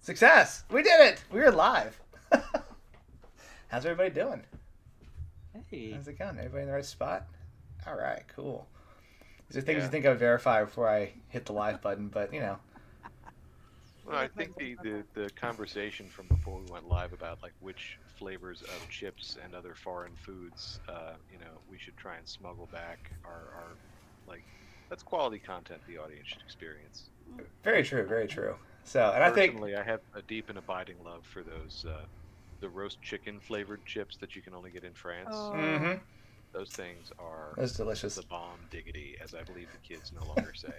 Success! We did it! We were live. How's everybody doing? Hey. How's it going? Everybody in the right spot? All right, cool. These are things you think I would verify before I hit the live button, but you know. Well, I think the conversation from before we went live about like which flavors of chips and other foreign foods, we should try and smuggle back are like that's quality content the audience should experience. Very true, very true. So, and Personally, I have a deep and abiding love for those the roast chicken flavored chips that you can only get in France. Mm-hmm. Those things are delicious. The bomb diggity, as I believe the kids no longer say.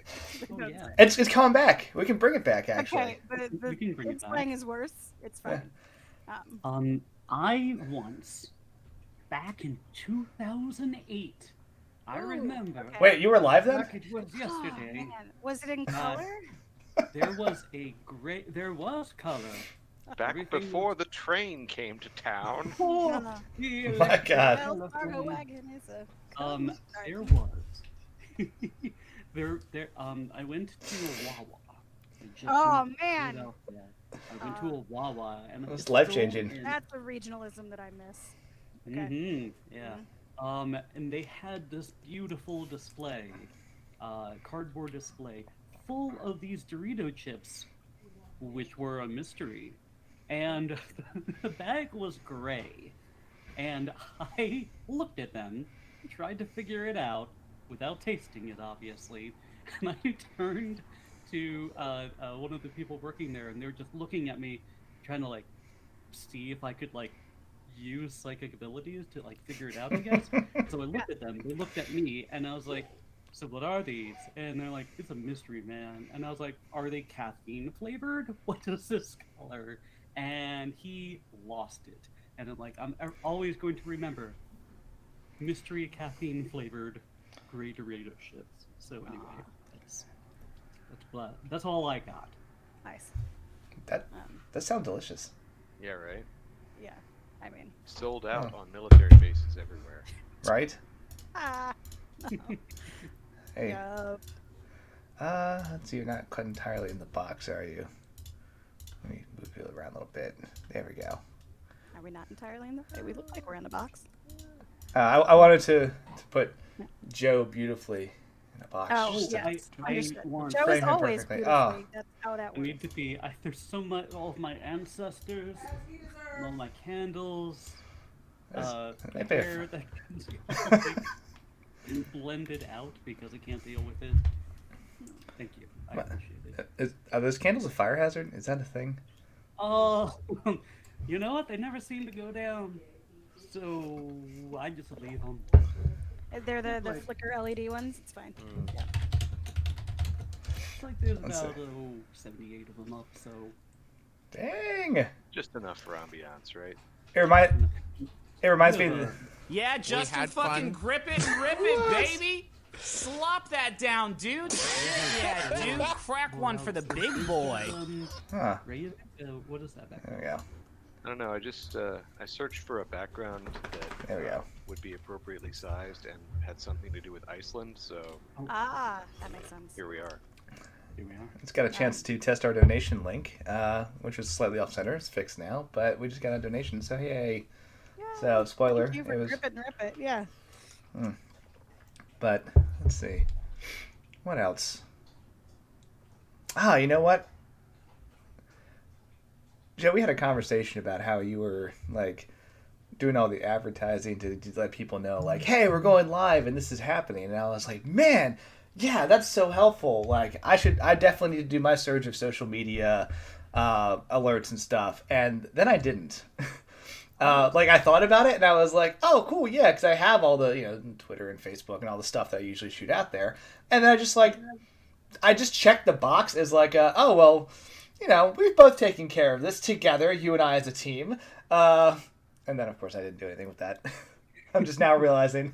Oh, yeah. It's coming back. We can bring it back, actually. Okay, but the slang is worse. It's fine. Yeah. I once, back in 2008, I remember. Okay. Wait, you were live then? It was yesterday. Oh, was it in color? There was color. Back before the train came to town. Oh, my God. Wells Fargo wagon is a. There was. I went to a Wawa. Oh man. I went to a Wawa and it was life-changing. That's a regionalism that I miss. Okay. Mm-hmm. Yeah. And they had this beautiful display, cardboard display, full of these Dorito chips, which were a mystery. And the bag was gray. And I looked at them, tried to figure it out, without tasting it, obviously. And I turned to one of the people working there, and they were just looking at me, trying to, like, see if I could, like, use psychic abilities to, like, figure it out, I guess. So I looked at them, they looked at me, and I was like, so what are these? And they're like, it's a mystery, man. And I was like, are they caffeine flavored? What is this color? And he lost it. And I'm like, I'm always going to remember mystery caffeine flavored gray Dorito chips. So anyway, that's all I got. Nice. That sounds delicious. Yeah, right? Yeah, I mean. Sold out on military bases everywhere. Right? No. Hey. Yep. Let's see, you're not quite entirely in the box, are you? Let me move you around a little bit. There we go. Are we not entirely in the? We look like we're in the box. I wanted to put Joe beautifully in a box. Oh, yes. Joe is always beautifully. That's how that works. I need to be. there's so much. All of my ancestors, all my candles, hair that blended out because I can't deal with it. Thank you. I appreciate it. Are those candles a fire hazard? Is that a thing? Oh, you know what? They never seem to go down, so I just leave them. They're the flicker LED ones. It's fine. Yeah. It's like there's about 78 of them up, so. Dang. Just enough for ambiance, right? It reminds me of the... Yeah, Justin, fucking grip it and rip it, baby! Slop that down, dude! Yeah, dude, crack one for the big boy! What is that background? There we go. I don't know, I just, I searched for a background that would be appropriately sized and had something to do with Iceland, so... that makes sense. Here we are. It's got a chance to test our donation link, which was slightly off-center. It's fixed now, but we just got a donation, so yay. So, spoiler. Thank you for rip it and rip it, yeah. But, let's see. What else? You know what? Joe, we had a conversation about how you were, like, doing all the advertising to let people know, like, hey, we're going live and this is happening. And I was like, man, yeah, that's so helpful. Like, I definitely need to do my surge of social media alerts and stuff. And then I didn't. I thought about it and I was like, oh, cool, yeah, because I have all the, Twitter and Facebook and all the stuff that I usually shoot out there. And then I just checked the box as like, oh, well, we've both taken care of this together, you and I as a team. And then, of course, I didn't do anything with that. I'm just now realizing.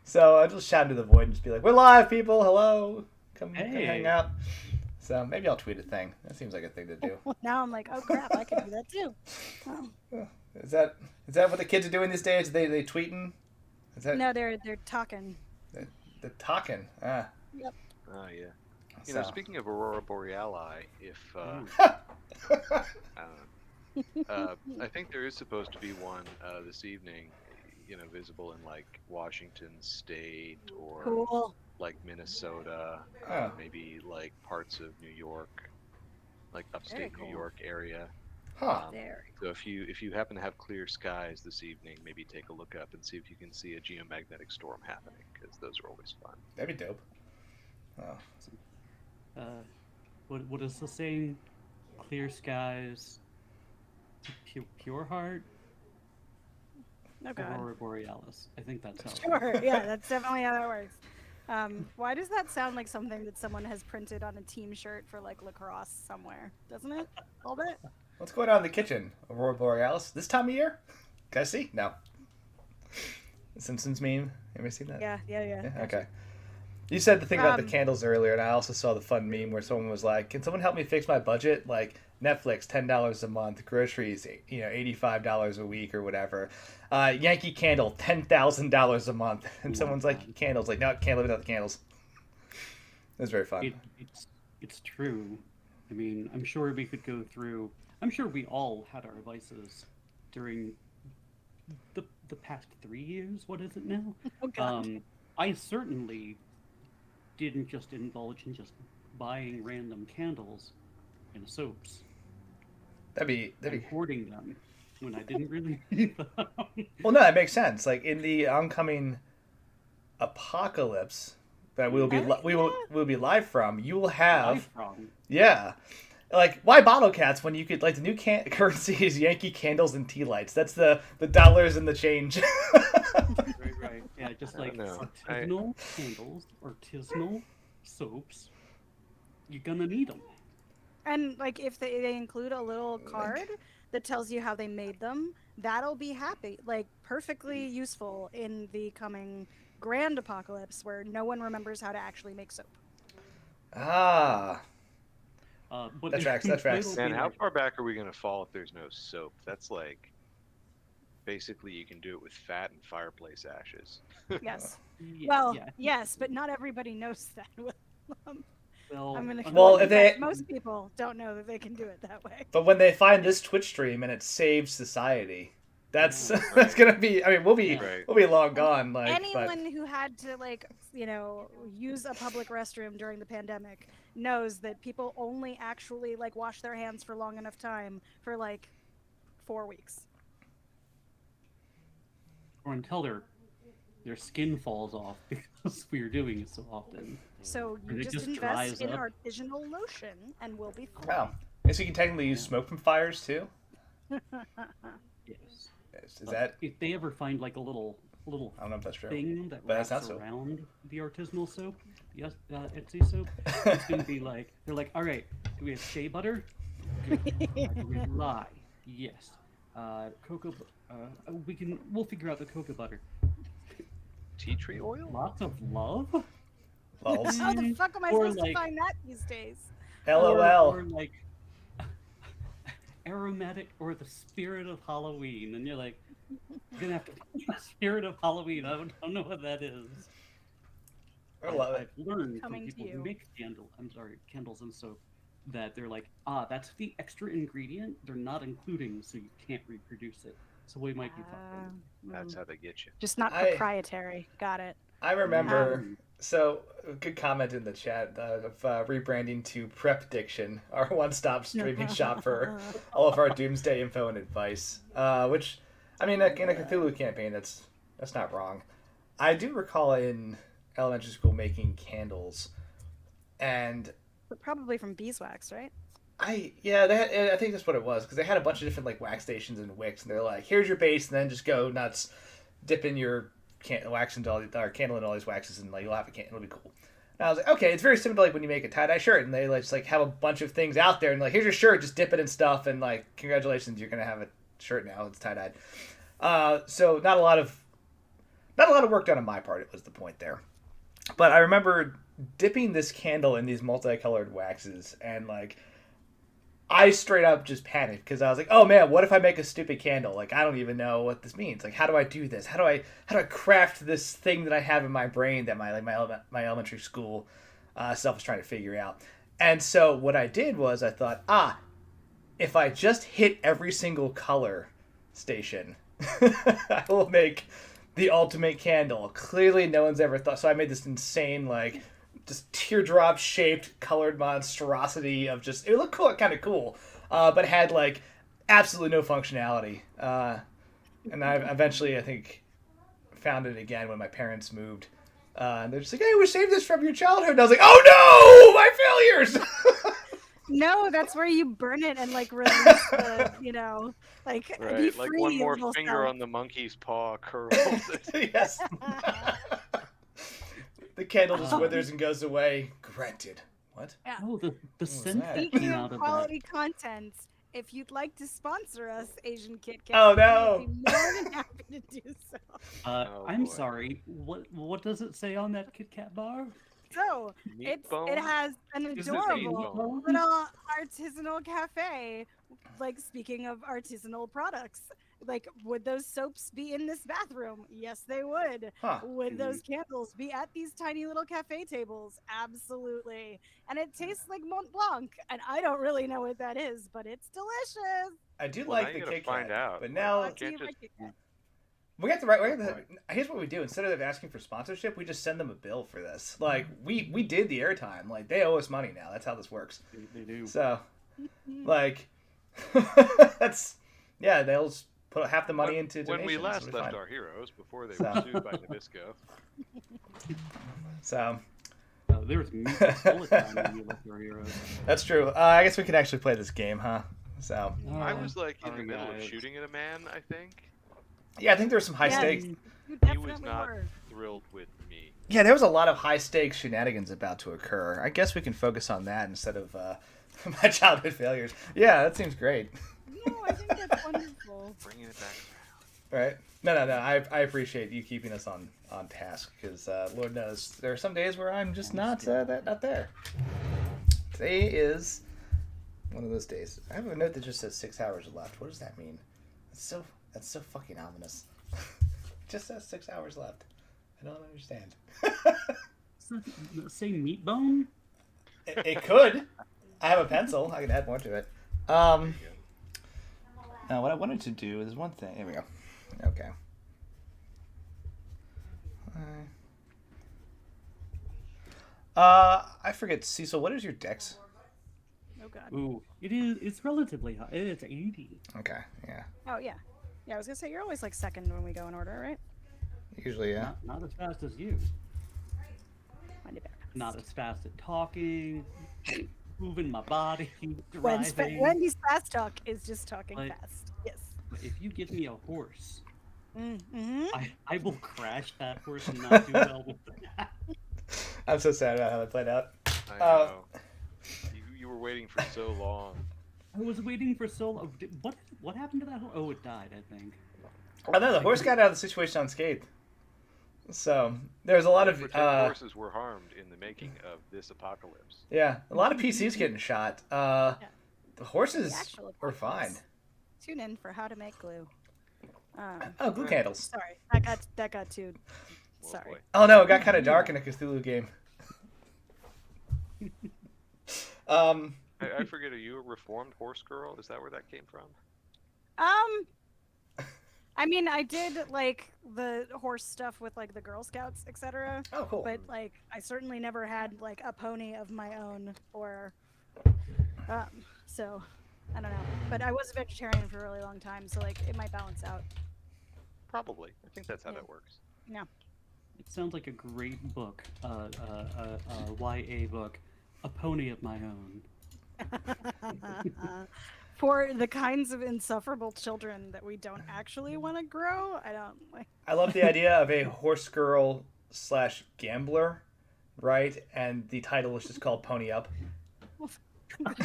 So I just shout into the void and just be like, we're live, people, hello, come hang out. So maybe I'll tweet a thing. That seems like a thing to do. Now I'm like, oh, crap, I can do that too. Oh. Is that what the kids are doing these days? They tweeting? No, they're talking. They're talking. Yep. Oh, yeah. You know, So. speaking of Aurora Boreali, if I think there is supposed to be one this evening, you know, visible in like Washington State or Cool. like Minnesota, Oh. maybe like parts of New York, like Very upstate cool. New York area. Huh. Very So if you happen to have clear skies this evening, maybe take a look up and see if you can see a geomagnetic storm happening, because those are always fun. That'd be dope. Oh. What is the saying? Clear skies, pure heart, Oh god. Aurora Borealis. I think that's how. Sure. Yeah, that's definitely how that works. Why does that sound like something that someone has printed on a team shirt for like lacrosse somewhere? Doesn't it? A little bit. What's going on in the kitchen? Aurora Borealis? This time of year? Can I see? No. The Simpsons meme? Ever seen that? Yeah. Okay. You said the thing about the candles earlier, and I also saw the fun meme where someone was like, "Can someone help me fix my budget? Like Netflix, $10 a month, groceries, $85 a week or whatever. Yankee Candle, $10,000 a month." And someone's like, "Candles?" Like, no, can't live without the candles. It was very fun. It's true. I mean, I'm sure we could go through. I'm sure we all had our vices during the past 3 years. What is it now? Oh god. I certainly didn't just indulge in just buying random candles and soaps. That'd be. And hoarding them when I didn't really need them. Well, no, that makes sense. Like in the oncoming apocalypse that we'll be live from, you will have like why bottle caps when you could like the new currency is Yankee Candles and tea lights. That's the dollars and the change. Right. Yeah, just like artisanal candles, artisanal soaps. You're gonna need them. And like if they include a little card that tells you how they made them, that'll be perfectly useful in the coming grand apocalypse where no one remembers how to actually make soap. Ah. That tracks. Man, how far back are we going to fall if there's no soap? That's like, basically you can do it with fat and fireplace ashes. Yes. Yeah. Yes, but not everybody knows that. Well, most people don't know that they can do it that way. But when they find this Twitch stream and it saves society, that's that's gonna be. I mean, we'll be long gone. Like anyone who had to use a public restroom during the pandemic knows that people only actually wash their hands for long enough time for 4 weeks. Or until their skin falls off because we're doing it so often. So you just invest in artisanal lotion and we'll be fine. Wow. So you can technically use smoke from fires too? Yes. Is that... If they ever find a little I don't know if that's true. thing that wraps around the artisanal soap, Etsy soap, it's going to be they're like, all right, do we have shea butter? Do we have lye? Yes. Cocoa, we'll figure out the cocoa butter. Tea tree oil? Lots of love? Lols. How the fuck am I supposed to find that these days? LOL. Or aromatic or the spirit of Halloween, and you're like, you're gonna have to find the spirit of Halloween. I don't know what that is. I've learned from people who make candles and soap, that they're like, that's the extra ingredient they're not including, so you can't reproduce it. So we might be fucking. That's how they get you. Just not proprietary. Got it. I remember. So, good comment in the chat of rebranding to Prep Diction, our one-stop streaming shop for all of our doomsday info and advice. Which, I mean, in a Cthulhu campaign, that's not wrong. I do recall in elementary school making candles, and but probably from beeswax, right? I think that's what it was, because they had a bunch of different wax stations and wicks, and they're like, here's your base, and then just go nuts, dip in your candle into all these waxes, and you'll have a candle. It'll be cool. And I was like, okay, it's very similar to when you make a tie-dye shirt, and they just have a bunch of things out there, and here's your shirt, just dip it in stuff, and congratulations, you're gonna have a shirt now. It's tie-dyed. So not a lot of work done on my part. It was the point there. But I remember dipping this candle in these multicolored waxes, and I straight up just panicked, because I was like, oh man, what if I make a stupid candle? I don't even know what this means. How do I do this? How do I craft this thing that I have in my brain that my elementary school Self was trying to figure out. And so what I did was I thought, if I just hit every single color station, I will make the ultimate candle. Clearly no one's ever thought. So I made this insane, like, just teardrop shaped colored monstrosity of just, it looked cool, kind of cool, but had like absolutely no functionality. And I eventually, I think, found it again when my parents moved. And they're just like, hey, we saved this from your childhood. And I was like, oh no, my failures. No, that's where you burn it and like release the, you know, like be Right, free. like one more little finger self. on the monkey's paw curls. Yes. The candle just withers and goes away. Granted. What? Yeah. Oh, the scent that? that Speaking came of out of quality content, if you'd like to sponsor us, Asian Kit Kat, Oh, no. we'd be more than happy to do so. that. Oh, I'm boy. sorry. What does it say on that Kit Kat bar? So Meat it bone? has an Is it adorable bone? little artisanal cafe. Like, speaking of artisanal products, like, would those soaps be in this bathroom? Yes, they would. Huh. Would those candles be at these tiny little cafe tables? Absolutely. And it tastes like Mont Blanc, and I don't really know what that is, but it's delicious. I do Well, now like the you gotta Kit find Kat, out. but Like, now you Brought to you can't by just- Kit Kat. we got the right. Here's what we do: instead of asking for sponsorship, we just send them a bill for this. Like we did the airtime. Like they owe us money now. That's how this works. They do. So, like, that's they'll just put half the money into When we donations. last It'll be left fine. our heroes before they So. were sued by Nabisco. So There was meat all the time when you left our heroes. that's true. I guess we can actually play this game, huh? So I was like in the sorry, middle of guys. shooting at a man, I think. yeah, I think there was some high Yes. stakes. You He definitely was not were. thrilled with me. Yeah, there was a lot of high stakes shenanigans about to occur. I guess we can focus on that instead of my childhood failures. Yeah, that seems great. No, I think that's wonderful. Bringing it back Right? No. I appreciate you keeping us on task because Lord knows there are some days where I'm just not there. Today is one of those days. I have a note that just says 6 hours left. What does that mean? That's so fucking ominous. It just says 6 hours left. I don't understand. Say meat bone? It could. I have a pencil. I can add more to it. Now, what I wanted to do is one thing. Here we go. Okay. I forget, Cecil. What is your dex? Oh god. Ooh, it's relatively high. It's 80. Okay. Yeah. Oh yeah. Yeah, I was gonna say you're always like second when we go in order, right? Usually, yeah. Not as fast as you. Mind it back. Not as fast at talking, moving my body, When driving. Wendy's fast talk is just talking Like- fast. Yes. But if you give me a horse, Mm-hmm. I will crash that horse and not do well with that. I'm so sad about how that played out. I Uh, know. You were waiting for so long. I was waiting for so long. What happened to that horse? Oh, it died, I think. Oh no, the horse got out of the situation unscathed. So there's a lot of Protect horses were harmed in the making of this apocalypse. a lot of PCs getting shot. The horses The actual were fine. apocalypse. Tune in for how to make glue. Oh, glue candles. Sorry, that got too. Oh, Sorry. boy. Oh no, it got kind of dark in a Cthulhu game. I forget, are you a reformed horse girl? Is that where that came from? I mean, I did like the horse stuff with like the Girl Scouts, etc. Oh, cool. But like, I certainly never had like a pony of my own, or so I don't know. But I was a vegetarian for a really long time, so like it might balance out. Probably. I think that's how Yeah. that works. It sounds like a great book, YA book, A Pony of My Own. For the kinds of insufferable children that we don't actually want to grow, I don't like. I love the idea of a horse girl / gambler, right? And the title is just called Pony Up. Like,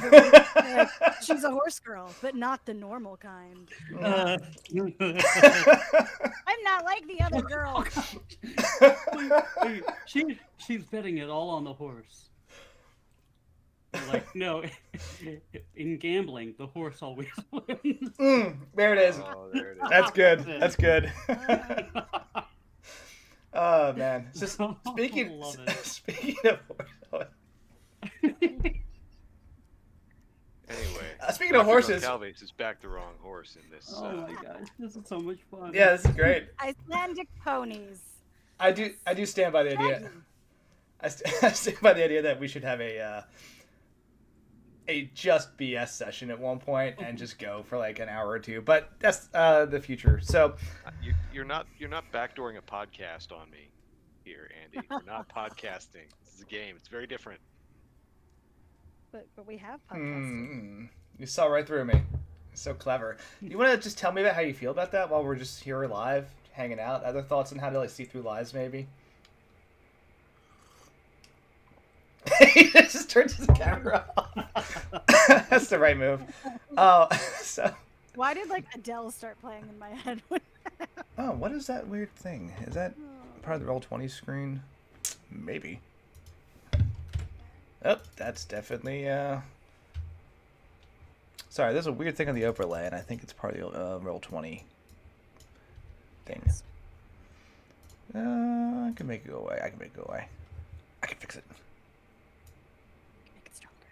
she's a horse girl, but not the normal kind. I'm not like the other girls. She's betting it all on the horse. Like, no, in gambling, the horse always wins. There it is. Oh, there it is. That's good. That's good. Oh man. So I speaking love it. speaking of horse, Speaking of horses, Goncalves has backed the wrong horse in this. Oh my gosh, this is so much fun. yeah, this is great. Icelandic ponies. I do stand by the idea. Shaggy. I stand by the idea that we should have a just BS session at one point and just go for like an hour or two. But that's the future. So You're not backdooring a podcast on me here, Andy. We're not podcasting. This is a game. It's very different. But we have podcasts. You saw right through me. So clever. You want to just tell me about how you feel about that while we're just here live, hanging out? Other thoughts on how to like see through lies, maybe? He just turns his camera off. That's the right move. So. Why did like Adele start playing in my head? Oh, what is that weird thing? Is that part of the Roll20 screen? Maybe. Oh, that's definitely, Sorry, there's a weird thing on the overlay, and I think it's part of the Roll20 thing. I can make it go away. I can fix it. Make it stronger.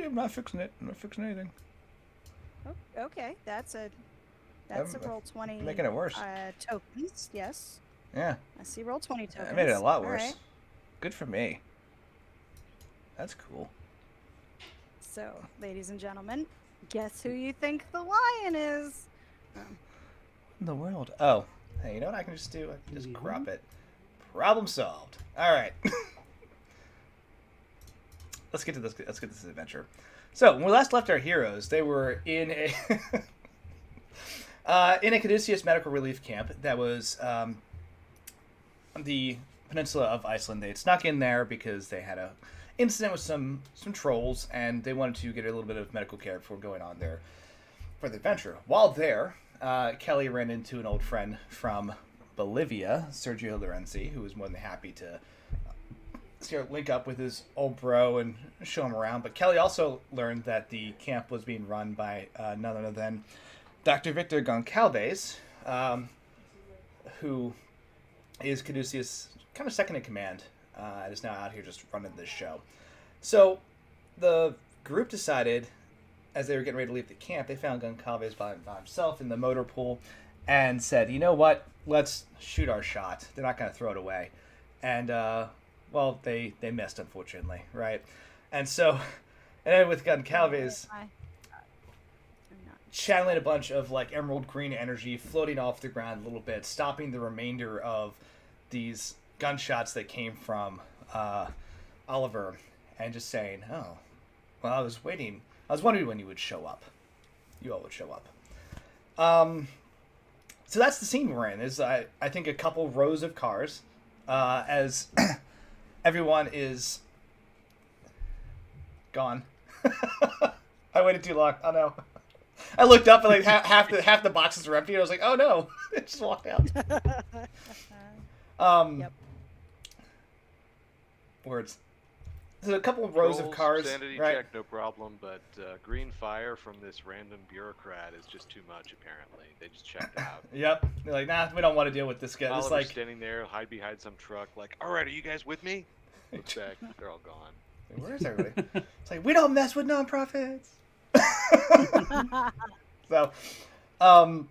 I'm not fixing it. I'm not fixing anything. Oh, okay, that's a Roll20. Making it worse. Tokens, yes. Yeah. I see Roll20 tokens. I made it a lot worse. All right. Good for me. That's cool. So, ladies and gentlemen, guess who you think the lion is? In the world. Oh, hey, you know what I can just do? I can just crop it. Problem solved. All right. Let's get to this. Let's get this adventure. So when we last left our heroes, they were in a in a Caduceus medical relief camp that was on the peninsula of Iceland. They had snuck in there because they had a incident with some trolls, and they wanted to get a little bit of medical care before going on there for the adventure. While there, Kelly ran into an old friend from Bolivia, Sergio Lorenzi, who was more than happy to link up with his old bro and show him around. But Kelly also learned that the camp was being run by none other than Dr. Victor Goncalves, who is Caduceus' kind of second in command, and is now out here just running this show. So the group decided, as they were getting ready to leave the camp, they found Goncalves by himself in the motor pool and said, you know what, let's shoot our shot. They're not going to throw it away. And, well, they missed, unfortunately, right? And so, and then with Goncalves channeling a bunch of, like, emerald green energy floating off the ground a little bit, stopping the remainder of these gunshots that came from Oliver, and just saying, oh, well, I was wondering when you would show up. You all would show up. So that's the scene we're in. Is I think a couple rows of cars, as everyone is gone. I waited too long. Oh no! I looked up and like half the boxes were empty. And I was like, oh no! They just walked out. Yep. Words. There's a couple of rows of cars, sanity right? check, no problem, but green fire from this random bureaucrat is just too much, apparently. They just checked out. Yep. They're like, nah, we don't want to deal with this guy. It's Oliver's like standing there, hide behind some truck, like, all right, are you guys with me? Looks back, they're all gone. Where is everybody? It's like, we don't mess with nonprofits. So, but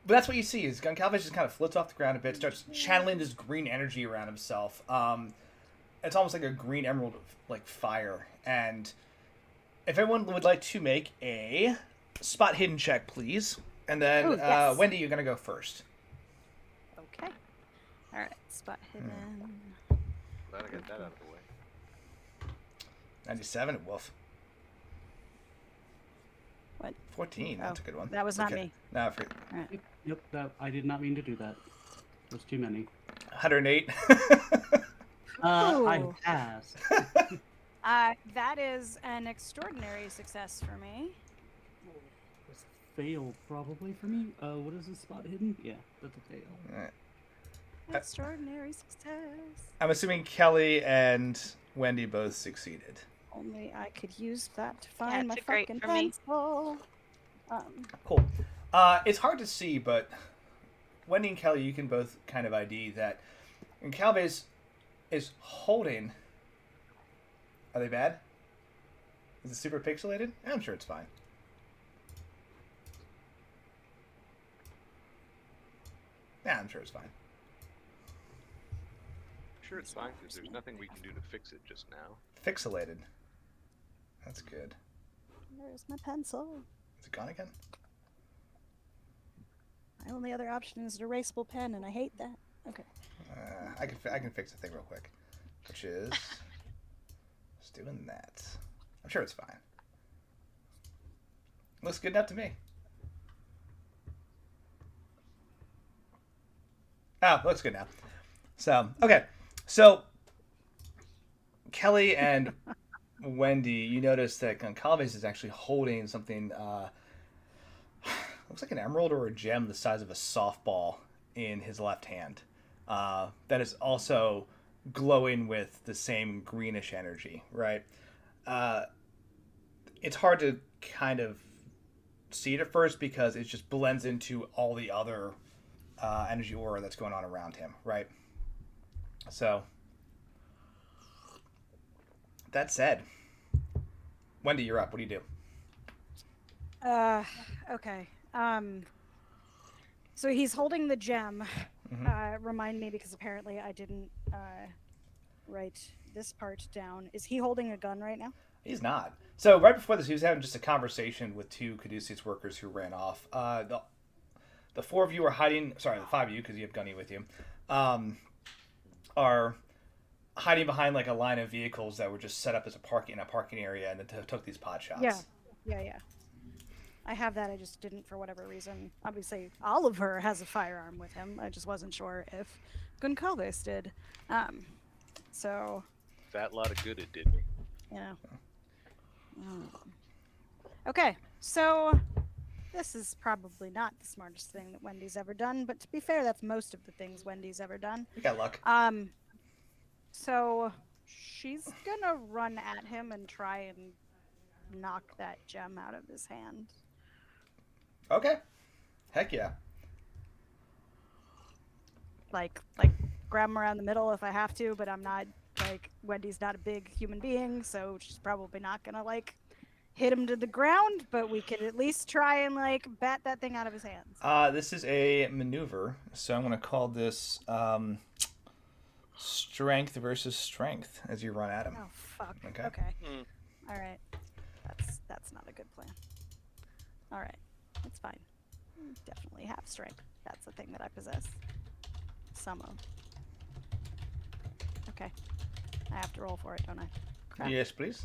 that's what you see is Goncalves just kind of floats off the ground a bit, starts channeling this green energy around himself. It's almost like a green emerald like fire. And if everyone would like to make a spot hidden check, please. And then Ooh, yes. Wendy, you're gonna go first. Okay. All right. Spot hidden. Glad I got that out of the way. 97, woof. What? 14, that's a good one. That was not Okay. me. No, I forget. All right. Yep, I did not mean to do that. There's too many. 108. I Ooh. passed. That is an extraordinary success for me. This failed probably for me. What is this spot hidden? Yeah, that's a fail. Alright. Extraordinary success. I'm assuming Kelly and Wendy both succeeded. Only I could use that to find my it's a great fucking for me. pencil. Cool. It's hard to see, but Wendy and Kelly, you can both kind of ID that Goncalves is holding. Are they bad? Is it super pixelated? I'm sure it's fine. Yeah, I'm sure it's fine. Sure, it's fine because there's nothing we can do to fix it just now. Pixelated. That's good. Where's my pencil? Is it gone again? My only other option is an erasable pen, and I hate that. Okay. I can fix the thing real quick, which is just doing that. I'm sure it's fine. Looks good enough to me. Oh, looks good now. So, okay. So, Kelly and Wendy, you notice that Goncalves is actually holding something, looks like an emerald or a gem the size of a softball in his left hand. That is also glowing with the same greenish energy, right? It's hard to kind of see it at first because it just blends into all the other energy aura that's going on around him, right? So, that said, Wendy, you're up. What do you do? Okay. So he's holding the gem. Remind me, because apparently I didn't write this part down. Is he holding a gun right now? He's not. So right before this, he was having just a conversation with two Caduceus workers who ran off. The four of you are hiding. Sorry, the five of you, because you have Gunny with you, are hiding behind like a line of vehicles that were just set up as a parking area, and then took these pot shots. Yeah. I have that. I just didn't for whatever reason. Obviously, Oliver has a firearm with him. I just wasn't sure if Goncalves did. So. Fat lot of good it did me. Yeah. Okay, so this is probably not the smartest thing that Wendy's ever done, but to be fair, that's most of the things Wendy's ever done. You got luck. So she's gonna run at him and try and knock that gem out of his hand. Okay. Heck yeah. Like grab him around the middle if I have to, but I'm not, like, Wendy's not a big human being, so she's probably not gonna, like, hit him to the ground, but we could at least try and, like, bat that thing out of his hands. This is a maneuver, so I'm gonna call this strength versus strength as you run at him. Oh, fuck. Okay. All right. That's not a good plan. All right. It's fine. Definitely have strength. That's the thing that I possess. Some of. Okay. I have to roll for it, don't I? Crap. Yes, please.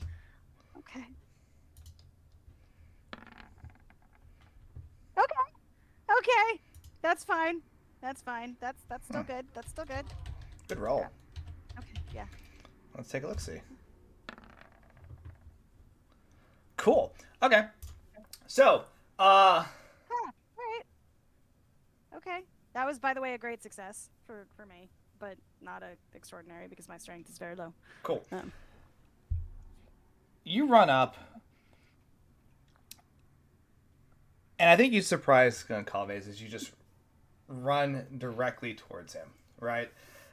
Okay. Okay. That's fine. That's still good. That's still good. Good roll. Crap. Okay, yeah. Let's take a look-see. Cool. Okay. So, All right. Okay. That was, by the way, a great success for me, but not extraordinary because my strength is very low. Cool. You run up, and I think you surprise Goncalves as you just run directly towards him, right?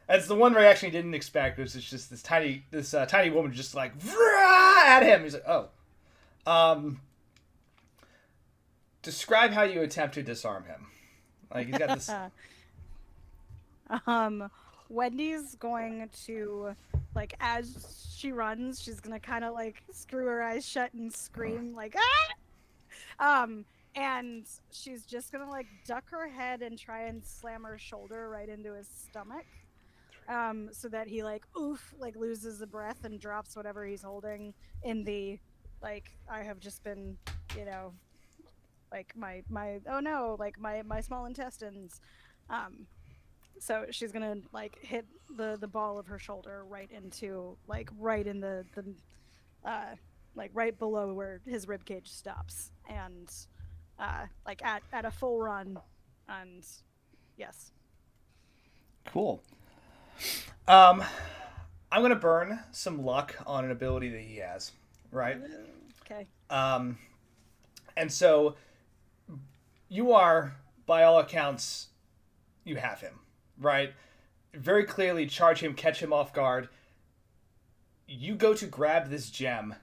That's the one reaction he didn't expect. Was it's just this tiny woman just like at him. He's like, oh. Describe how you attempt to disarm him. Like he's got this. Wendy's going to, like, as she runs, she's gonna kind of like screw her eyes shut and scream like ah. And she's just gonna like duck her head and try and slam her shoulder right into his stomach. So that he like loses a breath and drops whatever he's holding in the, like, I have just been, like my oh no, like my small intestines. So she's gonna like hit the ball of her shoulder right into, like, right in the like right below where his rib cage stops, and like at a full run, and yes. Cool. I'm gonna burn some luck on an ability that he has, right? Okay. And so you are, by all accounts, you have him, right? Very clearly charge him, catch him off guard. You go to grab this gem.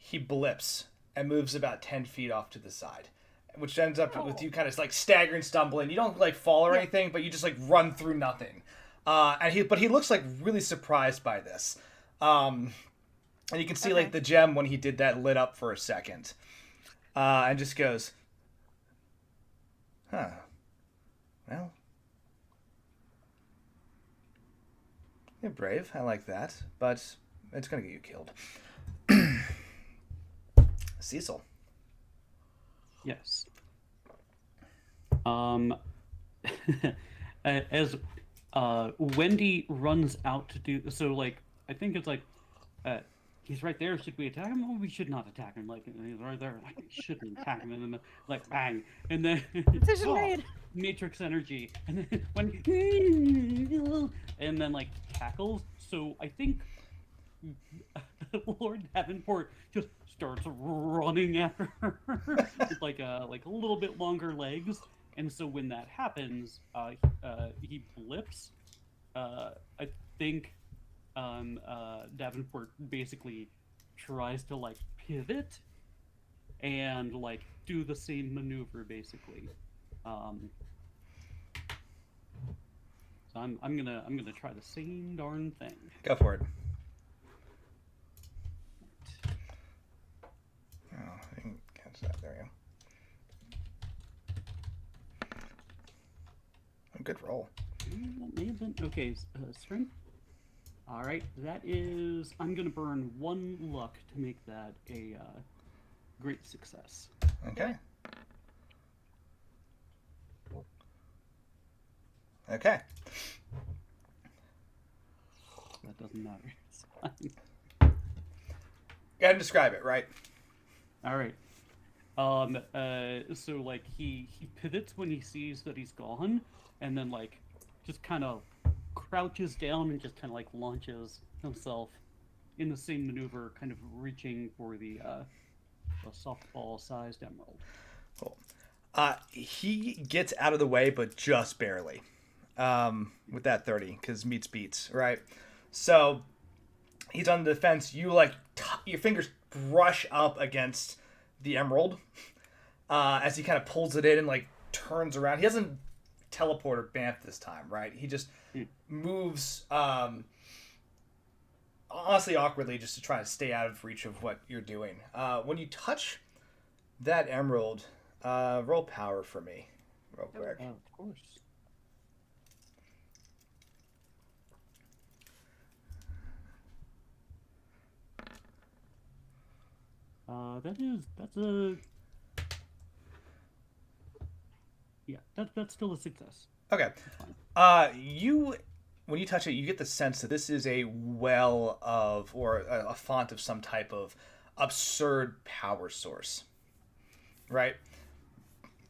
he blips and moves about 10 feet off to the side, which ends up with you kind of like staggering, stumbling. You don't like fall or anything, but you just like run through nothing. But he looks like really surprised by this. And you can see like the gem when he did that lit up for a second, and just goes, "Huh? Well, you're brave. I like that, but it's gonna get you killed." Cecil. Yes. As Wendy runs out to do so, like I think it's like, he's right there. Should we attack him? Oh, we should not attack him. Like he's right there. Like we shouldn't attack him. And then like bang, and then Decision made. Matrix energy, and then and then like tackles. So I think Lord Davenport just starts running after her with like a little bit longer legs, and so when that happens, he blips. I think Davenport basically tries to like pivot and like do the same maneuver basically. So I'm gonna try the same darn thing. Go for it. Oh, I didn't catch that. There you go. A good roll. That may have been okay. Strength. All right, that is. I'm gonna burn 1 luck to make that a great success. Okay. Okay. That doesn't matter. It's fine. Go ahead and describe it, right? All right. So like he pivots when he sees that he's gone, and then like just kind of crouches down and just kind of like launches himself in the same maneuver, kind of reaching for the softball-sized emerald. Cool. He gets out of the way, but just barely. With that 30, because meets beats, right? So he's on the defense. You like your fingers brush up against the emerald as he kind of pulls it in and like turns around. He doesn't teleport or bamf this time, right? He just moves honestly awkwardly just to try to stay out of reach of what you're doing. When you touch that emerald, roll power for me real quick. Oh, of course. That's still a success. Okay. When you touch it, you get the sense that this is a well of, or a font of some type of absurd power source, right?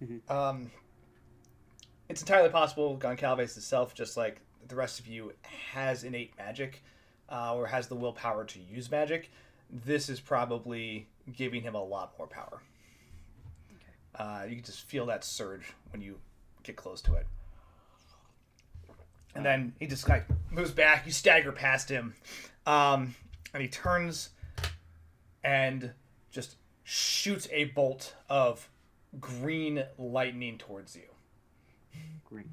Mm-hmm. It's entirely possible Goncalves itself, just like the rest of you, has innate magic, or has the willpower to use magic. This is probably giving him a lot more power. Okay. You can just feel that surge when you get close to it. And then he just like moves back. You stagger past him, and he turns and just shoots a bolt of green lightning towards you. Great.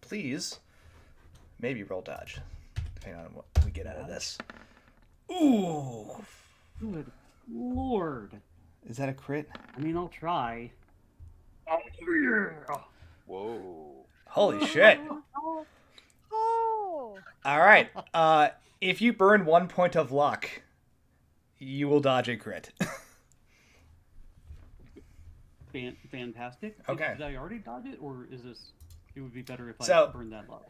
Please, maybe roll dodge, depending on what we get out of this. Ooh. Good Lord. Is that a crit? I mean, I'll try. Whoa. Holy shit. Oh. All right. If you burn 1 point of luck, you will dodge a crit. Fantastic. Okay. Did I already dodge it, or is this? It would be better if I burned that luck.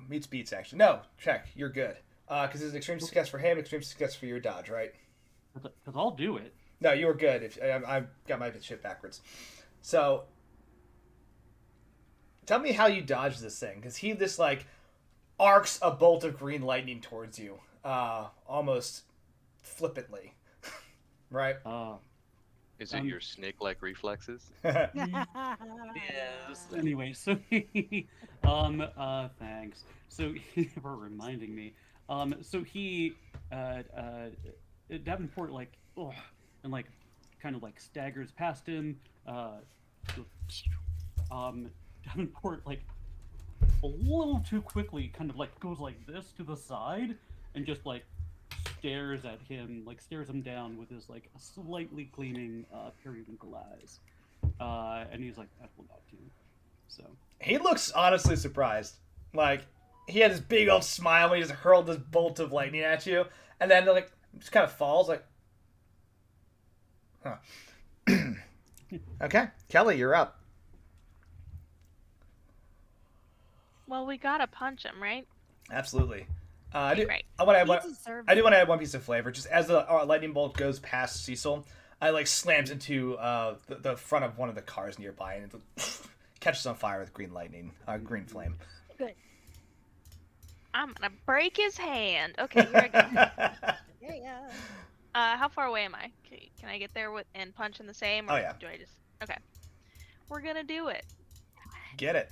Meets beats, actually. No, check. You're good. Because it's an extreme success for him, extreme success for your dodge, right? Because I'll do it. No, you were good. If I've got my shit backwards. So, tell me how you dodge this thing, because he just like arcs a bolt of green lightning towards you, almost flippantly, right? Is it your snake-like reflexes? Yes. Anyway, so thanks. So for reminding me. So he Davenport like, ugh, and like, kind of like staggers past him. Davenport like a little too quickly, kind of like goes like this to the side, and just like stares at him, like stares him down with his like slightly gleaming periwinkle eyes, and he's like, "That will not do." So he looks honestly surprised. Like he had this big old smile when he just hurled this bolt of lightning at you, and then like just kind of falls like, huh. Okay, Kelly, you're up. Well, we gotta punch him, right? Absolutely. I do. Great. I want to add He one. deserved I do it. want to add one piece of flavor. Just as the lightning bolt goes past Cecil, I like slams into the front of one of the cars nearby and it catches on fire with green lightning, green flame. Good. I'm gonna break his hand. Okay, here I go. Yeah. How far away am I? Can I get there and punch in the same? Or Oh, yeah. Do I just? Okay. We're gonna do it. Get it?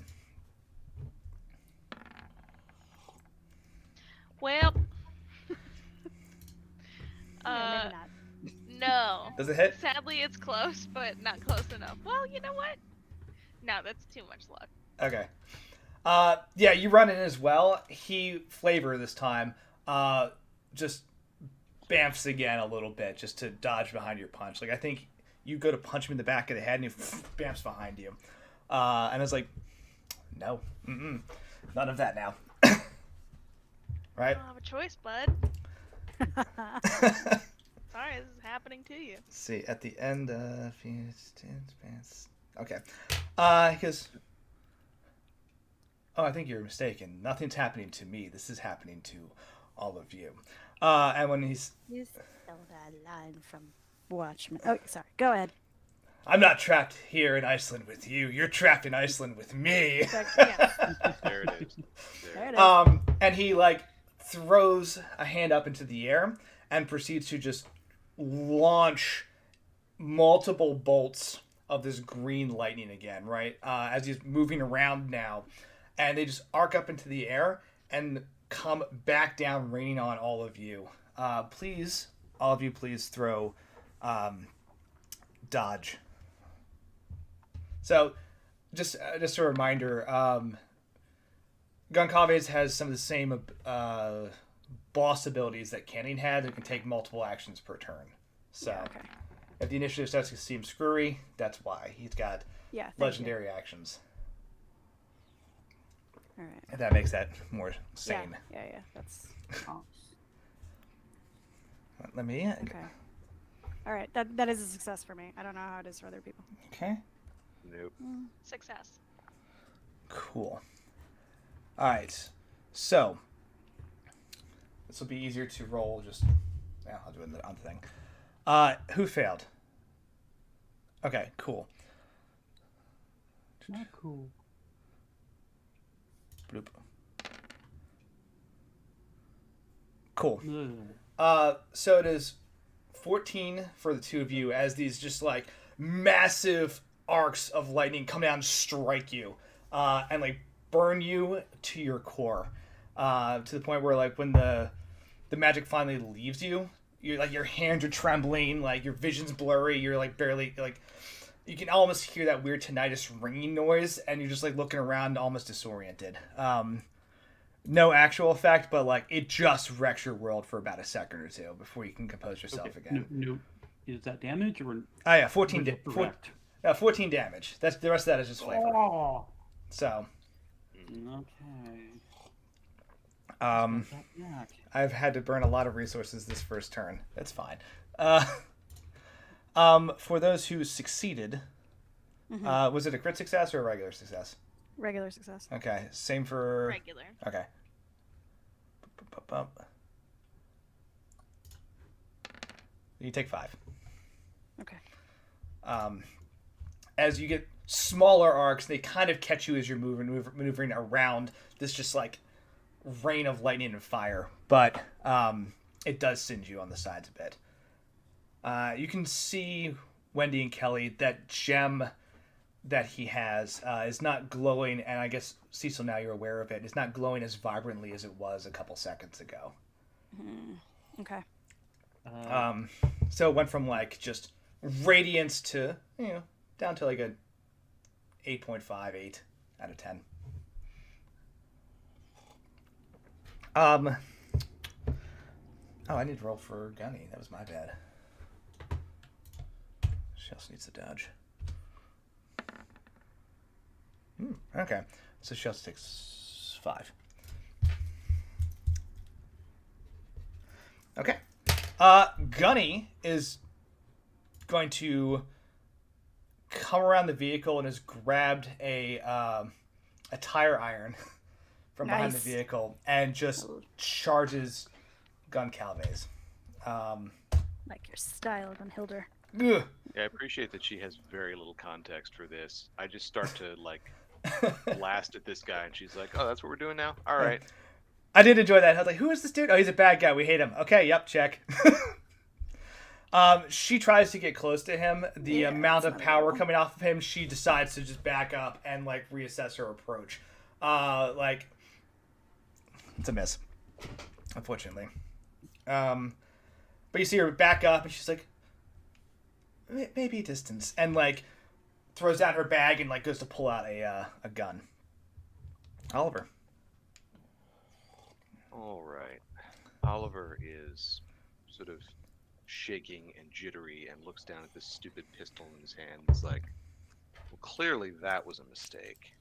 Well. Yeah, maybe not. No. Does it hit? Sadly, it's close, but not close enough. Well, you know what? No, that's too much luck. Okay. Yeah, you run in as well. He flavor this time. Just bamfs again a little bit, just to dodge behind your punch. Like I think you go to punch him in the back of the head, and he bamfs behind you. And I was like, no, none of that now. Right? I don't have a choice, bud. Sorry, this is happening to you. Let's see, at the end of okay. Because I think you're mistaken. Nothing's happening to me. This is happening to all of you. And when he's, You stole that line from Watchmen. Oh, sorry. Go ahead. I'm not trapped here in Iceland with you. You're trapped in Iceland with me. Yeah. There it is. There it is. And he like throws a hand up into the air and proceeds to just launch multiple bolts of this green lightning again, right? As he's moving around now, and they just arc up into the air and come back down, raining on all of you. Please, all of you, please throw dodge. So, just a reminder, Goncalves has some of the same boss abilities that Canning had. It can take multiple actions per turn. So, Okay. if the initiative starts to seem screwy, that's why. He's got Yeah. thank legendary actions. you. All right. If that makes that more sane. Yeah. That's Let me in. okay. All right. That is a success for me. I don't know how it is for other people. Okay. Nope. Success. Cool. All right. So, this will be easier to roll. Just, yeah, I'll do it on the thing. Who failed? Okay, cool. not cool. Bloop. Cool. Ugh. So it is 14 for the two of you as these just like massive arcs of lightning come down and strike you, and like burn you to your core, to the point where like when the magic finally leaves you, you're like your hands are trembling, like your vision's blurry, you're like barely like you can almost hear that weird tinnitus ringing noise, and you're just like looking around almost disoriented. No actual effect, but like it just wrecks your world for about a second or two before you can compose yourself again. No, is that damage or? Oh yeah, 14 or just direct? 14 damage. That's the rest of that is just flavor. Oh. So, Okay. um, That back. I've had to burn a lot of resources this first turn. That's fine. For those who succeeded, was it a crit success or a regular success? Regular success. Okay, same for Regular. Okay. You take 5. Okay. As you get smaller arcs, they kind of catch you as you're maneuvering around this just like rain of lightning and fire, but it does singe you on the sides a bit. You can see Wendy and Kelly, that gem that he has is not glowing, and I guess Cecil, now you're aware of it, it's not glowing as vibrantly as it was a couple seconds ago. Okay. So it went from like just radiance to down to like a 8.58 out of 10. Oh, I need to roll for Gunny. That was my bad. She also needs to dodge. Okay, so she also takes 5. Okay. Gunny is going to come around the vehicle and has grabbed a tire iron from behind the vehicle and just charges Goncalves. Like your style, Gunhilder. Yeah, I appreciate that she has very little context for this. I just start to like blast at this guy, and she's like, "Oh, that's what we're doing now. All right." I did enjoy that. I was like, "Who is this dude? Oh, he's a bad guy. We hate him." Okay, yep, check. She tries to get close to him. The amount of power coming off of him, she decides to just back up and like reassess her approach. Like it's a miss, unfortunately. But you see her back up, and she's like, maybe distance, and like throws down her bag and like goes to pull out a gun. Oliver. All right. Oliver is sort of shaking and jittery and looks down at this stupid pistol in his hand. He's like, well, clearly that was a mistake.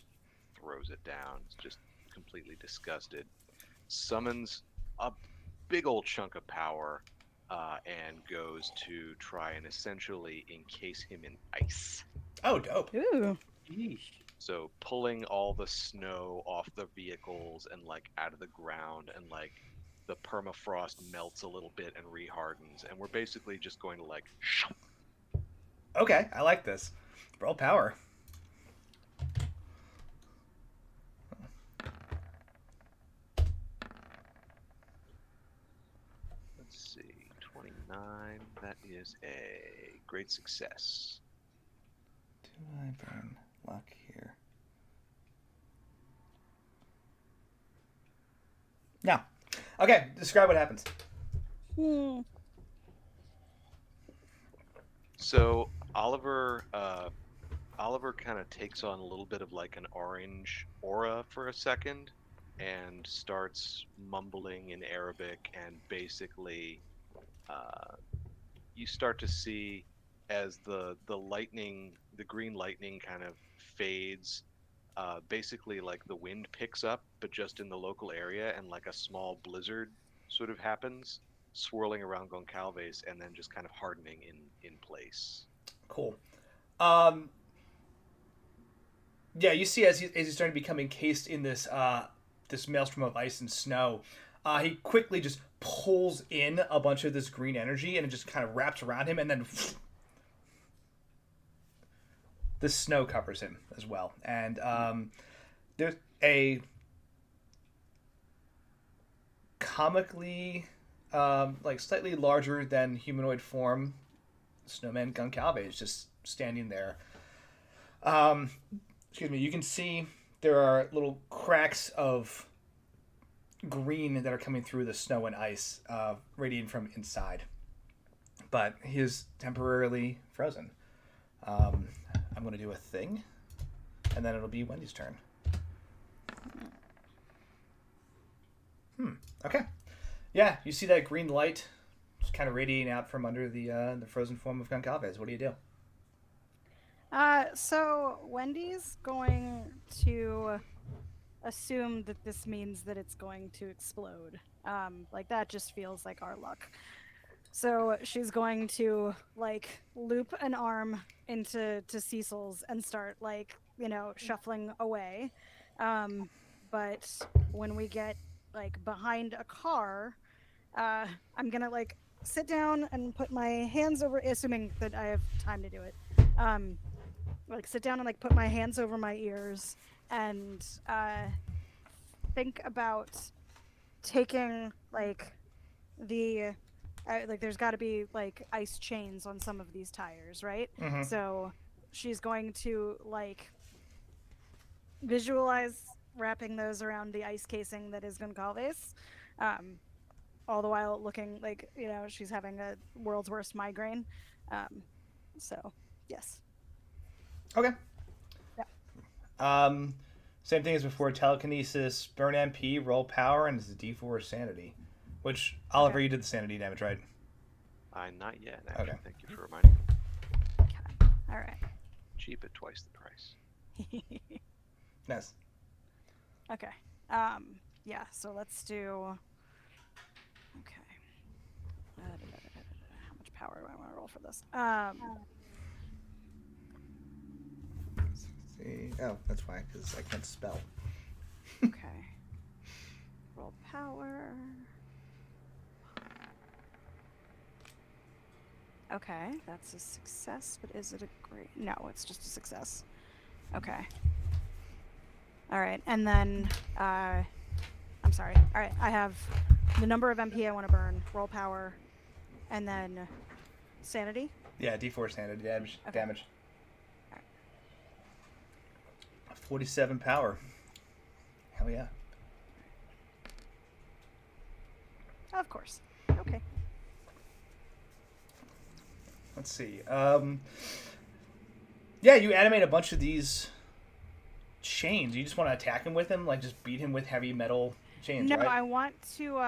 Throws it down. He's just completely disgusted. Summons a big old chunk of power and goes to try and essentially encase him in ice. Oh, dope. Ooh. Yeesh. So pulling all the snow off the vehicles and like out of the ground, and like the permafrost melts a little bit and rehardens, and we're basically just going to like Okay, I like this. Roll power. let's see, 29. That is a great success. Do I burn luck here? No. Okay, describe what happens. So Oliver kind of takes on a little bit of like an orange aura for a second and starts mumbling in Arabic, and basically you start to see as the green lightning kind of fades, basically like the wind picks up, but just in the local area, and like a small blizzard sort of happens, swirling around Goncalves and then just kind of hardening in place. Cool. Yeah, you see as he's starting to become encased in this this maelstrom of ice and snow, he quickly just pulls in a bunch of this green energy, and it just kind of wraps around him, and then the snow covers him as well. And there's a comically like slightly larger than humanoid form snowman Goncalves just standing there. Excuse me. You can see there are little cracks of green that are coming through the snow and ice, radiating from inside. But he is temporarily frozen. I'm going to do a thing, and then it'll be Wendy's turn. Okay. Yeah, you see that green light just kind of radiating out from under the frozen form of Goncalves. What do you do? So Wendy's going to assume that this means that it's going to explode. Like that just feels like our luck. So she's going to like loop an arm into Cecil's and start like, shuffling away. But when we get like behind a car, I'm gonna like sit down and put my hands over, assuming that I have time to do it. Like sit down and like put my hands over my ears and think about taking like the like there's got to be like ice chains on some of these tires, right? Mm-hmm. So she's going to like visualize wrapping those around the ice casing that is Goncalves. all the while looking like, she's having a world's worst migraine. So, yes. Okay. Yeah. Same thing as before. Telekinesis, burn MP, roll power, and it's a D4 sanity. Which, Oliver, you did the sanity damage, right? Not yet, actually. Okay. Thank you for reminding me. Okay. All right. Cheap at twice the price. Nice. Okay. Yeah, so let's do... Okay. How much power do I want to roll for this? See? Oh, that's why, because I can't spell. Okay. Roll power. Okay, that's a success, but is it a great... No, it's just a success. Okay. All right, and then, I'm sorry. All right, I have the number of MP I want to burn, roll power, and then sanity. Yeah, D4 sanity damage. Okay. Damage. All right. 47 power. Hell yeah. Of course. Okay. Let's see. Yeah, you animate a bunch of these chains. You just want to attack him with them, like just beat him with heavy metal chains, No, right? I want to,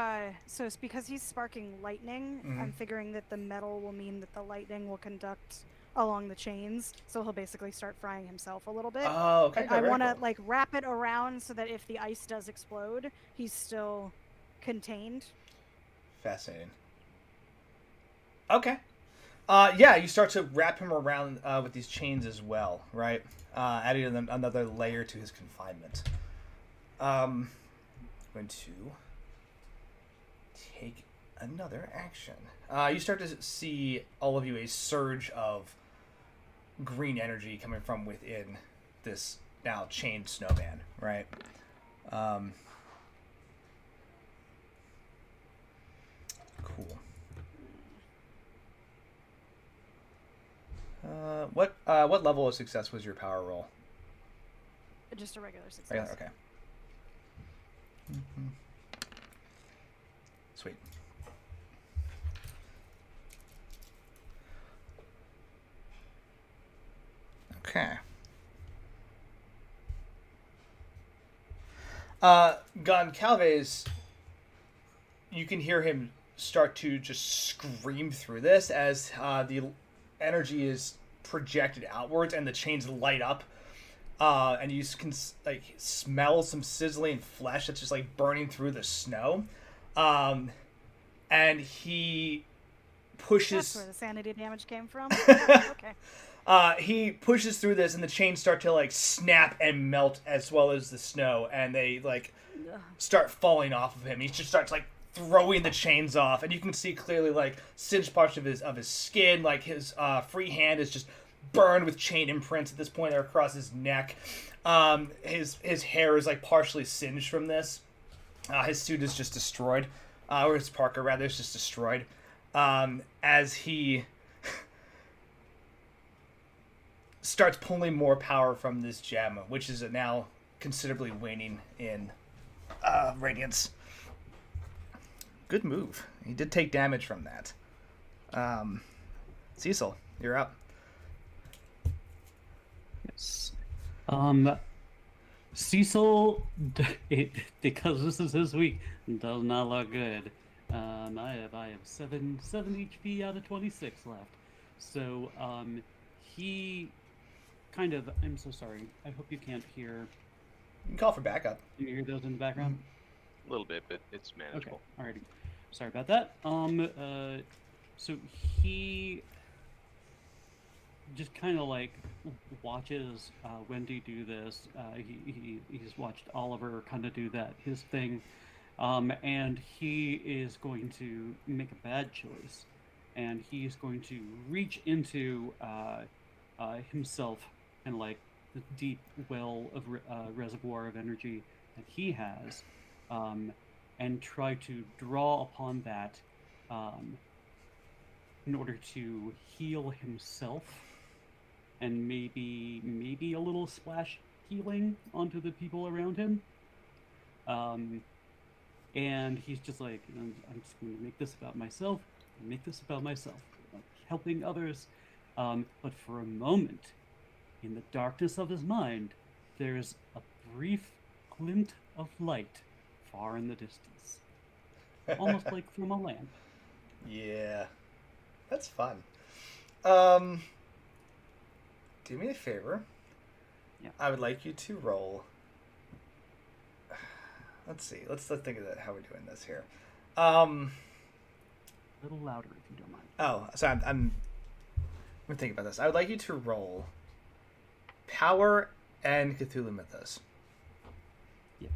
so it's because he's sparking lightning, Mhm. I'm figuring that the metal will mean that the lightning will conduct along the chains, so he'll basically start frying himself a little bit. Oh, okay. But I very want to, cool. like, wrap it around so that if the ice does explode, he's still contained. Fascinating. Okay. Yeah, you start to wrap him around with these chains as well, right? Adding another layer to his confinement. I'm going to take another action. You start to see, all of you, a surge of green energy coming from within this now chained snowman, right? Cool. What level of success was your power roll? Just a regular success. Regular, okay. Sweet. Okay. Goncalves, you can hear him start to just scream through this as the energy is projected outwards and the chains light up. And you can like smell some sizzling flesh that's just like burning through the snow. And he pushes. That's where the sanity damage came from. Okay. He pushes through this, and the chains start to like snap and melt as well as the snow, and they like start falling off of him. He just starts like throwing the chains off, and you can see clearly like singed parts of his skin. Like his free hand is just burned with chain imprints at this point across his neck. His hair is like partially singed from this. His suit is just destroyed, or his parka rather is just destroyed. As he starts pulling more power from this gem, which is now considerably waning in radiance. Good move. He did take damage from that. Cecil, you're up. Yes. Cecil, because this is his week, does not look good. I have 7 HP out of 26 left. So, he kind of... I'm so sorry. I hope you can't hear... You can call for backup. Can you hear those in the background? A little bit, but it's manageable. Okay, alrighty. Sorry about that. So he just kind of like watches Wendy do this. He's watched Oliver kind of do that, his thing. And he is going to make a bad choice. And he's going to reach into himself and like the deep well of reservoir of energy that he has, and try to draw upon that in order to heal himself and maybe a little splash healing onto the people around him. And he's just like, I'm just going to make this about myself, like, helping others. But for a moment, in the darkness of his mind, there's a brief glint of light far in the distance, almost like from a lamp. Yeah, that's fun. Do me a favor. Yeah. I would like you to roll. Let's see. Let's think of that. How we're doing this here. A little louder if you don't mind. Oh, so I'm thinking about this. I would like you to roll Power and Cthulhu Mythos. Yes.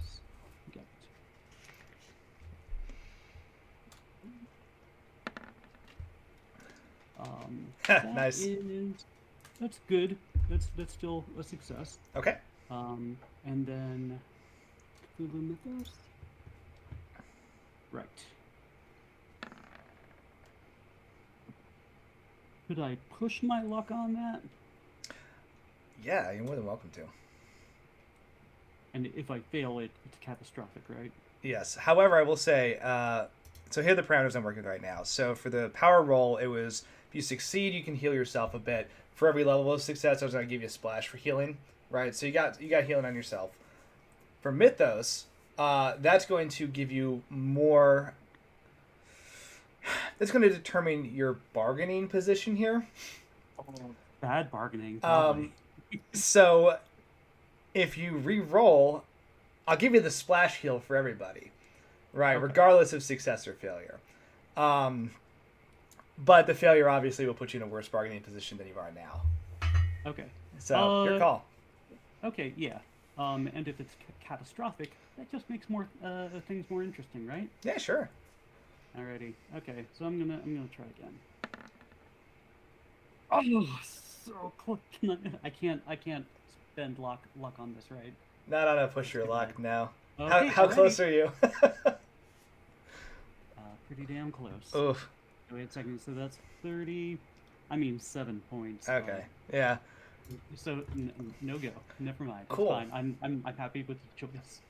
You got it. Nice. That's good. That's still a success. Okay. And then Cthulhu Mythos. Right. Could I push my luck on that? Yeah, you're more than welcome to. And if I fail it, it's catastrophic, right? Yes. However, I will say, so here are the parameters I'm working with right now. So for the power roll, it was if you succeed, you can heal yourself a bit. For every level of success, I was going to give you a splash for healing, right? So you got healing on yourself. For Mythos, that's going to give you more. That's going to determine your bargaining position here. Bad bargaining. Probably. So if you re-roll, I'll give you the splash heal for everybody, right? Okay. Regardless of success or failure. But the failure obviously will put you in a worse bargaining position than you are now. Okay. So your call. Okay, yeah. And if it's catastrophic, that just makes more things more interesting, right? Yeah, sure. Alrighty. Okay, so I'm gonna try again. Oh, so close. I can't spend luck on this, right? Not on a push your luck, no. Okay, how close are you? Pretty damn close. Oof. Wait a second. So that's 7 points. Okay. Yeah. So no go. Never mind. Cool. It's fine. I'm happy with the choice.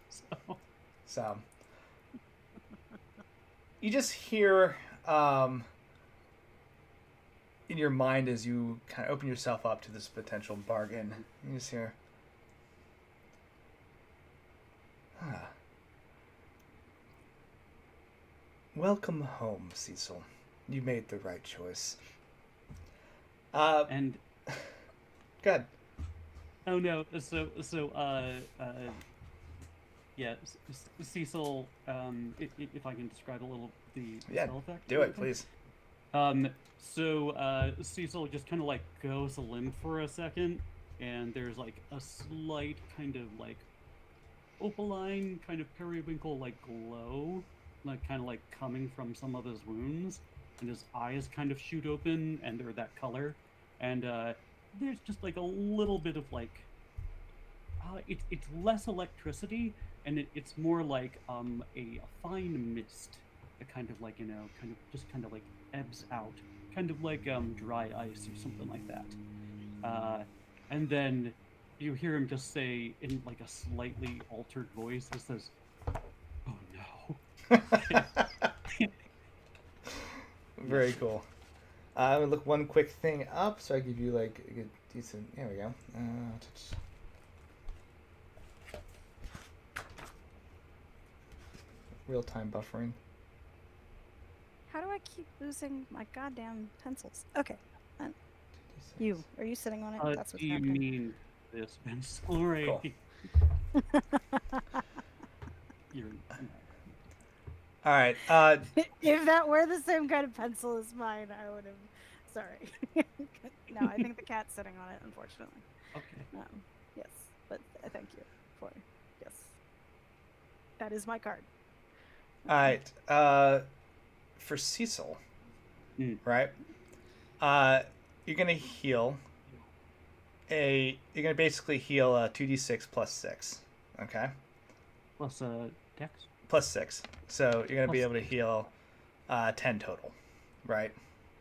So. You just hear in your mind as you kind of open yourself up to this potential bargain. You just hear. Welcome home, Cecil. You made the right choice. And good. Oh no! So yeah, Cecil. If I can describe a little the spell effect. Do it, please. So Cecil just kind of like goes limp for a second, and there's like a slight kind of like opaline, kind of periwinkle like glow, like kind of like coming from some of his wounds, and his eyes kind of shoot open, and they're that color, and there's just like a little bit of like it's less electricity, and it's more like a fine mist that kind of like kind of like ebbs out, kind of like dry ice or something like that, and then you hear him just say in like a slightly altered voice, that says, "Oh no." Very cool. I'm gonna look one quick thing up, so I give you like a good decent. There we go. Real-time buffering. How do I keep losing my goddamn pencils? Okay. Are you sitting on it? That's what's happening. You mean this pencil, right? Cool. You're. All right. If that were the same kind of pencil as mine, I would have. Sorry. No, I think the cat's sitting on it, unfortunately. Okay. Yes, but thank you for yes. That is my card. All right. For Cecil, right? You're gonna heal You're gonna basically heal 2d6 plus 6. Okay. Plus dex. Plus 6. So you're gonna be able to heal 10 total, right?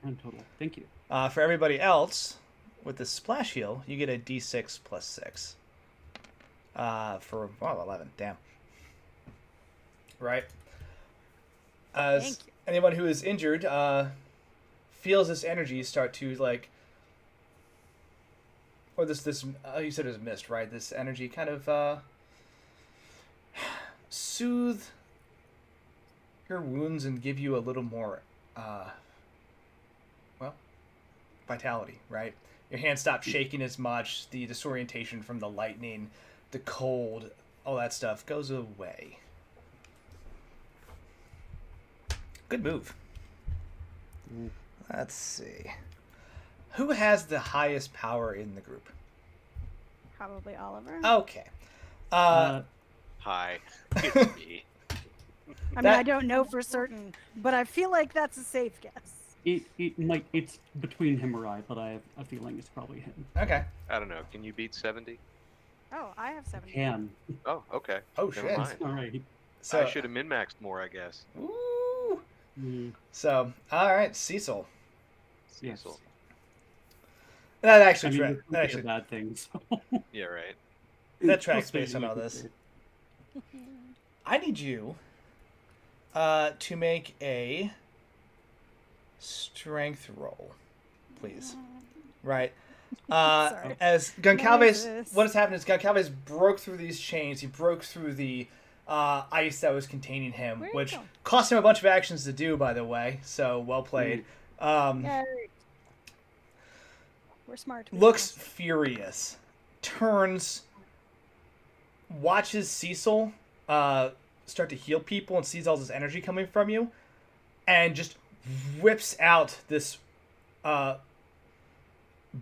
10 total. Thank you. For everybody else, with the splash heal, you get a d6 plus 6. For 11. Damn. Right. As Thank you. anyone who is injured feels this energy start to like, or this you said it was mist, right? This energy kind of soothe your wounds and give you a little more, well, vitality, right? Your hands stop shaking as much. The disorientation from the lightning, the cold, all that stuff goes away. Good move. Let's see. Who has the highest power in the group? Probably Oliver. Okay. Hi, it's me. I mean, I don't know for certain, but I feel like that's a safe guess. It's between him or I, but I have a feeling it's probably him. Okay. I don't know. Can you beat 70? Oh, I have 70. Can. Oh, okay. Oh, Never shit. mind. All right. So, I should have min-maxed more, I guess. Woo! Mm, So, all right, Cecil. yes. Cecil. That I actually, mean, tra- it could that be actually, a bad thing. So. Yeah, right. that tracks We'll based see on all what this. we I need you to make a strength roll, please. Right. Sorry. As What is Goncalves, this? what has happened is Goncalves broke through these chains. He broke through the ice that was containing him, Where are you which going? cost him a bunch of actions to do, by the way. So well played. Yay. We're smart. Looks furious, turns, watches Cecil start to heal people and sees all this energy coming from you, and just whips out this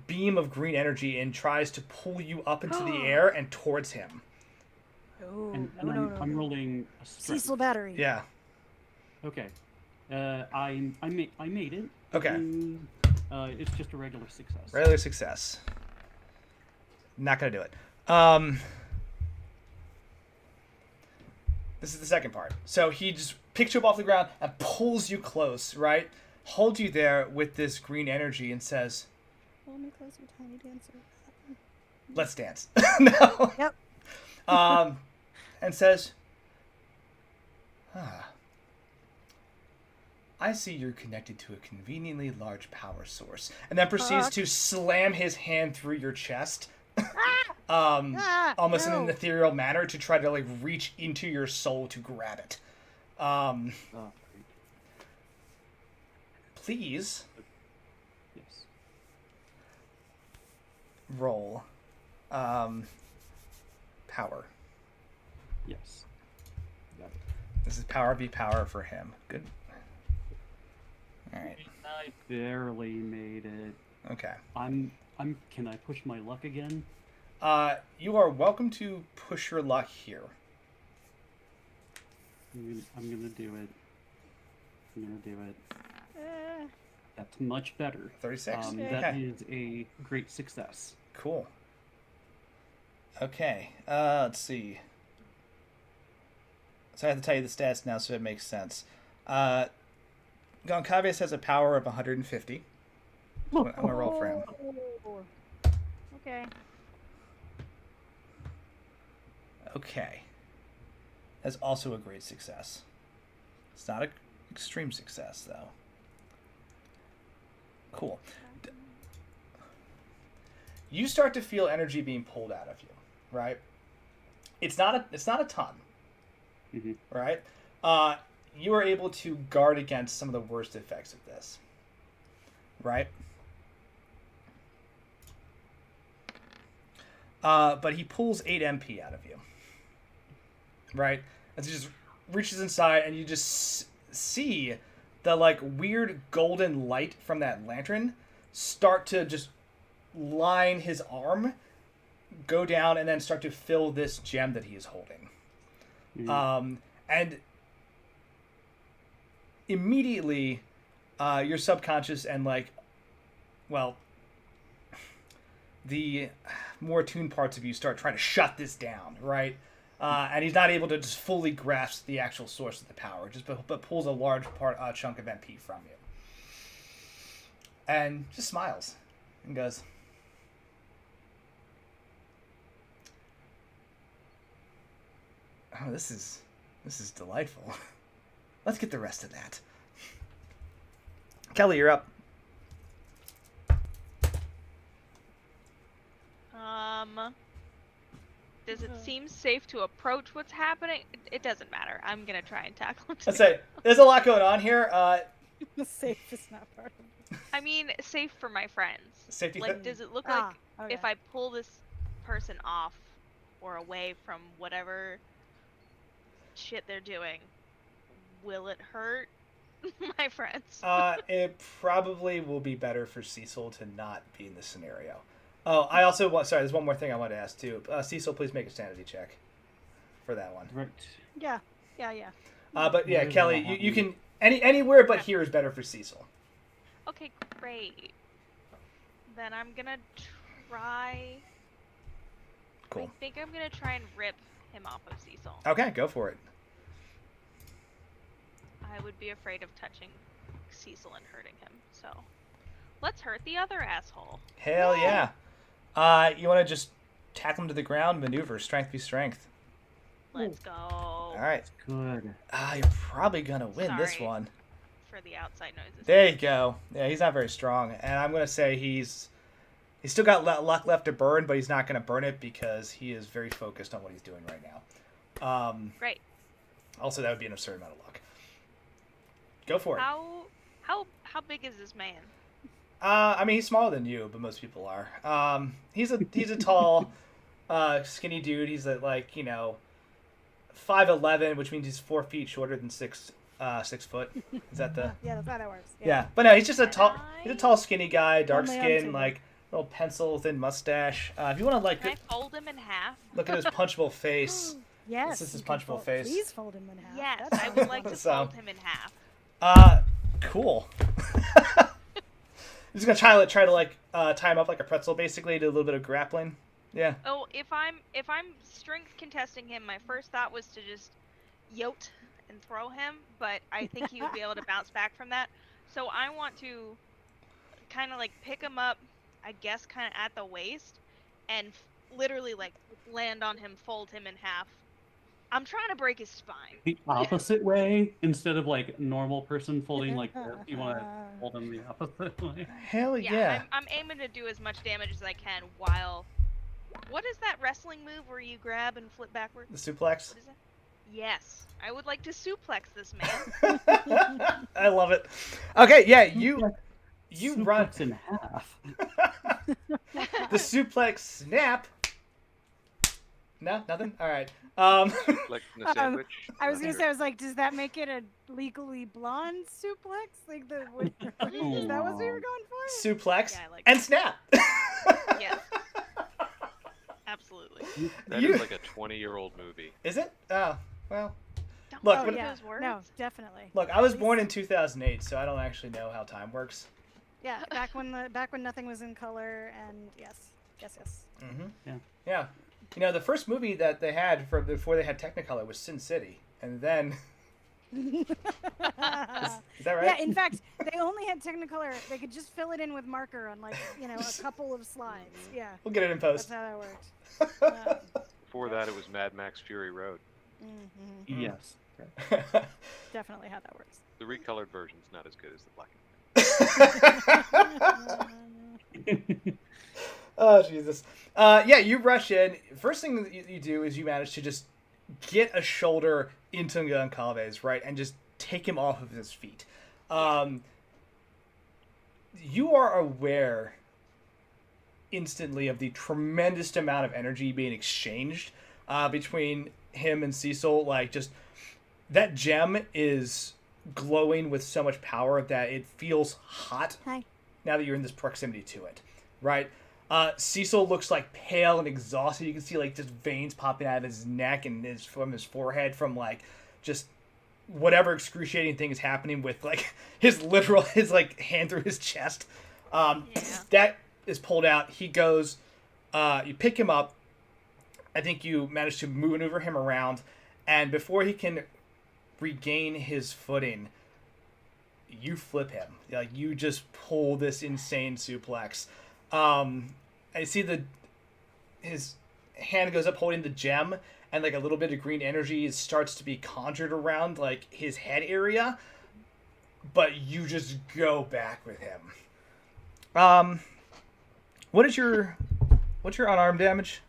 beam of green energy and tries to pull you up into the air and towards him. Oh, And no. I'm rolling a strength. Cecil battery. Yeah. Okay. I made it. Okay. And, it's just a regular success. Regular success. Not gonna do it. This is the second part. So he just picks you up off the ground and pulls you close, right? Holds you there with this green energy and says, Hold me closer, tiny dancer. "Let's dance." No. Yep. And says, I see you're connected to a conveniently large power source. And then proceeds to slam his hand through your chest. Almost in an no. ethereal manner to try to like reach into your soul to grab it. Please Yes. roll power. Yes. Got it. This is power v power for him. Good. All right. I barely made it. Okay. Can I push my luck again? You are welcome to push your luck here. I'm gonna do it. I'm gonna do it. Eh, That's much better. 36. That Okay. is a great success. Cool. Okay. Let's see. So I have to tell you the stats now so it makes sense. Goncalves has a power of 150. I'm going to roll for him. oh. Okay. Okay. That's also a great success. It's not an extreme success, though. Cool. You start to feel energy being pulled out of you, right? It's not a ton, Mhm. right? You are able to guard against some of the worst effects of this, right? But he pulls 8 MP out of you, right? As he just reaches inside, and you just see the like weird golden light from that lantern start to just line his arm, go down, and then start to fill this gem that he is holding. And immediately, your subconscious and the more attuned parts of you start trying to shut this down, right? And he's not able to just fully grasp the actual source of the power, but pulls a large chunk of MP from you, and just smiles and goes, "Oh, this is delightful. Let's get the rest of that. Kelly, you're up. Does it seem safe to approach what's happening? It doesn't matter. I'm gonna try and tackle him. Let's say there's a lot going on here. The safe is not part of it. I mean, safe for my friends. Safety. Like, does it look like okay. if I pull this person off or away from whatever shit they're doing, will it hurt my friends? It probably will be better for Cecil to not be in this scenario. Oh, I also want. Sorry, there's one more thing I wanted to ask too. Cecil, please make a sanity check for that one. Right. Yeah. But yeah, Kelly, you can anywhere but here is better for Cecil. Okay, great. Then I'm gonna try. Cool. I think I'm gonna try and rip him off of Cecil. Okay, go for it. I would be afraid of touching Cecil and hurting him, so let's hurt the other asshole. Hell yeah. You want to just tackle him to the ground, maneuver, strength be strength. Let's go. All right. Good. You're probably gonna win this Sorry. one. For the outside noises. There you go. Yeah, he's not very strong, and I'm gonna say he's still got luck left to burn, but he's not gonna burn it because he is very focused on what he's doing right now. Great. Also, that would be an absurd amount of luck. Go for it. How big is this man? I mean, he's smaller than you, but most people are. He's a tall, skinny dude. He's like 5'11", which means he's 4 feet shorter than 6 foot. Is that the? Yeah, that's how that works. Yeah, but no, he's just he's a tall, skinny guy, dark Only on skin, two. like little pencil thin mustache. If you want to Can I fold him in half? look at his punchable face. Yes. This is his you can punchable fold- face. Please fold him in half. Yes, That's I would like to So- fold him in half. Cool. He's gonna try to like tie him up like a pretzel, basically, do a little bit of grappling. Yeah. Oh, if I'm strength contesting him, my first thought was to just yote and throw him, but I think he would be able to bounce back from that. So I want to kind of like pick him up, I guess, kind of at the waist, and literally like land on him, fold him in half. I'm trying to break his spine. The opposite way, instead of like normal person folding like this, you want to fold them the opposite way. Hell yeah. I'm aiming to do as much damage as I can while. What is that wrestling move where you grab and flip backwards? The suplex. What is it? Yes, I would like to suplex this man. I love it. Okay, yeah, you run Suplex in half. the suplex snap. No, nothing. All right. Like in a sandwich. I was gonna say, I was like, does that make it a legally blonde suplex? Like is that what we were going for? Suplex Yeah, I like and that. snap. Yes. Absolutely. That is like a 20-year-old movie. Is it? Oh, well. Don't Look, say when- yeah. those words. No, definitely. Look, I was born in 2008, so I don't actually know how time works. Yeah, back when nothing was in color, and yes. Mm-hmm. Yeah. Yeah. You know, the first movie that they had before they had Technicolor was Sin City, and then is that right? Yeah, in fact, they only had Technicolor. They could just fill it in with marker on a couple of slides. Yeah, We'll get it in that's post. how that worked. Before that, it was Mad Max Fury Road. Mm-hmm. Yes. Definitely how that works. The recolored version's not as good as the black and Oh, Jesus. Yeah, you rush in. First thing that you do is you manage to just get a shoulder into Goncalves, right, and just take him off of his feet. You are aware instantly of the tremendous amount of energy being exchanged between him and Cecil. Like, just that gem is glowing with so much power that it feels hot Hi. now that you're in this proximity to it, right? Cecil looks like pale and exhausted. You can see like just veins popping out of his neck and from his forehead from like just whatever excruciating thing is happening with like his like hand through his chest. That is pulled out. He goes, you pick him up. I think you manage to maneuver him around, and before he can regain his footing, you flip him. Like, you just pull this insane suplex. I see his hand goes up holding the gem, and like a little bit of green energy starts to be conjured around like his head area, but you just go back with him. What's your unarmed damage?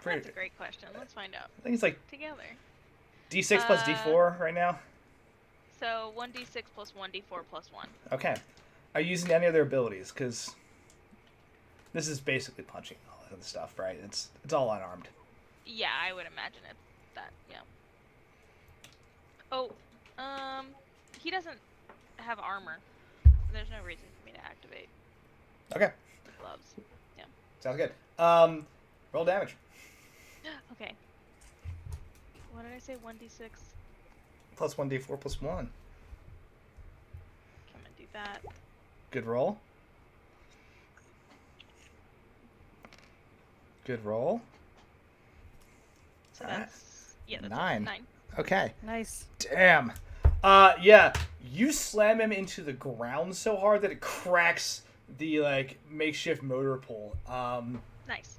That's a great question. Let's find out. I think it's like Together. D6 plus D4 right now. So 1d6 plus 1d4 plus 1. Okay. Are you using any other abilities? Because this is basically punching all of the stuff, right? It's all unarmed. Yeah, I would imagine it's that, yeah. Oh, he doesn't have armor. There's no reason for me to activate Okay. gloves. Yeah. Sounds good. Roll damage. Okay. What did I say? 1d6? Plus 1d4 plus 1. I'm gonna do that. Good roll. Good roll. So Alright. that's, yeah, that's 9. 9. Okay. Nice. Damn. Yeah. You slam him into the ground so hard that it cracks the like makeshift motor pool. Nice.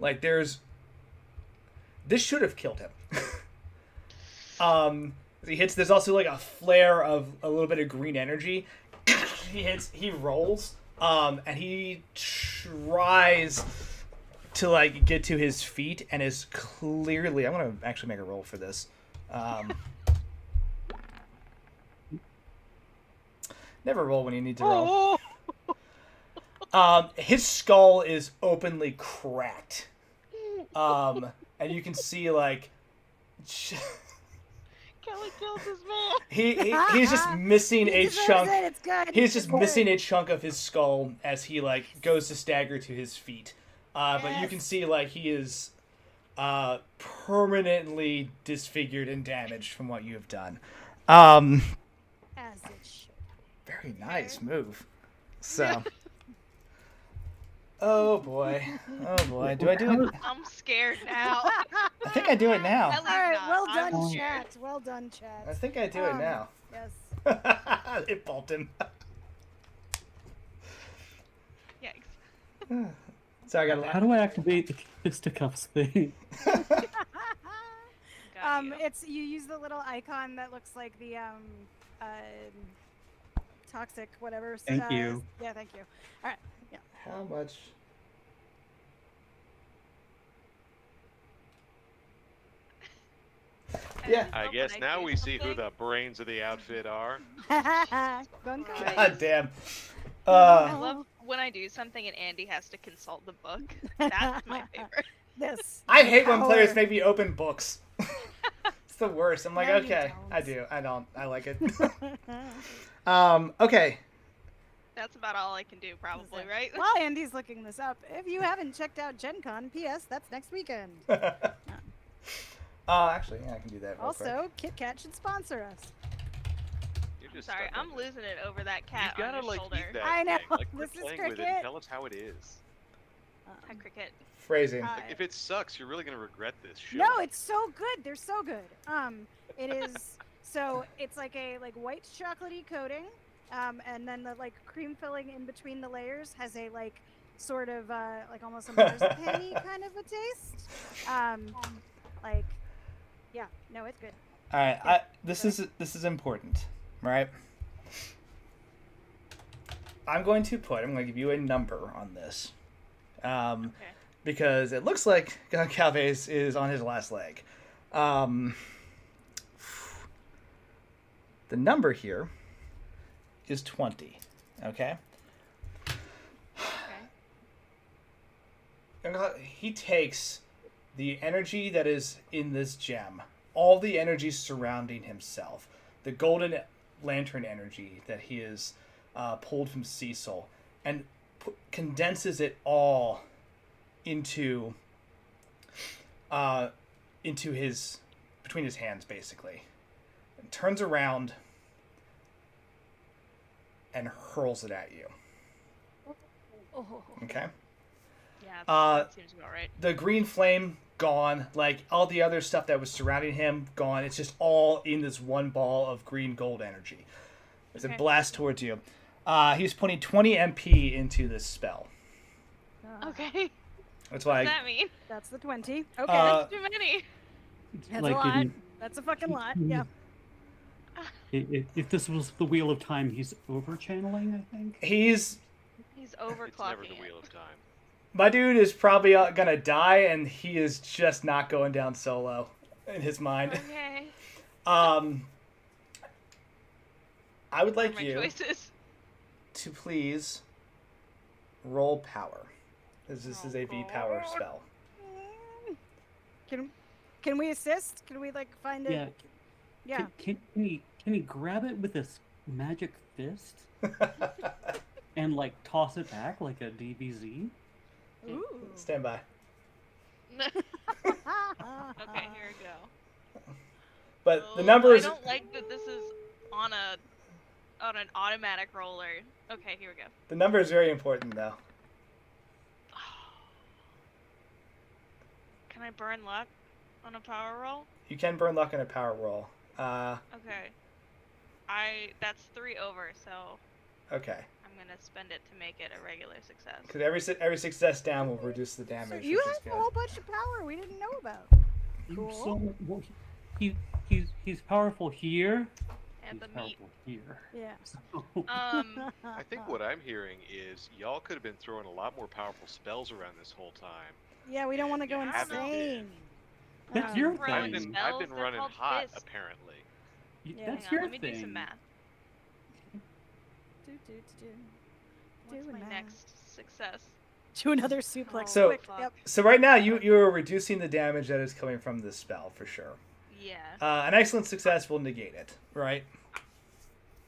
Like this should have killed him. He hits. There's also like a flare of a little bit of green energy. He rolls. And he tries to like get to his feet and is clearly. I'm gonna actually make a roll for this. Never roll when you need to roll. His skull is openly cracked. And you can see like Kelly killed his man. he's just missing He a deserves chunk. it, it's good. He's just It's good. missing a chunk of his skull as he like goes to stagger to his feet. But you can see like he is permanently disfigured and damaged from what you have done. As it should. Very nice move. So. Oh boy. Do I do it? I'm scared now. I think I do it now. At least All right, not. well I'm done, scared. chat. Well done, chat. I think I do it now. Yes. It pulped him. Yikes. So I got How do I activate the fisticuffs thing? Got you. It's you use the little icon that looks like the toxic whatever. Thank you. Yeah, thank you. All right. Yeah. How much? Yeah. I Hope guess when now do we see who something- the brains of the outfit are. Gun code. Right. God damn. I love when I do something and Andy has to consult the book. That's my favorite. This. I hate when Power. players make me open books. It's the worst. I'm like, No, you okay, don't. I do. I don't. I like it. Okay. That's about all I can do, probably, right? While Andy's looking this up, if you haven't checked out Gen Con, P.S. that's next weekend. Actually, yeah, I can do that. Real quick. Also, Kit Kat should sponsor us. You're just Sorry, stuck on I'm this. losing it over that cat You gotta on your like shoulder. eat that I know, thing. Like, this quit is playing with it. cricket. And tell us how it is. Hi, Cricket. Phrasing. Uh, If it sucks, you're really gonna regret this shit. No, it's so good. They're so good. It is so it's like a white chocolatey coating, and then the like cream filling in between the layers has a like sort of like almost a marzipan-y kind of a taste. Like, yeah, no, it's good. All right. This is important, right? I'm going to give you a number on this. Okay. Because it looks like Calves is on his last leg. The number here is 20. Okay? He takes the energy that is in this gem, all the energy surrounding himself, the golden lantern energy that he has pulled from Cecil, and condenses it all into his between his hands, basically, and turns around and hurls it at you. Oh, Okay. Yeah, Uh, that seems about right. The green flame gone, like all the other stuff that was surrounding him gone. It's just all in this one ball of green gold energy. As it Okay. blasts towards you. He's putting 20 MP into this spell. Okay. That's What why. does that mean? That's the 20. Okay. That's too many. It's That's like a lot. in- That's a fucking lot. Yeah. if this was the Wheel of Time, he's over channeling, I think. He's He's It's overclocking never the it. Wheel of Time. my dude is probably gonna die, and he is just not going down solo in his mind. Okay. I would What are like my you choices? to please roll power. This is a V power spell. Can we assist? Can we like find it? Yeah. Yeah. Can he grab it with his magic fist and like toss it back like a DBZ? Ooh. Stand by. Okay, here we go. But the Oh, numbers. I don't like that this is on an automatic roller. Okay, here we go. The number is very important, though. Can I burn luck on a power roll? You can burn luck in a power roll. Okay. That's 3 over, so Okay. I'm gonna spend it to make it a regular success. Because every success down will reduce the So damage. you which is have good. a whole bunch of power we didn't know about. Cool. So well, he's powerful here. And He's the meat. powerful here. Yeah. So, I think what I'm hearing is y'all could have been throwing a lot more powerful spells around this whole time. Yeah, we don't want to go You haven't insane. That's Um, your Throwing thing. I've been spells, they're running called hot, fists. apparently. Yeah. That's Hang on, your let me thing. do some math. What's Doing my math. next success? Do another suplex. So- quick. Yep. So right now you're reducing the damage that is coming from this spell for sure. Yeah. An excellent success will negate it, right?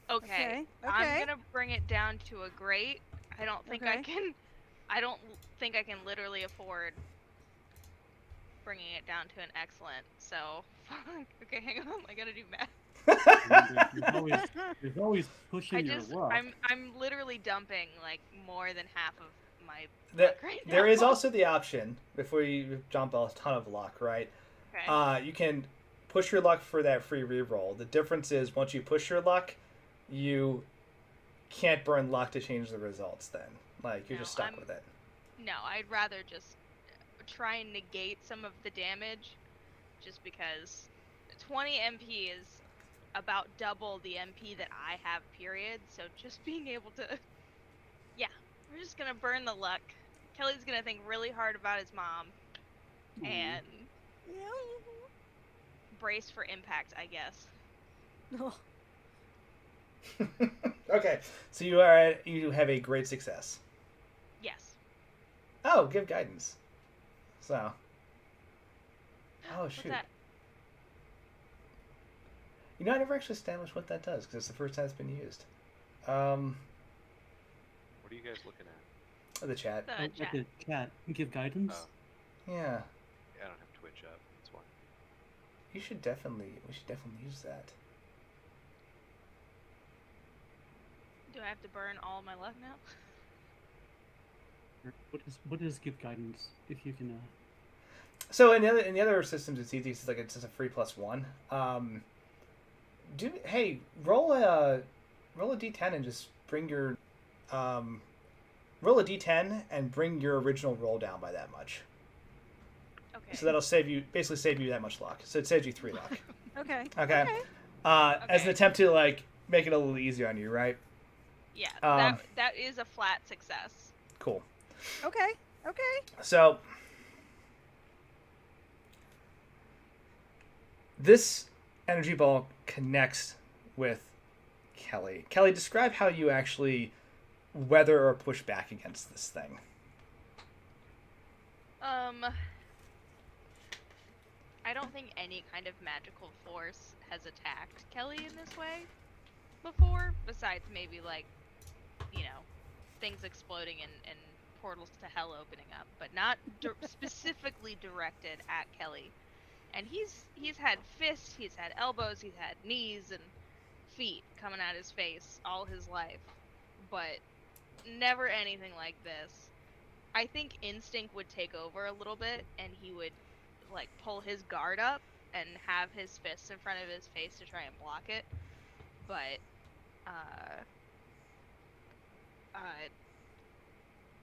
Okay. Okay. I'm gonna bring it down to a great. I don't think I Okay. can. I don't think I can literally afford bringing it down to an excellent. So, okay, hang on. I gotta do math. There's always pushing your luck. I'm literally dumping like more than half of my There, luck right now. there is also the option before you jump a ton of luck, right? Okay. You can push your luck for that free reroll. The difference is once you push your luck, you can't burn luck to change the results. Then, like you're No, just stuck I'm- with it. No, I'd rather just try and negate some of the damage, just because 20 MP is about double the MP that I have. Period. So just being able to, yeah, we're just gonna burn the luck. Kelly's gonna think really hard about his mom, and brace for impact, I guess. Oh, Okay, so you have a great success. Yes. Oh, give guidance. So. Oh What's shoot. that? You know, I never actually established what that does because it's the first time it's been used. What are you guys looking at? The chat. The Like chat. the chat. Give guidance. Oh, Yeah, yeah, I don't have Twitch up. That's why. we should definitely use that. Do I have to burn all my luck now? What is give guidance? If you can. So in the other systems, it's easy. It's just a free +1. Roll a d10 and just bring your roll a d10 and bring your original roll down by that much. Okay. So that'll save you that much luck. So it saves you 3 luck. okay. Okay. As an Okay. attempt to like make it a little easier on you, right? Yeah, Um, that is a flat success. Cool. Okay. Okay. So this energy ball connects with Kelly. Kelly, describe how you actually weather or push back against this thing. I don't think any kind of magical force has attacked Kelly in this way before, besides maybe like, things exploding and portals to hell opening up, but not specifically directed at Kelly. And he's had fists, he's had elbows, he's had knees and feet coming at his face all his life, but never anything like this. I think instinct would take over a little bit, and he would like pull his guard up and have his fists in front of his face to try and block it. But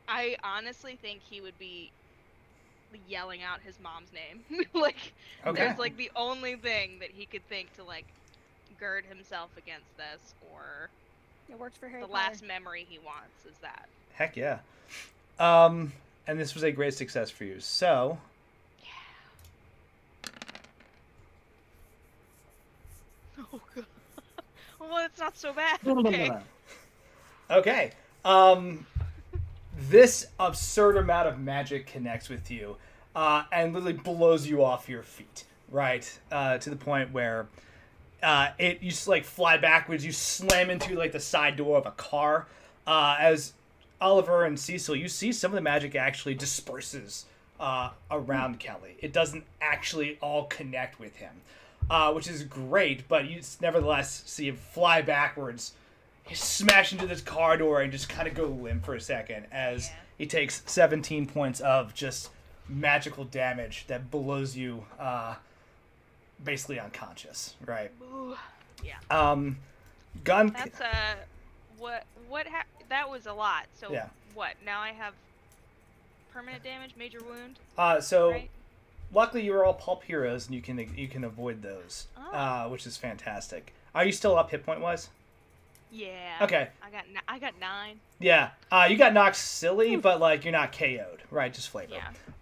I honestly think he would be yelling out his mom's name. Like, Okay. there's like the only thing that he could think to like gird himself against this, or It worked for Harry the Potter. last memory he wants is that. Heck yeah. And this was a great success for you. So, Oh god. Well, it's not so bad. okay. This absurd amount of magic connects with you, and literally blows you off your feet, right? To the point where you just like fly backwards. You slam into like the side door of a car. As Oliver and Cecil, you see some of the magic actually disperses around Kelly. It doesn't actually all connect with him, which is great, but you nevertheless see him fly backwards. He smash into this car door and just kind of go limp for a second as he takes 17 points of just magical damage that blows you basically unconscious, right? Ooh. Yeah. Gun. That's that was a lot. So Yeah. what? Now I have permanent damage, major wound. So right? luckily you are all pulp heroes and you can avoid those, which is fantastic. Are you still up hit point wise? Yeah. Okay. I got 9. Yeah. You got knocked silly, but like you're not KO'd, right? Just flavor.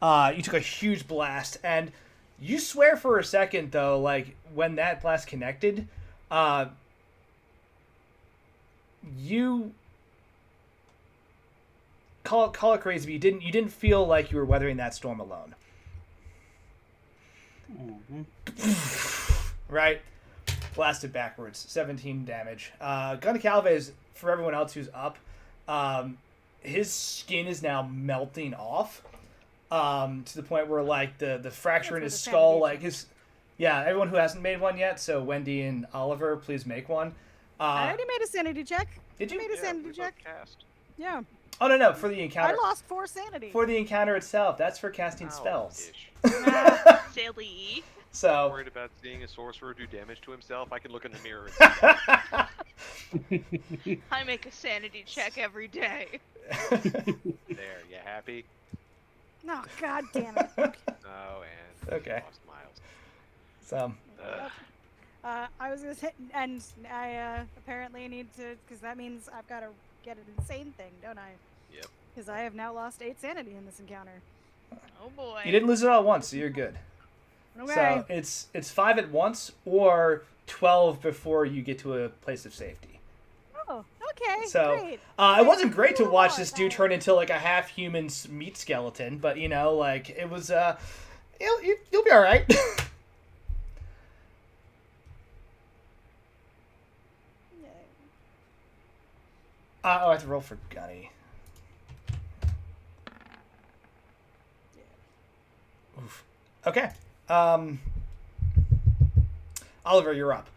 Yeah. You took a huge blast, and you swear for a second though, like when that blast connected, you call it crazy, but you didn't feel like you were weathering that storm alone. Right? Blasted backwards, 17 damage. Gun Calves, for everyone else who's up, his skin is now melting off, to the point where like the fracture in his skull, like everyone who hasn't made one yet, so Wendy and Oliver, please make one. I already made a sanity check. Did you? Made a sanity check? Cast. Yeah. Oh no, for the encounter. I lost 4 sanity. For the encounter itself, that's for casting spells. Silly. So Worried about seeing a sorcerer do damage to himself? I can look in the mirror. And see I make a sanity check every day. that. There, you happy? Oh, god damn it. Oh, and Okay. lost Miles. So I was gonna say, and I apparently need to, because that means I've got to get an insane thing, don't I? Yep. Because I have now lost 8 sanity in this encounter. Oh boy. you didn't lose it all at once, so you're good. Okay. So it's 5 at once or 12 before you get to a place of safety. Oh, okay. So Great. it wasn't great to Cool. watch this dude turn into like a half human meat skeleton, but you know, like it was you'll be all right. I have to roll for Gunny. Oof. Okay. Oliver, you're up.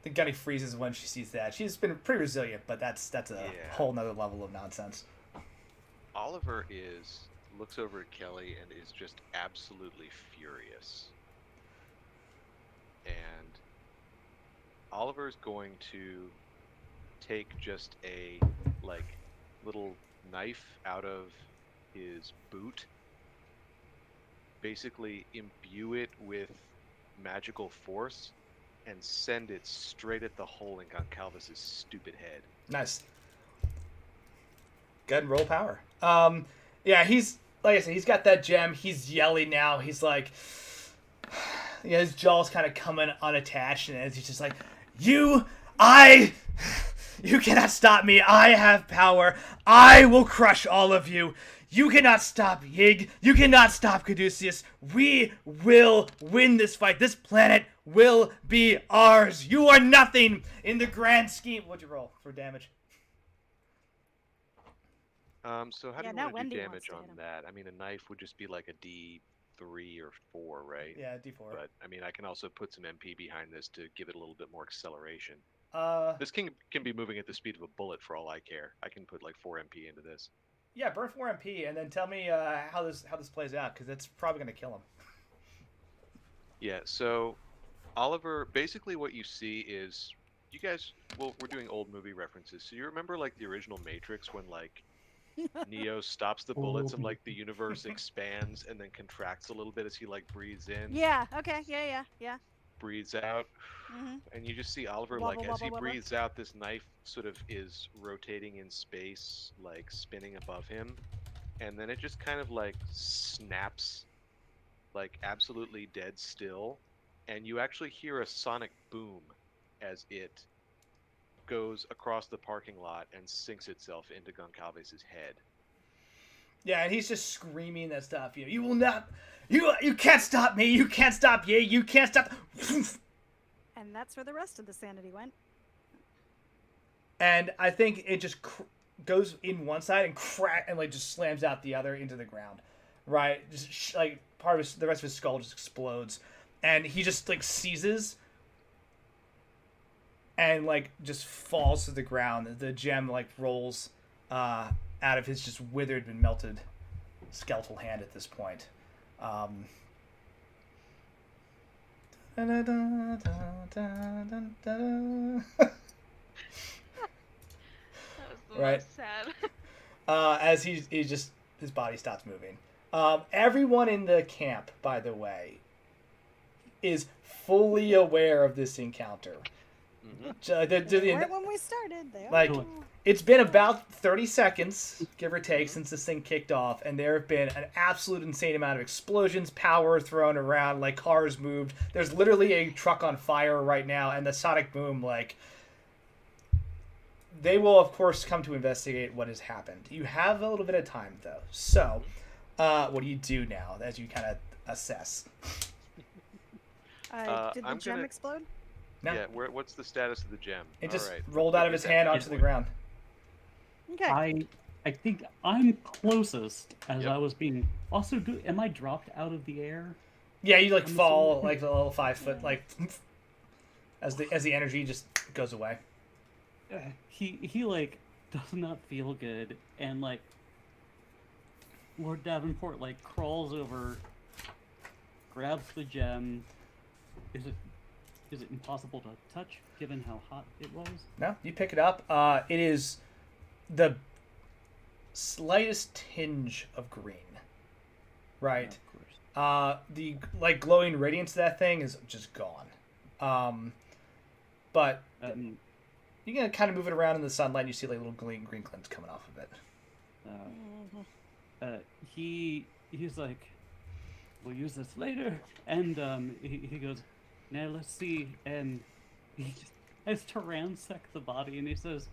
The Gunny freezes when she sees that. She's been pretty resilient, but that's a whole nother level of nonsense. Oliver looks over at Kelly and is just absolutely furious. And Oliver's going to take just a little knife out of his boot, basically imbue it with magical force, and send it straight at the hole in Goncalves' stupid head. Nice. Go ahead and roll power. Yeah, he's like I said, he's got that gem. He's yelling now. He's like, his jaw's kind of coming unattached, and he's just like, you cannot stop me. I have power. I will crush all of you. You cannot stop Yig. You cannot stop Caduceus. We will win this fight. This planet will be ours. You are nothing in the grand scheme. What'd you roll for damage? So how do you now want to Wendy do wants damage to on hit him. that? I mean, a knife would just be like a D3 or 4, right? Yeah, D4. But I mean, I can also put some MP behind this to give it a little bit more acceleration. This can be moving at the speed of a bullet for all I care. I can put like 4 MP into this. Yeah, burn 4 MP, and then tell me how this plays out, because it's probably gonna kill him. Yeah. So, Oliver, basically what you see is you guys. Well, we're doing old movie references. So you remember like the original Matrix when like Neo stops the bullets and like the universe expands and then contracts a little bit as he like breathes in, Yeah. Okay. Yeah. breathes out, Mhm. and you just see Oliver Wobble, like as he wobble, wobble. breathes out, this knife sort of is rotating in space, like spinning above him, and then it just kind of like snaps, like absolutely dead still, and you actually hear a sonic boom as it goes across the parking lot and sinks itself into Goncalves' head. Yeah, and he's just screaming that stuff. You will not. You can't stop me. You can't stop ye. You can't stop. And that's where the rest of the sanity went. And I think it just goes in one side and crack and like just slams out the other into the ground, right? Just like part of the rest of his skull just explodes, and he just like seizes and like just falls to the ground. The gem like rolls out of his just withered and melted skeletal hand at this point. That was the Right. most sad. As he just his body stops moving. Everyone in the camp, by the way, is fully aware of this encounter. Right when we started, they Like, are. it's been about 30 seconds, give or take, since this thing kicked off, and there have been an absolute insane amount of explosions, power thrown around, like cars moved. There's literally a truck on fire right now, and the sonic boom, like, they will, of course, come to investigate what has happened. You have a little bit of time, though. So, what do you do now as you kind of assess? Did the I'm gem gonna- explode? No. Yeah, what's the status of the gem? It just Alright, rolled out of his hand onto the ground. Okay. I think I'm closest as Yep. I was being. Also, am I dropped out of the air? Yeah, you like I'm fall assuming- like a little 5 foot like as the energy just goes away. He like does not feel good, and like Lord Davenport like crawls over, grabs the gem. Is it impossible to touch given how hot it was? No, you pick it up. It is the slightest tinge of green. Right. Yeah, of course. The like glowing radiance of that thing is just gone. But you can kind of move it around in the sunlight and you see like little green glints coming off of it. He's like, we'll use this later, and he goes, now let's see, and he just has to ransack the body, and he says,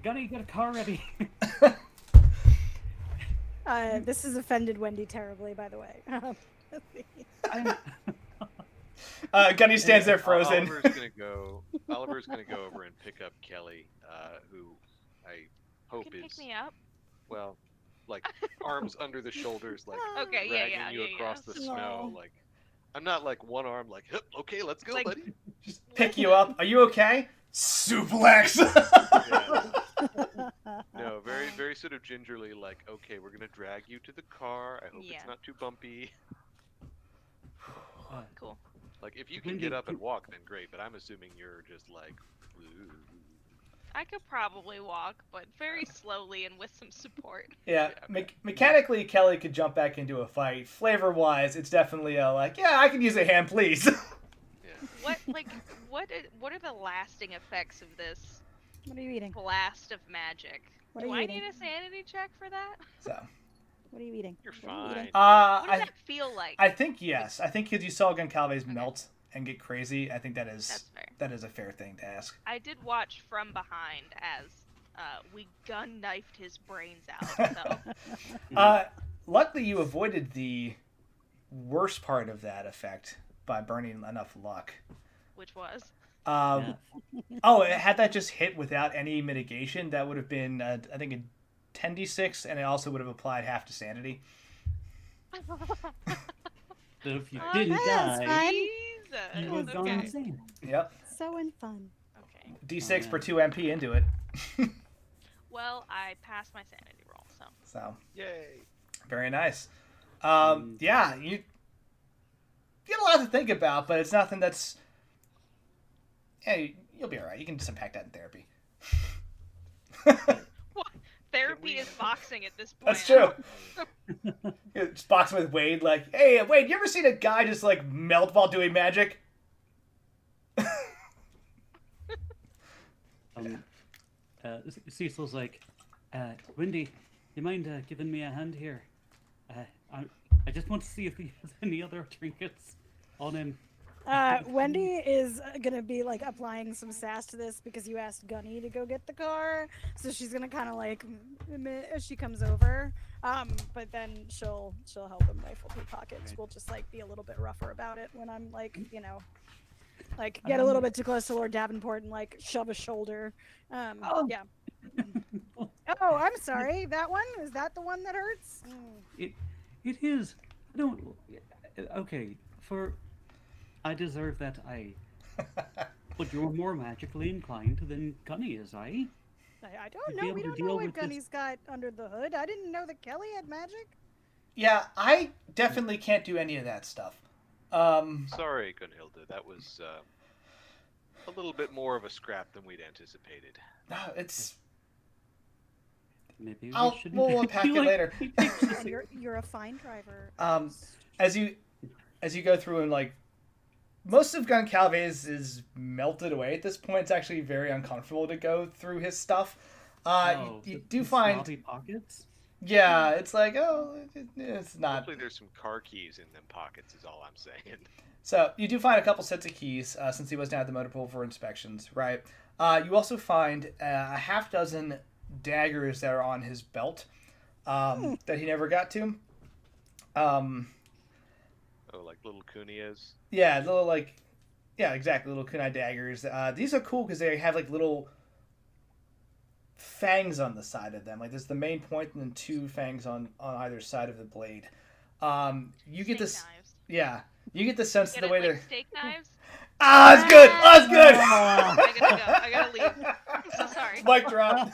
Gunny, get a car ready. This has offended Wendy terribly, by the way. Gunny stands there frozen. Oliver's gonna go over and pick up Kelly, who I hope You can is pick me up. well, like arms under the shoulders, like Okay, dragging yeah, you yeah, across yeah. the snow. No. Like I'm not like one arm, like "Hup, okay, let's go, Like- buddy. Just pick you up. Are you okay? Suplex. Yeah. No, very sort of gingerly, like okay, we're gonna drag you to the car. I hope Yeah. it's not too bumpy. Cool. Like if you can Wendy, get up and walk, then great. But I'm assuming you're just like. "Ooh." I could probably walk, but very slowly and with some support. Yeah, Yeah, okay. mechanically, Kelly could jump back into a fight. Flavor-wise, it's definitely a like, yeah, I can use a hand, please. Yeah. What are the lasting effects of this What are you eating? blast of magic? What are Do you I eating? need a sanity check for that? So, What are you eating? You're What are you eating? fine. What does I that feel like? I think yes. I think because you saw Goncalves melt and get crazy, I think That's fair. that is a fair thing to ask. I did watch from behind as we gun knifed his brains out. So Luckily, you avoided the worst part of that effect by burning enough luck. which was Um, Oh, had that just hit without any mitigation, that would have been, I think, a 10d6, and it also would have applied half to sanity. So if you Oh, didn't that's die, fine. Jesus. you would have gone Okay. insane. Yep. So unfun. Okay. D6 yeah. per 2 MP into it. Well, I passed my sanity roll, so So, Yay. very nice. Yeah, you get a lot to think about, but it's nothing that's... Hey, you'll be alright. You can just unpack that in therapy. therapy is mock boxing at this point. That's true. Just boxing with Wade, like, hey, Wade, you ever seen a guy just like melt while doing magic? Cecil's like, Wendy, you mind giving me a hand here? I just want to see if he has any other trinkets on him. Wendy is gonna be like applying some sass to this because you asked Gunny to go get the car, so she's gonna kind of like as she comes over, but then she'll help him rifle through pockets. We'll just like be a little bit rougher about it when I'm like, you know, like get a little bit too close to Lord Davenport and like shove a shoulder. Yeah. Oh, I'm sorry. That one, is that the one that hurts? It is. I don't. Okay, I deserve that eye. But you're more magically inclined than Gunny is, I don't know. We don't know what Gunny's got under the hood. I didn't know that Kelly had magic. Yeah, I definitely can't do any of that stuff. Sorry, Gunhilda. That was a little bit more of a scrap than we'd anticipated. No, it's. Maybe we'll unpack it later. You're a fine driver. As you go through and like, most of Goncalves is melted away at this point. It's actually very uncomfortable to go through his stuff. You do find pockets. Yeah, it's like, it's not. Hopefully there's some car keys in them pockets is all I'm saying. So you do find a couple sets of keys since he was down at the motor pool for inspections, right? You also find a half dozen daggers that are on his belt that he never got to. Like little kunias? Yeah, exactly, little kunai daggers. These are cool because they have like little fangs on the side of them. Like there's the main point and then two fangs on either side of the blade. You get this. Knives. Yeah, you get the sense of the way they're steak knives. It's good. It's good. I gotta go. I gotta leave. I'm so sorry. Mic drop.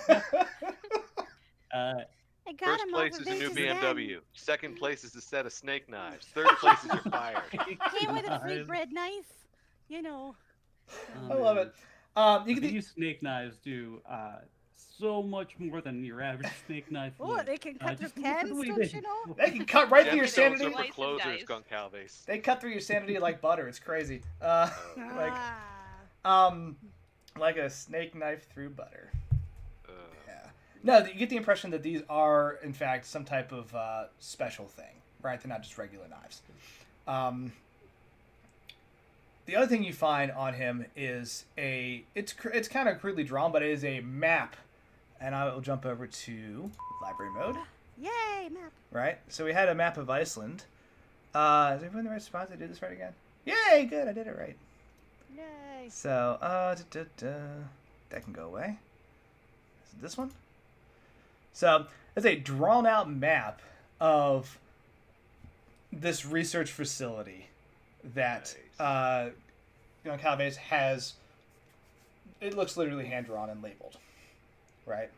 First place is a new BMW. Second place is a set of snake knives. Third place is you're fired. Came with a free bread knife. You know. I love it. These snake knives do so much more than your average snake knife. Oh, they can cut through cans, don't you know? They can cut right through your sanity. For closers, Goncalves. They cut through your sanity like butter. It's crazy. Like a snake knife through butter. Yeah. No, you get the impression that these are, in fact, some type of special thing, right? They're not just regular knives. The other thing you find on him is it's kind of crudely drawn, but it is a map. And I will jump over to library mode. Yay, map. Right? So we had a map of Iceland. Is everyone in the right spot to do this right again? Yay, good, I did it right. Yay. So, that can go away. Is it this one? So, it's a drawn out map of this research facility that Goncalves has. It looks literally hand drawn and labeled. Right.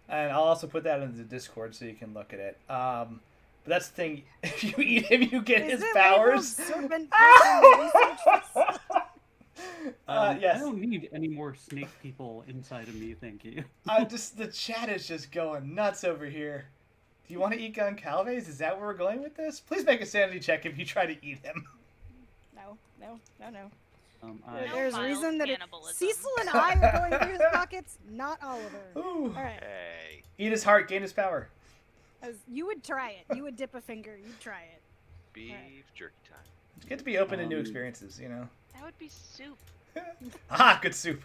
And I'll also put that into the Discord so you can look at it. But that's the thing. If you eat him, you get his powers. Yes. I don't need any more snake people inside of me, thank you. The chat is just going nuts over here. Do you want to eat Goncalves? Is that where we're going with this? Please make a sanity check if you try to eat him. No. There's a reason that Cecil and I are going through his pockets, not Oliver. Ooh. All right. Hey. Eat his heart, gain his power. You would try it. You would dip a finger. You'd try it. Beef jerky time. It's good to be open to new experiences, you know. That would be soup. Good soup.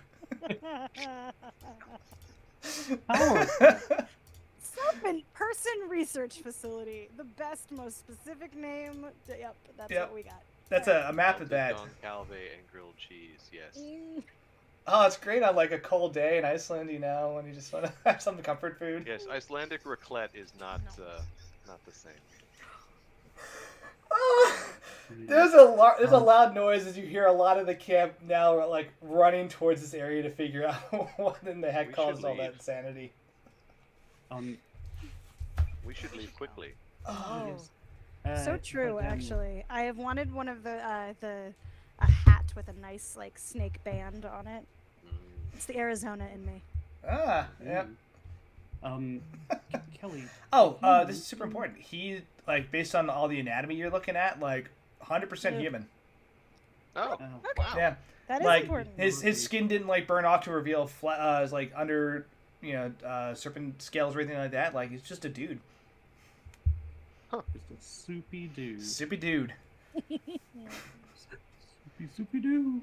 Soap and Person Research Facility. The best, most specific name. Yep, that's what we got. That's a map of that. Goncalves and grilled cheese, yes. Oh, it's great on like a cold day in Iceland, you know, when you just want to have some comfort food. Yes, Icelandic raclette is not the same. There's a loud noise as you hear a lot of the camp now are like running towards this area to figure out what in the heck caused all that insanity. We should leave quickly. Oh. So true, actually. I have wanted one of a hat hat with a nice like snake band on it. It's the Arizona in me. Ah, yeah. Kelly. Oh, this is super important. He, like, based on all the anatomy you're looking at, like, 100% human. Oh, Oh. wow. Yeah. That is Like, important. his skin didn't, like, burn off to reveal, like, under, serpent scales or anything like that. Like, he's just a dude. Just a soupy dude. Soupy dude. Soupy doo.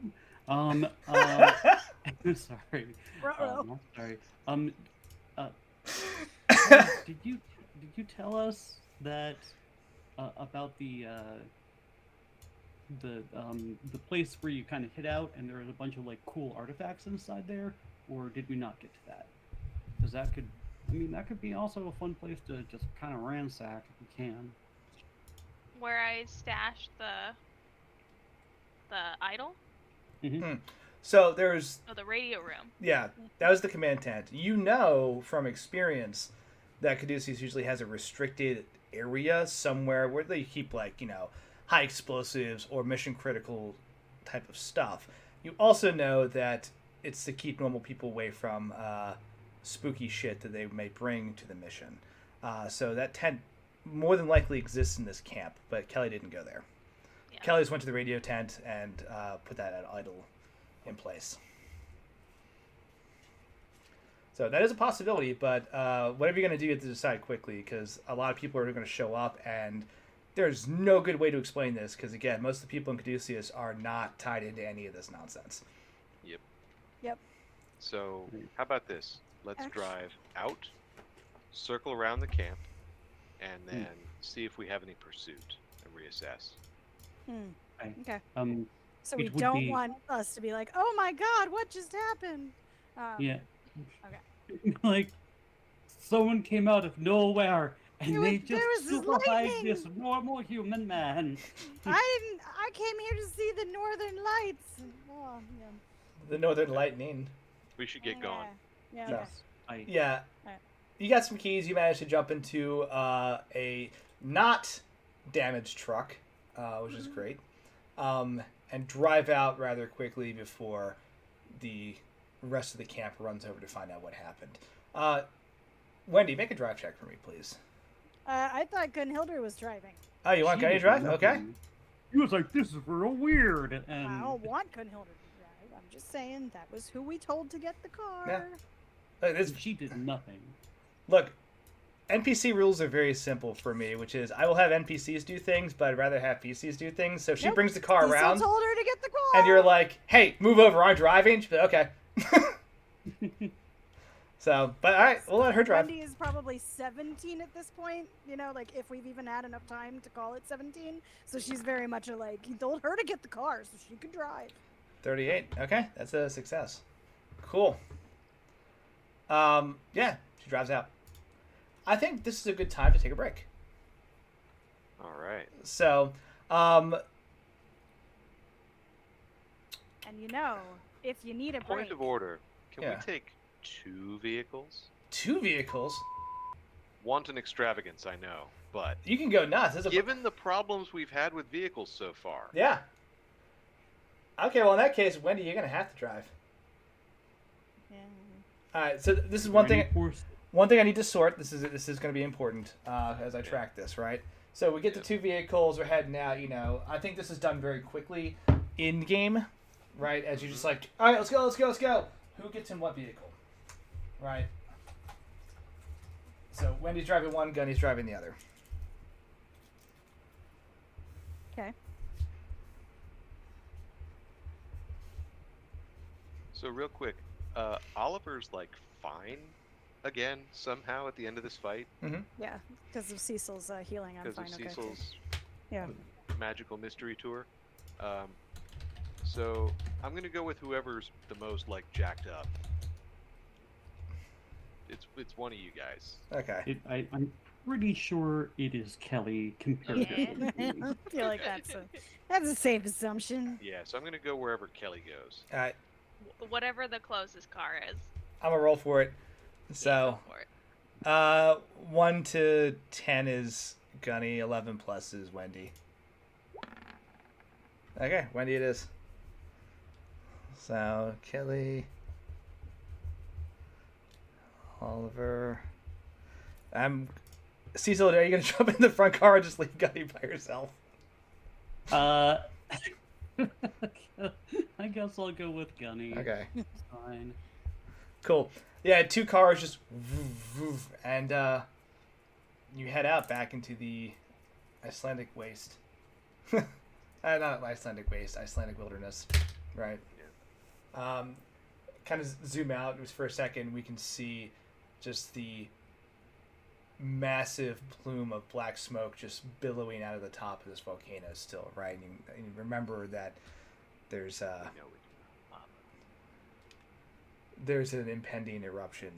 Sorry. Ruh-roh. Sorry. Did you tell us that about the place where you kind of hid out and there was a bunch of like cool artifacts inside there, or did we not get to that? Because that could be also a fun place to just kind of ransack if we can. Where I stashed the idol? So there's... Oh, the radio room. Yeah, that was the command tent. You know from experience that Caduceus usually has a restricted area somewhere where they keep, like, high explosives or mission critical type of stuff. You also know that it's to keep normal people away from spooky shit that they may bring to the mission. So that tent more than likely exists in this camp, but Kelly didn't go there. Yeah. Kelly just went to the radio tent and put that idol in place. So that is a possibility, but whatever you're going to do, you have to decide quickly, because a lot of people are going to show up, and there's no good way to explain this, because, again, most of the people in Caduceus are not tied into any of this nonsense. Yep. So, how about this? Let's drive out, circle around the camp, and then see if we have any pursuit and reassess. Okay. So It we would don't be- want us to be like, oh my god, what just happened? Yeah. Okay. Like, someone came out of nowhere and There they was- just there was this supervised lightning. this normal human man. I came here to see the northern lights. Oh, yeah. The Northern Lightning. We should get going. Yeah. No. Okay. Yeah. Alright. You got some keys. You managed to jump into a not damaged truck, which is great, and drive out rather quickly before the rest of the camp runs over to find out what happened. Wendy, make a drive check for me, please. I thought Gunhilder was driving. Oh, you want She Gunny was drive? nothing. Okay. He was like, this is real weird. And I don't want Gunhilder to drive. I'm just saying that was who we told to get the car. Yeah. she did nothing. Look, NPC rules are very simple for me, which is I will have NPCs do things, but I'd rather have PCs do things. So if she Nope. brings the car Cecil around, told her to get the car. and you're like, hey, move over, I'm driving. She'll be like, okay. So, but all right, we'll let her drive. Wendy is probably 17 at this point, like if we've even had enough time to call it 17. So she's very much he told her to get the car so she could drive. 38. Okay, that's a success. Cool. Yeah, she drives out. I think this is a good time to take a break. All right. So, And if you need a Point break, of order. Can Yeah. we take 2 vehicles? 2 vehicles. Wanton extravagance, I know, but You can go nuts. There's a... given the problems we've had with vehicles so far, Yeah. Okay, well in that case, Wendy, you're gonna have to drive. yeah. All right. So this is one thing. Of course, One thing I need to sort. This is going to be important as I track this, right? So we get the 2 vehicles. We're heading out. I think this is done very quickly in game, right? As you just like, all right, let's go. Who gets in what vehicle, right? So Wendy's driving one, Gunny's driving the other. Okay. So real quick, Oliver's like fine again somehow at the end of this fight Yeah, because of Cecil's healing, I'm because fine. of Okay. Cecil's Yeah. magical mystery tour. So I'm gonna go with whoever's the most like jacked up. It's one of you guys. Okay. I'm pretty sure it is Kelly compared to I feel like that's a safe assumption. Yeah, so I'm gonna go wherever Kelly goes. All right. Whatever the closest car is. I'm gonna roll for it. So, Go for it. 1 to 10 is Gunny. 11 plus is Wendy. Okay, Wendy it is. So Kelly, Oliver. Cecil, are you gonna jump in the front car or just leave Gunny by yourself? I guess I'll go with Gunny. Okay. It's fine. Cool. Yeah, 2 cars just woof, woof, and you head out back into the Icelandic waste. Not Icelandic waste, Icelandic wilderness, right? Yeah. Kind of zoom out just for a second. We can see just the massive plume of black smoke just billowing out of the top of this volcano still, right? And you remember that there's an impending eruption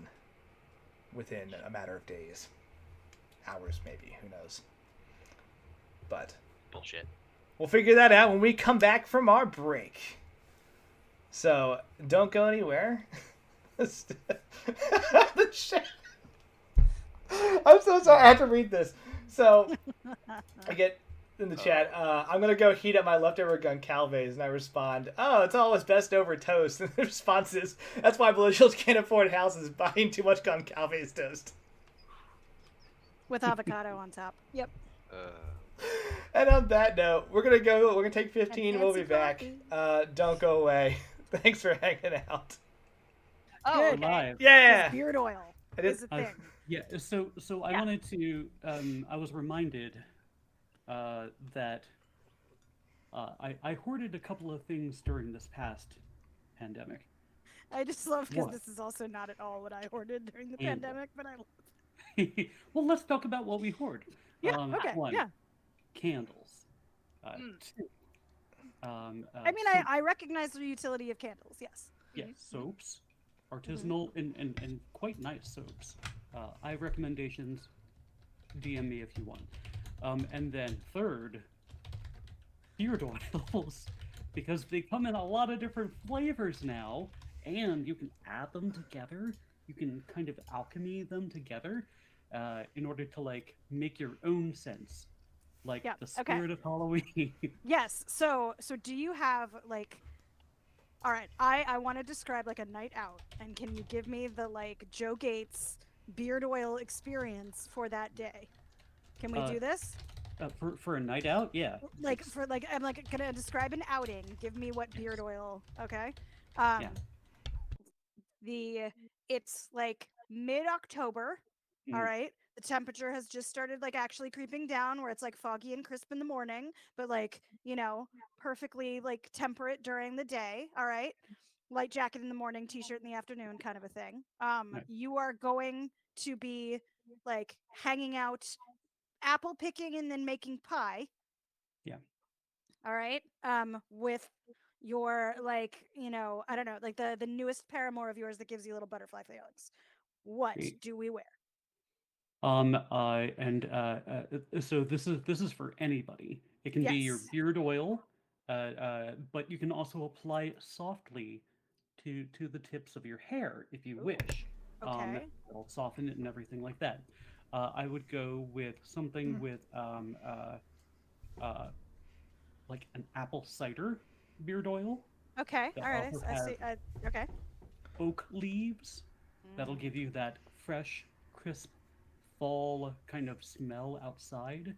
within a matter of days. Hours, maybe. Who knows? But bullshit. We'll figure that out when we come back from our break. So, don't go anywhere. The chat. I'm so sorry. I have to read this. So, I get in the chat, I'm going to go heat up my leftover Goncalves, and I respond, oh, it's always best over toast. And the response is, that's why millennials can't afford houses, buying too much Goncalves toast. With avocado on top. Yep. And on that note, we're going to take 15, and we'll be back. Don't go away. Thanks for hanging out. Oh, okay. Live. Yeah. Beard oil is a thing. Yeah, so I wanted to, I was reminded that I hoarded a couple of things during this past pandemic. I just love because this is also not at all what I hoarded during the pandemic, but I love it. Well, let's talk about what we hoard. Yeah, okay, one, yeah. Candles. Two, I mean, I recognize the utility of candles, yes. Yes, soaps. Artisanal and quite nice soaps. I have recommendations. DM me if you want. And then third, beard oils, because they come in a lot of different flavors now, and you can add them together. You can kind of alchemy them together in order to like make your own scents, like the spirit of Halloween. Yes. So do you have like? All right, I want to describe like a night out, and can you give me the like Joe Gates beard oil experience for that day? Can we do this? For a night out, yeah. Like I'm like gonna describe an outing. Give me what beard oil, okay? Yeah. It's like mid-October. All right. The temperature has just started like actually creeping down, where it's like foggy and crisp in the morning, but like, you know, perfectly like temperate during the day. All right. Light jacket in the morning, t-shirt in the afternoon, kind of a thing. You are going to be like hanging out, apple picking, and then making pie. Yeah. All right. With your like, you know, I don't know, like the newest paramour of yours that gives you little butterfly feelings. What do we wear? So this is for anybody. It can be your beard oil, but you can also apply it softly to the tips of your hair if you wish. Okay. It'll soften it and everything like that. I would go with something with like an apple cider beard oil. Okay. All right. I see. Okay. Oak leaves. That'll give you that fresh, crisp fall kind of smell outside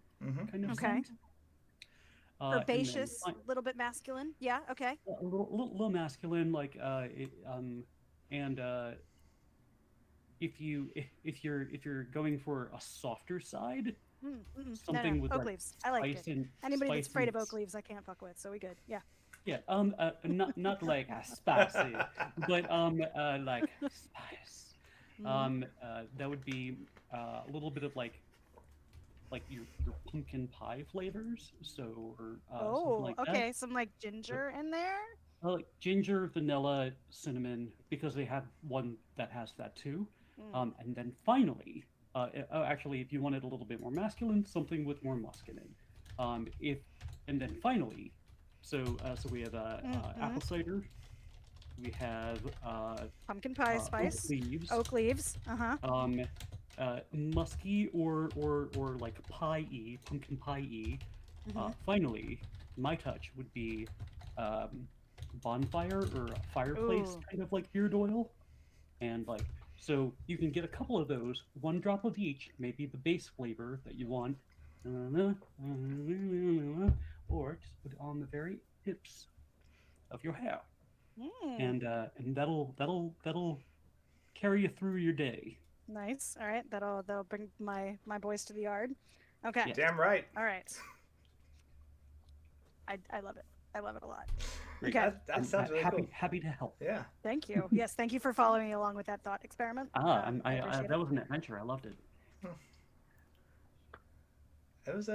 kind of scent. Herbaceous, a little bit masculine. Yeah, okay. A little masculine, like if you're going for a softer side, something with oak like leaves. I like it. Anybody that's afraid of oak leaves, I can't fuck with. So we good. Yeah. Yeah. Not like spicy, but like spice. That would be a little bit of like your pumpkin pie flavors. So something like okay, that. some like ginger in there. Like ginger, vanilla, cinnamon, because they have one that has that too. And then finally, actually, if you wanted a little bit more masculine, something with more musk in it. And then finally, so we have apple cider. We have pumpkin pie spice. Oak leaves. Musky or like pie-y, pumpkin pie-y. Finally, my touch would be bonfire or a fireplace Ooh. kind of like beard oil, and like so you can get a couple of those, one drop of each, maybe the base flavor that you want, or just put it on the very tips of your hair, Mm, and that'll carry you through your day. nice. All right, that'll bring my boys to the yard. Okay. Yeah. Damn right. All right. I love it. I love it a lot. Great. Okay. That I'm sounds really cool. happy to help. Yeah. Thank you. Yes, thank you for following me along with that thought experiment. I appreciate That it. was an adventure. I loved it. It was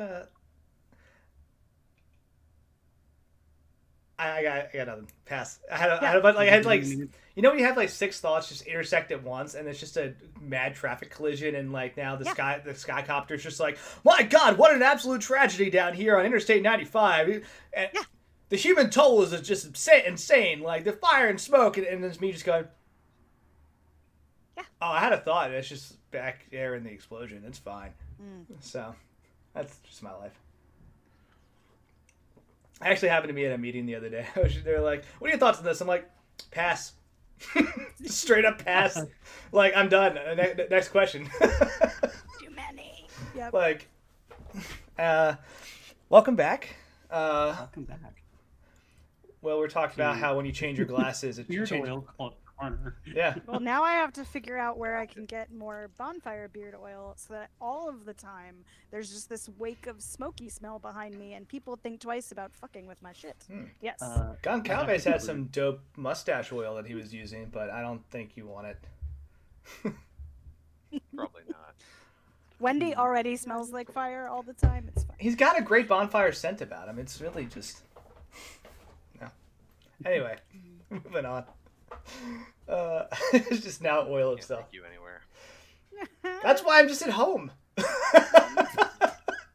I got nothing. Pass. I had a bunch, like I had like you know when you have like 6 thoughts just intersect at once and it's just a mad traffic collision and like now the skycopter's just like, my God, what an absolute tragedy down here on Interstate 95. And the human toll is just insane. Like the fire and smoke and then it's me just going, Yeah. oh, I had a thought. It's just back there in the explosion. It's fine. So that's just my life. I actually happened to be at a meeting the other day. They're like, what are your thoughts on this? I'm like, pass. Straight up pass. Like, I'm done. Next question. Too many. Yep. Like, welcome back. Welcome back. Well, we're talking about how when you change your glasses, it Beard changes. oil corner. Yeah. Well, now I have to figure out where I can get more bonfire beard oil so that all of the time there's just this wake of smoky smell behind me and people think twice about fucking with my shit. Yes. Goncalves had some dope mustache oil that he was using, but I don't think you want it. Probably not. Wendy already smells like fire all the time. It's fine. He's got a great bonfire scent about him. It's really just... No. Anyway, moving on. It's just now oil Can't itself. take you anywhere. That's why I'm just at home.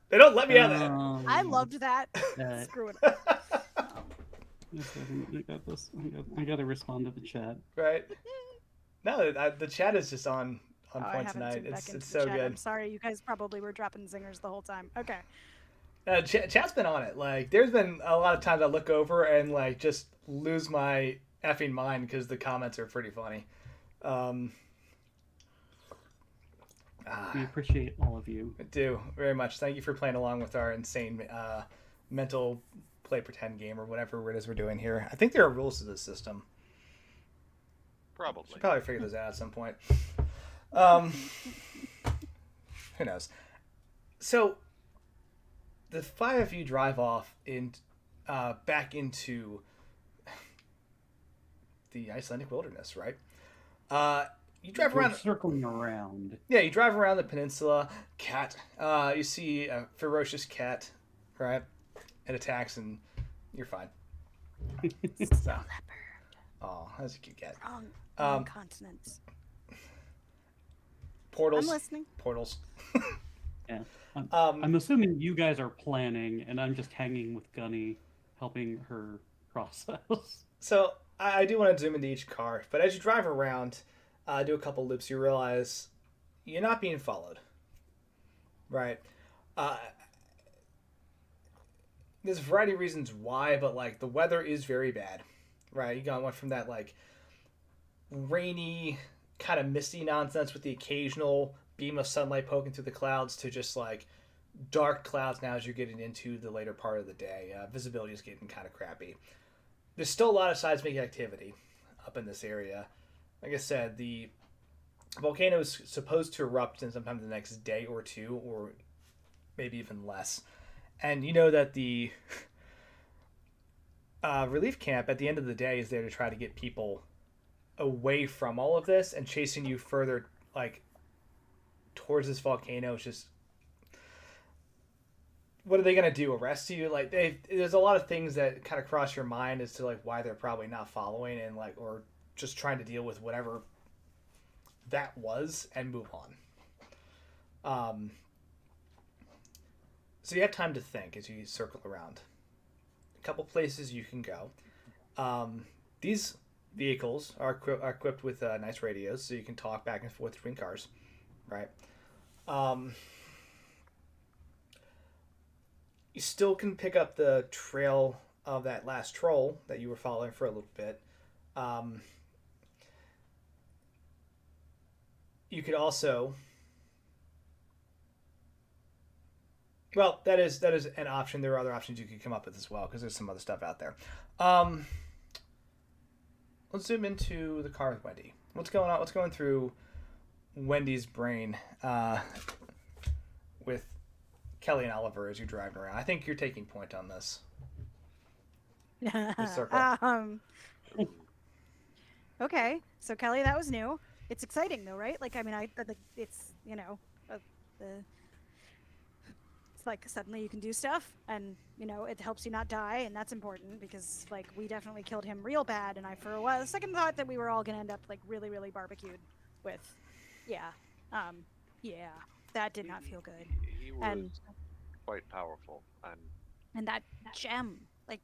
They don't let me out of there. I loved that. Uh, Screw it up. I got this. I got to respond to the chat. Right? No, the chat is just on Oh, I point haven't tonight. tuned back It's into so the chat. good. I'm sorry, you guys probably were dropping zingers the whole time. Okay. Chat's been on it. Like, there's been a lot of times I look over and like just lose my effing mind because the comments are pretty funny. We appreciate all of you. I do very much. Thank you for playing along with our insane mental play pretend game or whatever it is we're doing here. I think there are rules to this system. Probably. Should probably figure those out at some point. Who knows? So the 5 of you drive off back into the Icelandic wilderness, right? You drive We're around. circling around. Yeah, you drive around the peninsula. Cat. You see a ferocious cat, right? It attacks and you're fine. So, oh, that's a cute cat. Wrong continent. Portals. I'm listening. Portals. Yeah. I'm assuming you guys are planning, and I'm just hanging with Gunny, helping her process. So I do want to zoom into each car, but as you drive around, do a couple loops, you realize you're not being followed. Right? There's a variety of reasons why, but like the weather is very bad. Right? You went from that like rainy, kind of misty nonsense with the occasional beam of sunlight poking through the clouds to just like dark clouds now as you're getting into the later part of the day. Visibility is getting kind of crappy. There's still a lot of seismic activity up in this area. Like I said, the volcano is supposed to erupt in sometime the next day or two, or maybe even less. And you know that the relief camp at the end of the day is there to try to get people away from all of this and chasing you further, like, towards this volcano. It's just, what are they going to do? Arrest you? Like, there's a lot of things that kind of cross your mind as to like why they're probably not following and like, or just trying to deal with whatever that was and move on. So you have time to think as you circle around. A couple places you can go. These vehicles are equipped with nice radios, so you can talk back and forth between cars, right? You still can pick up the trail of that last troll that you were following for a little bit. You could also, well, that is an option. There are other options you could come up with as well because there's some other stuff out there. Let's zoom into the car with Wendy. What's going on? What's going through Wendy's brain with Kelly and Oliver as you're driving around? I think you're taking point on this. Okay, so Kelly, that was new. It's exciting though, right? Like, I mean, it's, you know, it's like suddenly you can do stuff, and you know, it helps you not die, and that's important because like we definitely killed him real bad, and I for a while second thought that we were all gonna end up like really, really barbecued with, yeah, that did not feel good. He was And quite powerful, and that gem, like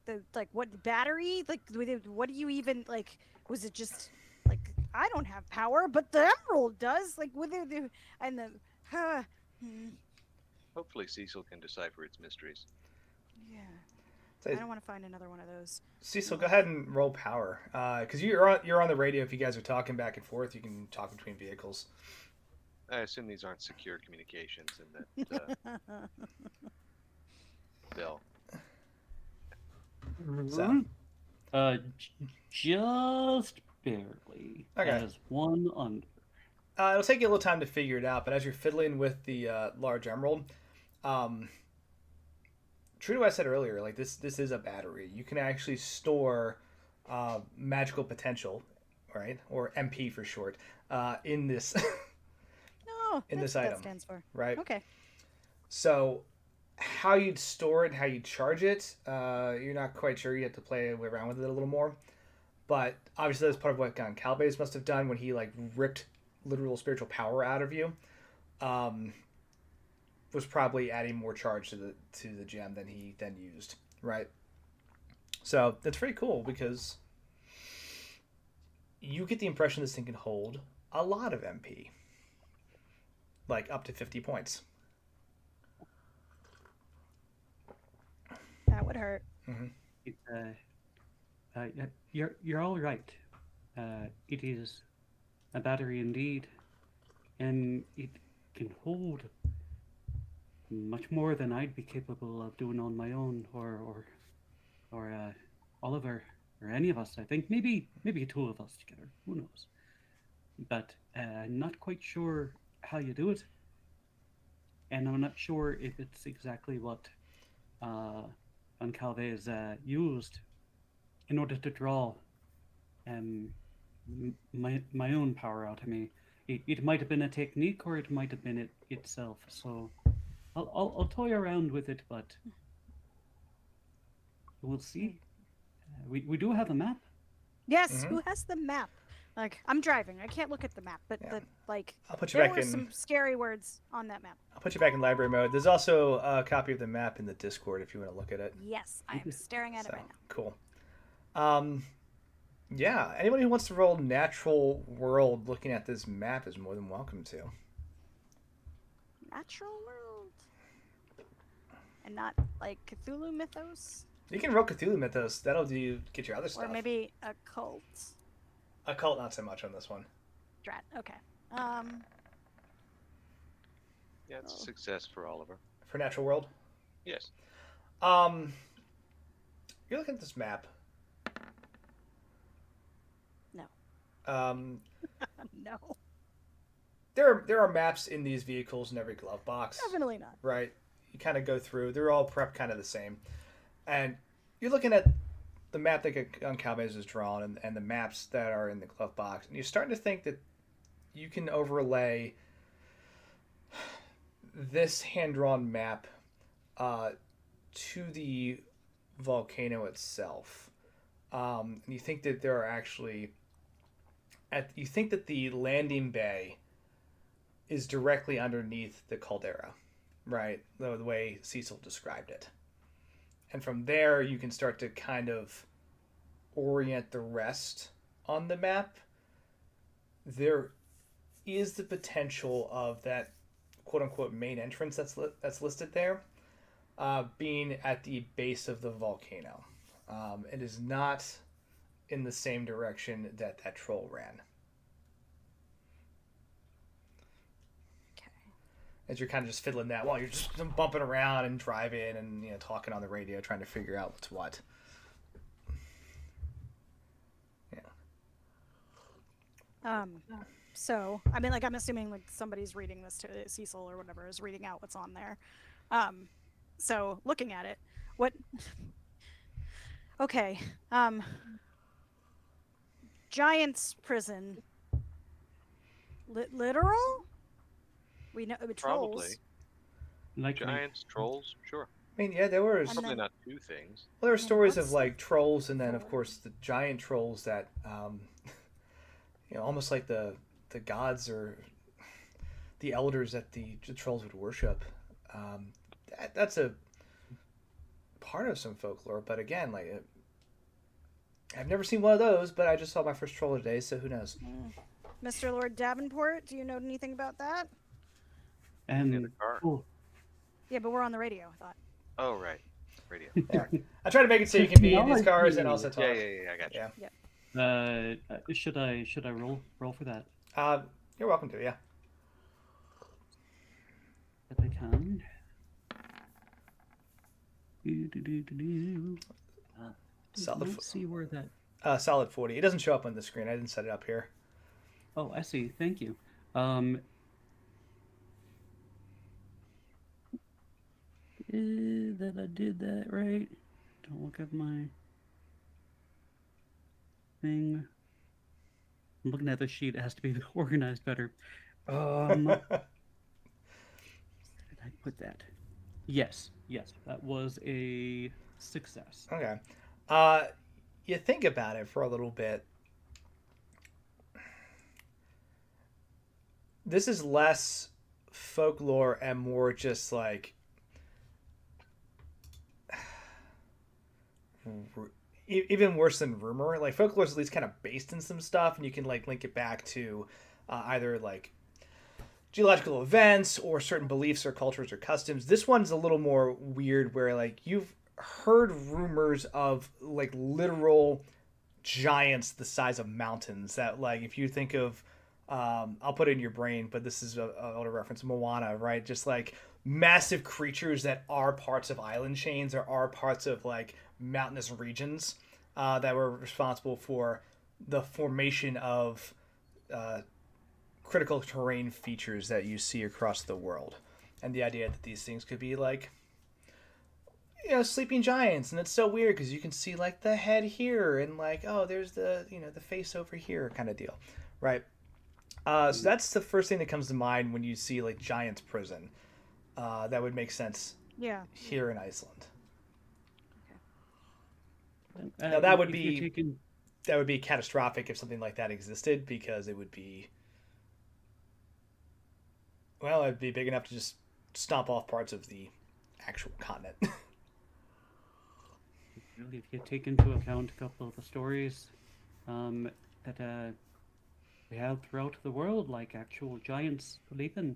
what battery, like what do you even like? Was it just like I don't have power, but the emerald does, like with the and the. Hopefully Cecil can decipher its mysteries. Yeah. So, I don't want to find another one of those. Cecil, go ahead and roll power, because you're on the radio. If you guys are talking back and forth, you can talk between vehicles. I assume these aren't secure communications, and that they'll. So, Just barely. Okay. As one under. it'll take you a little time to figure it out, but as you're fiddling with the large emerald, true to what I said earlier, like this is a battery. You can actually store magical potential, right, or MP for short, in this in this item. That stands for. Right. Okay. So how you'd store it, how you'd charge it, you're not quite sure. You have to play around with it a little more. But obviously that's part of what Calbase must have done when he like ripped literal spiritual power out of you. Was probably adding more charge to the gem than he then used, right? So that's pretty cool because you get the impression this thing can hold a lot of MP, like up to 50 points. That would hurt. Mm-hmm. You're all right. It is a battery indeed, and it can hold much more than I'd be capable of doing on my own, or Oliver, or any of us. I think maybe two of us together. Who knows? But I'm not quite sure how you do it, and I'm not sure if it's exactly what Uncalves used in order to draw my own power out of me. It might have been a technique, or it might have been it itself. So I'll toy around with it, but we'll see. We do have a map. Yes. Mhm. Who has the map? Like, I'm driving. I can't look at the map, but Yeah. I'll put you there back were in. some scary words on that map. I'll put you back in library mode. There's also a copy of the map in the Discord if you want to look at it. Yes, I am staring at it So right now. cool. Yeah. Anyone who wants to roll natural world looking at this map is more than welcome to. Natural world. And not like Cthulhu mythos, You can roll Cthulhu Mythos. That'll get your other stuff. or maybe occult. Occult, not so much on this one. Drat. Okay. Yeah, it's a success for Oliver. For natural world. Yes. You're looking at this map. No. No. There are maps in these vehicles in every glove box. Definitely not. Right. You kind of go through. They're all prepped kind of the same, and you're looking at the map that Calbase has drawn and the maps that are in the glove box, and you're starting to think that you can overlay this hand-drawn map to the volcano itself. And you think that there are actually you think that the landing bay is directly underneath the caldera, right? The way Cecil described it. And from there, you can start to kind of orient the rest on the map. There is the potential of that quote-unquote main entrance that's listed there being at the base of the volcano. It is not in the same direction that that troll ran. Okay. As you're kind of just fiddling that while you're just bumping around and driving and talking on the radio, trying to figure out what's what. Yeah. So I mean, like, I'm assuming like somebody's reading this to Cecil or whatever is reading out what's on there. So looking at it, what? Okay. Giant's prison. Literal? We know trolls. Probably. Like Giants, trolls, sure. I mean, yeah, there were And Probably then- not two things. well, there were stories of what's like trolls, and then of troll? course the giant trolls that, almost like the gods or the elders that the trolls would worship. That's a part of some folklore, but again, like I've never seen one of those, but I just saw my first troll today, so who knows? Mr. Lord Davenport, do you know anything about that? And In the car. oh, Yeah, but we're on the radio, I thought. Oh, right. Radio. Yeah, I try to make it so you can be in these cars and also talk. Yeah, I got you. Yeah. should I roll for that? You're welcome to. Yeah. If I can. Do. Solid. Let's see where that. Solid 40. It doesn't show up on the screen. I didn't set it up here. Oh, I see. Thank you. That I did that right. Don't look at my thing. I'm looking at the sheet. It has to be organized better. Where did I put that? Yes, that was a success. Okay. You think about it for a little bit. This is less folklore and more just like even worse than rumor. Like folklore is at least kind of based in some stuff, and you can like link it back to either like geological events or certain beliefs or cultures or customs. This one's a little more weird, where like you've heard rumors of like literal giants the size of mountains that, like, if you think of I'll put it in your brain, but this is a older reference, Moana, right? Just like massive creatures that are parts of island chains or are parts of like mountainous regions that were responsible for the formation of critical terrain features that you see across the world. And the idea that these things could be like, sleeping giants, and it's so weird because you can see like the head here and like, oh, there's the the face over here kind of deal, right? So that's the first thing that comes to mind when you see like Giant's Prison. That would make sense. Yeah. Here in Iceland. Okay. Now that would be catastrophic if something like that existed, because it would be, well, it'd be big enough to just stomp off parts of the actual continent. If you take into account a couple of the stories that we have throughout the world, like actual giants sleeping,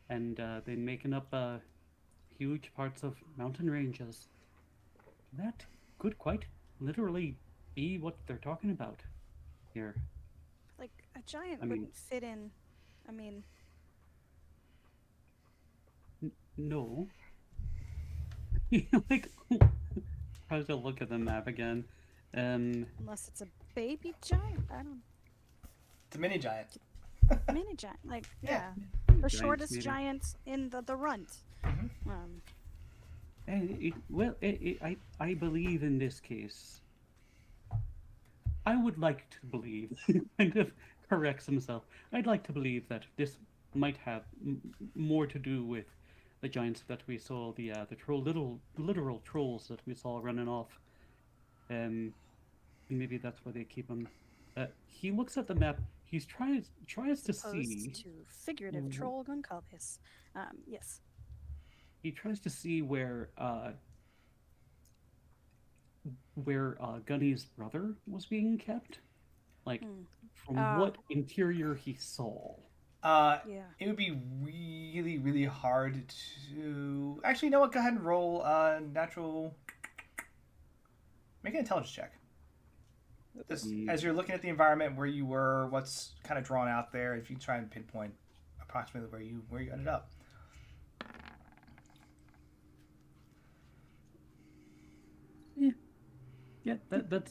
and they making up huge parts of mountain ranges, that could quite literally be what they're talking about here. Like a giant I mean- wouldn't fit in. I mean, No. Like, tries to look at the map again. unless it's a baby giant. I don't. It's a mini giant. Mini giant. Like, Yeah. yeah. The Giants, shortest maybe. giant in the runt. I believe in this case. I would like to believe, kind of corrects himself. I'd like to believe that this might have more to do with the giants that we saw, the literal trolls that we saw running off. And maybe that's where they keep them. He looks at the map. He's tries to see. Opposed to figurative troll Goncalves. Yes. He tries to see where Gunny's brother was being kept, like from what interior he saw. Yeah. It would be really, really hard to. Actually, you know what? Go ahead and roll natural. Make an intelligence check. As you're looking at the environment where you were, what's kind of drawn out there, if you try and pinpoint approximately where you ended up. Yeah,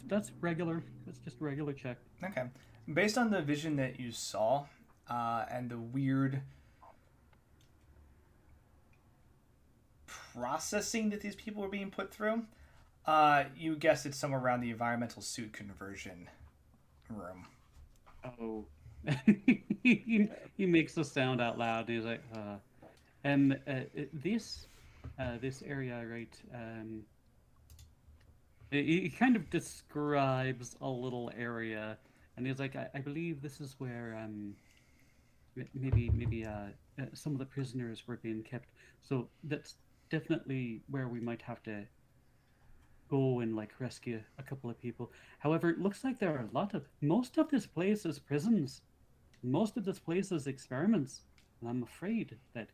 that's regular. That's just a regular check. Okay. Based on the vision that you saw, and the weird processing that these people were being put through, you guess it's somewhere around the environmental suit conversion room. Oh. he makes a sound out loud. And he's like, this area, right? He kind of describes a little area, and he's like, I believe this is where maybe some of the prisoners were being kept. So that's definitely where we might have to go and like rescue a couple of people. However, it looks like there are most of this place is prisons. Most of this place is experiments. And I'm afraid that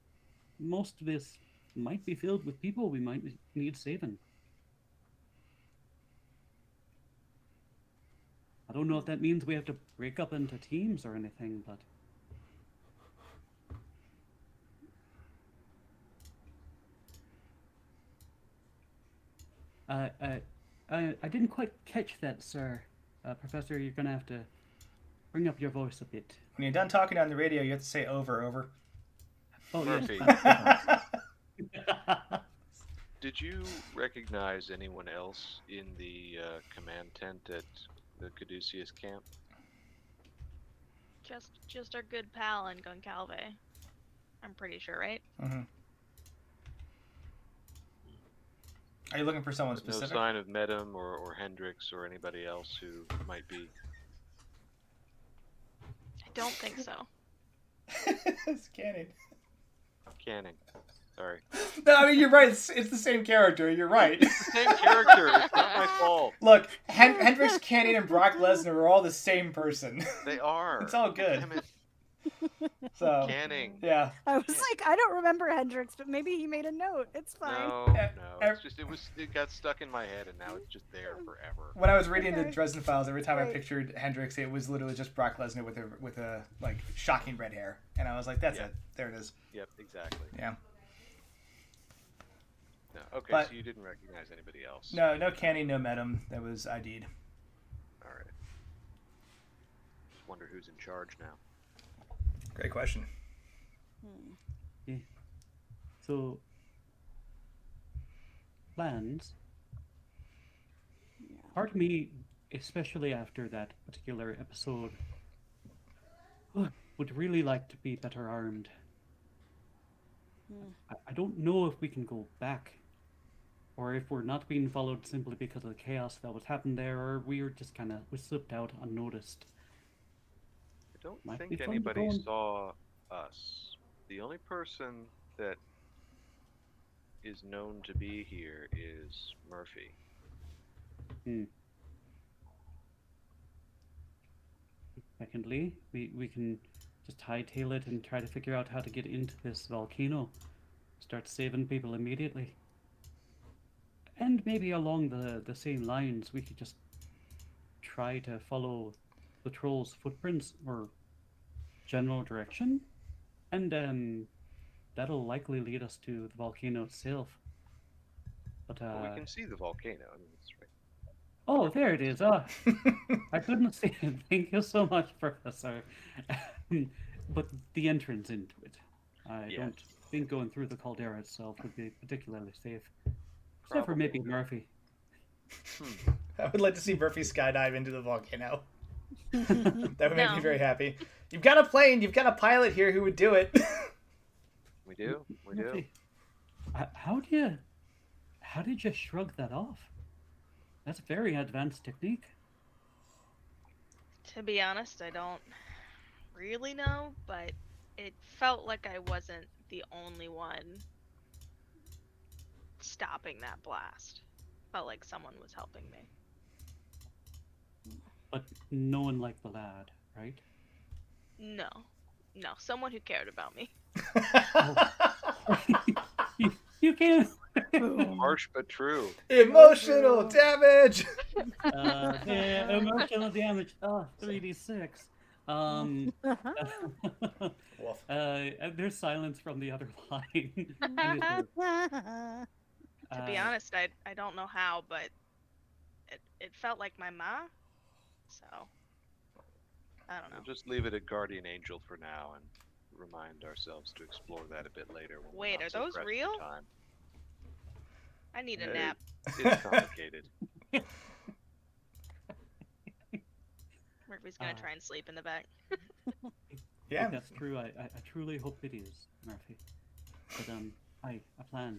most of this might be filled with people we might need saving. I don't know if that means we have to break up into teams or anything, but... I didn't quite catch that, sir. Professor, you're going to have to bring up your voice a bit. When you're done talking on the radio, you have to say over. Oh, Murphy. yes. Did you recognize anyone else in the command tent at the Caduceus camp? Just our good pal in Goncalves. I'm pretty sure, right? Mm-hmm. Are you looking for someone specific? No sign of Medem or Hendrix or anybody else who might be. I don't think so. It's Canning. Canning. Sorry. No, I mean, you're right. It's the same character. You're right. It's the same character. It's not my fault. Look, Hendrix, Canning, and Brock Lesnar are all the same person. They are. It's all good. Damn it. So, Canning. yeah. I was like, I don't remember Hendrix, but maybe he made a note. It's fine. No. It's just it got stuck in my head, and now it's just there forever. When I was reading the Okay. Dresden Files, every time I Right. pictured Hendrix, it was literally just Brock Lesnar with a like shocking red hair, and I was like, that's Yeah. it. There it is. Yep, exactly. Yeah. No. Okay, But- so you didn't recognize anybody else. No Canning, no Medem. That was ID'd. All right. Just wonder who's in charge now. Great question. So, plans. Part of me, especially after that particular episode, would really like to be better armed. I don't know if we can go back, or if we're not being followed simply because of the chaos that was happened there, or we slipped out unnoticed. I don't Might be think fun to anybody go and- saw us. The only person that is known to be here is Murphy. Secondly, we can just hightail it and try to figure out how to get into this volcano. Start saving people immediately. And maybe along the same lines, we could just try to follow the troll's footprints or general direction. And that'll likely lead us to the volcano itself. But Well, we can see the volcano. I mean, it's right. oh, there it is. I couldn't see it. Thank you so much, Professor. But the entrance into it, I Yes. don't think going through the caldera itself would be particularly safe. Except for maybe Murphy. I would like to see Murphy skydive into the volcano. That would make me No. very happy. You've got a plane. You've got a pilot here who would do it. We do. We do. Murphy, how did you shrug that off? That's a very advanced technique. To be honest, I don't really know, but it felt like I wasn't the only one stopping that blast. Felt like someone was helping me. But no one liked the lad, right? No, someone who cared about me. You can't Harsh but true. Emotional damage. The emotional damage. 3d6. Wolf. There's silence from the other line. And it's To be honest, I don't know how, but it felt like my ma. So I don't know. We'll just leave it at Guardian Angel for now and remind ourselves to explore that a bit later. When Wait, we're not are so those pressed for real? time. I need a nap. It's complicated. Murphy's gonna try and sleep in the back. Yeah, if that's true. I truly hope it is, Murphy. But I plan.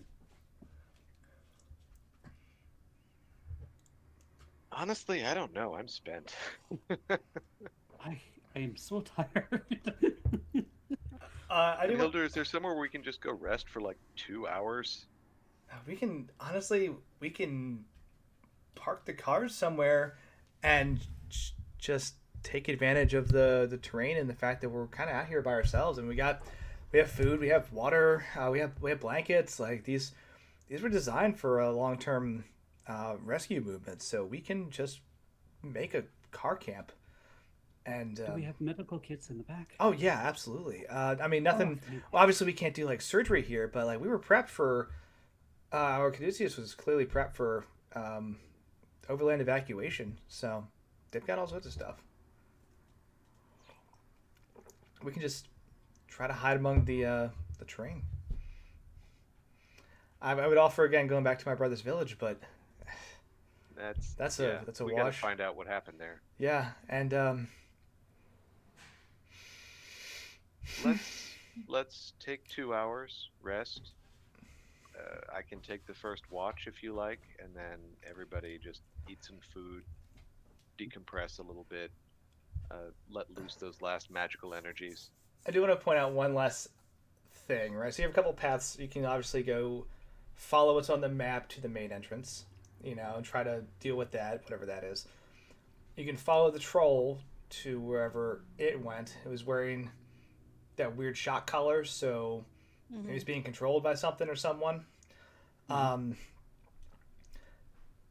Honestly, I don't know. I'm spent. I am so tired. I do. Hildur, is there somewhere we can just go rest for like 2 hours? We can park the cars somewhere and just take advantage of the terrain and the fact that we're kind of out here by ourselves, and we have food, we have water, we have blankets. Like these were designed for a long-term rescue movement, so we can just make a car camp. And Do we have medical kits in the back? oh yeah, absolutely. I mean, nothing. Well, obviously, we can't do like surgery here, but like we were prepped for. Our Caduceus was clearly prepped for overland evacuation, so they've got all sorts of stuff. We can just try to hide among the terrain. I would offer again going back to my brother's village, but that's a we wash. gotta find out what happened there. Yeah, and Let's take 2 hours rest. I can take the first watch if you like, and then everybody just eat some food, decompress a little bit, let loose those last magical energies. I do want to point out one last thing, right? So you have a couple paths. You can obviously go follow what's on the map to the main entrance, and try to deal with that, whatever that is. You can follow the troll to wherever it went. It was wearing that weird shock collar, so he was being controlled by something or someone.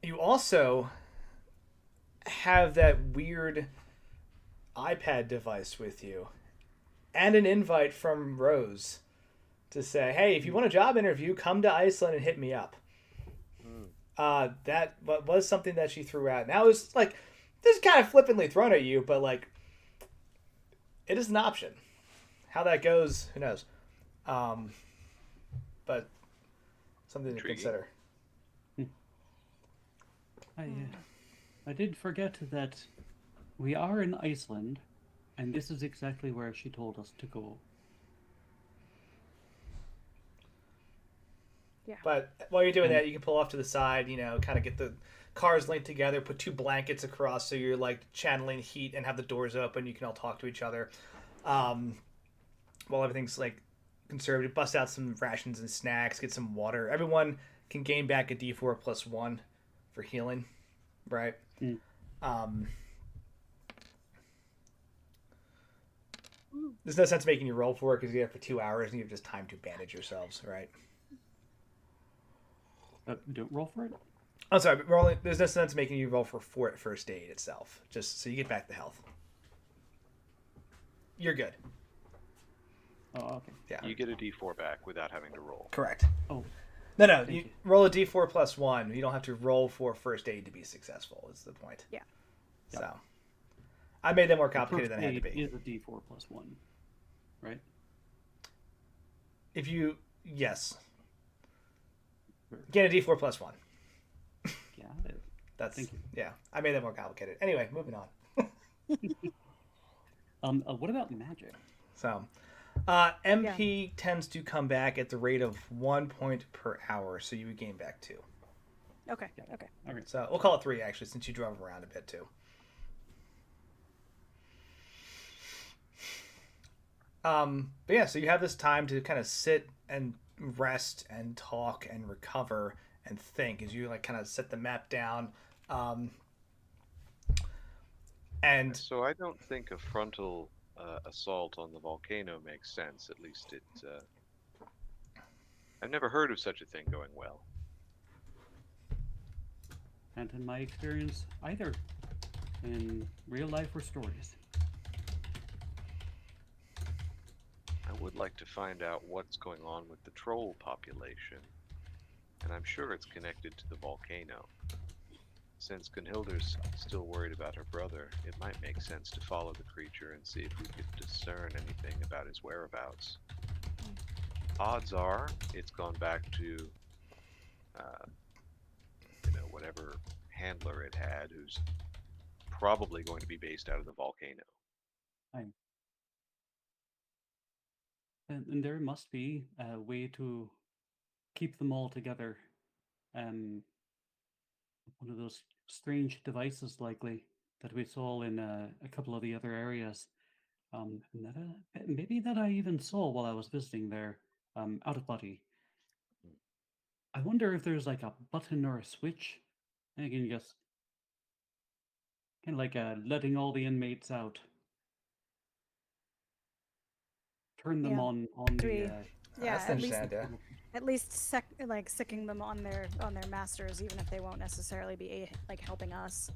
You also have that weird iPad device with you, and an invite from Rose to say, hey, if you want a job interview, come to Iceland and hit me up. That was something that she threw out. Now, it was like, this is kind of flippantly thrown at you, but like, it is an option. How that goes, who knows? But something Intriguing. to consider. I did forget that we are in Iceland, and this is exactly where she told us to go. Yeah. But while you're doing that, you can pull off to the side, kind of get the cars linked together, put 2 blankets across so you're like channeling heat and have the doors open. You can all talk to each other. While everything's like conservative, bust out some rations and snacks, get some water. Everyone can gain back a D4 plus 1 for healing, right? There's no sense making you roll for it because you have for 2 hours and you have just time to bandage yourselves, right? Don't roll for it? I'm sorry, but there's no sense making you roll for first aid itself, just so you get back the health. You're good. Oh, okay. Yeah. You get a D4 back without having to roll. Correct. Oh. No, you you. roll a D4 plus 1. You don't have to roll for first aid to be successful, is the point. Yeah. So, I made that more complicated than it had to be. Is a D4 plus 1, right? Yes. Get a D4 plus 1. Yeah. Thank you. Yeah, I made that more complicated. Anyway, moving on. What about magic? So, MP tends to come back at the rate of 1 point per hour, so you would gain back 2. Okay. Okay. All right. So we'll call it 3 actually, since you drove around a bit too. But yeah, so you have this time to kind of sit and rest and talk and recover and think as you like kind of set the map down. And So I don't think a frontal assault on the volcano makes sense. At least I've never heard of such a thing going well. and in my experience, either in real life or stories. I would like to find out what's going on with the troll population, and I'm sure it's connected to the volcano. Since Gunhilda's still worried about her brother, it might make sense to follow the creature and see if we could discern anything about his whereabouts. Odds are it's gone back to, whatever handler it had, who's probably going to be based out of the volcano. And there must be a way to keep them all together. One of those strange devices, likely, that we saw in a couple of the other areas. And that maybe that I even saw while I was visiting there, out of body. I wonder if there's like a button or a switch. I can just kind of like letting all the inmates out. Turn them Yeah. on the. Yeah, That's at least interesting, at least sicking them on their masters, even if they won't necessarily be like helping us.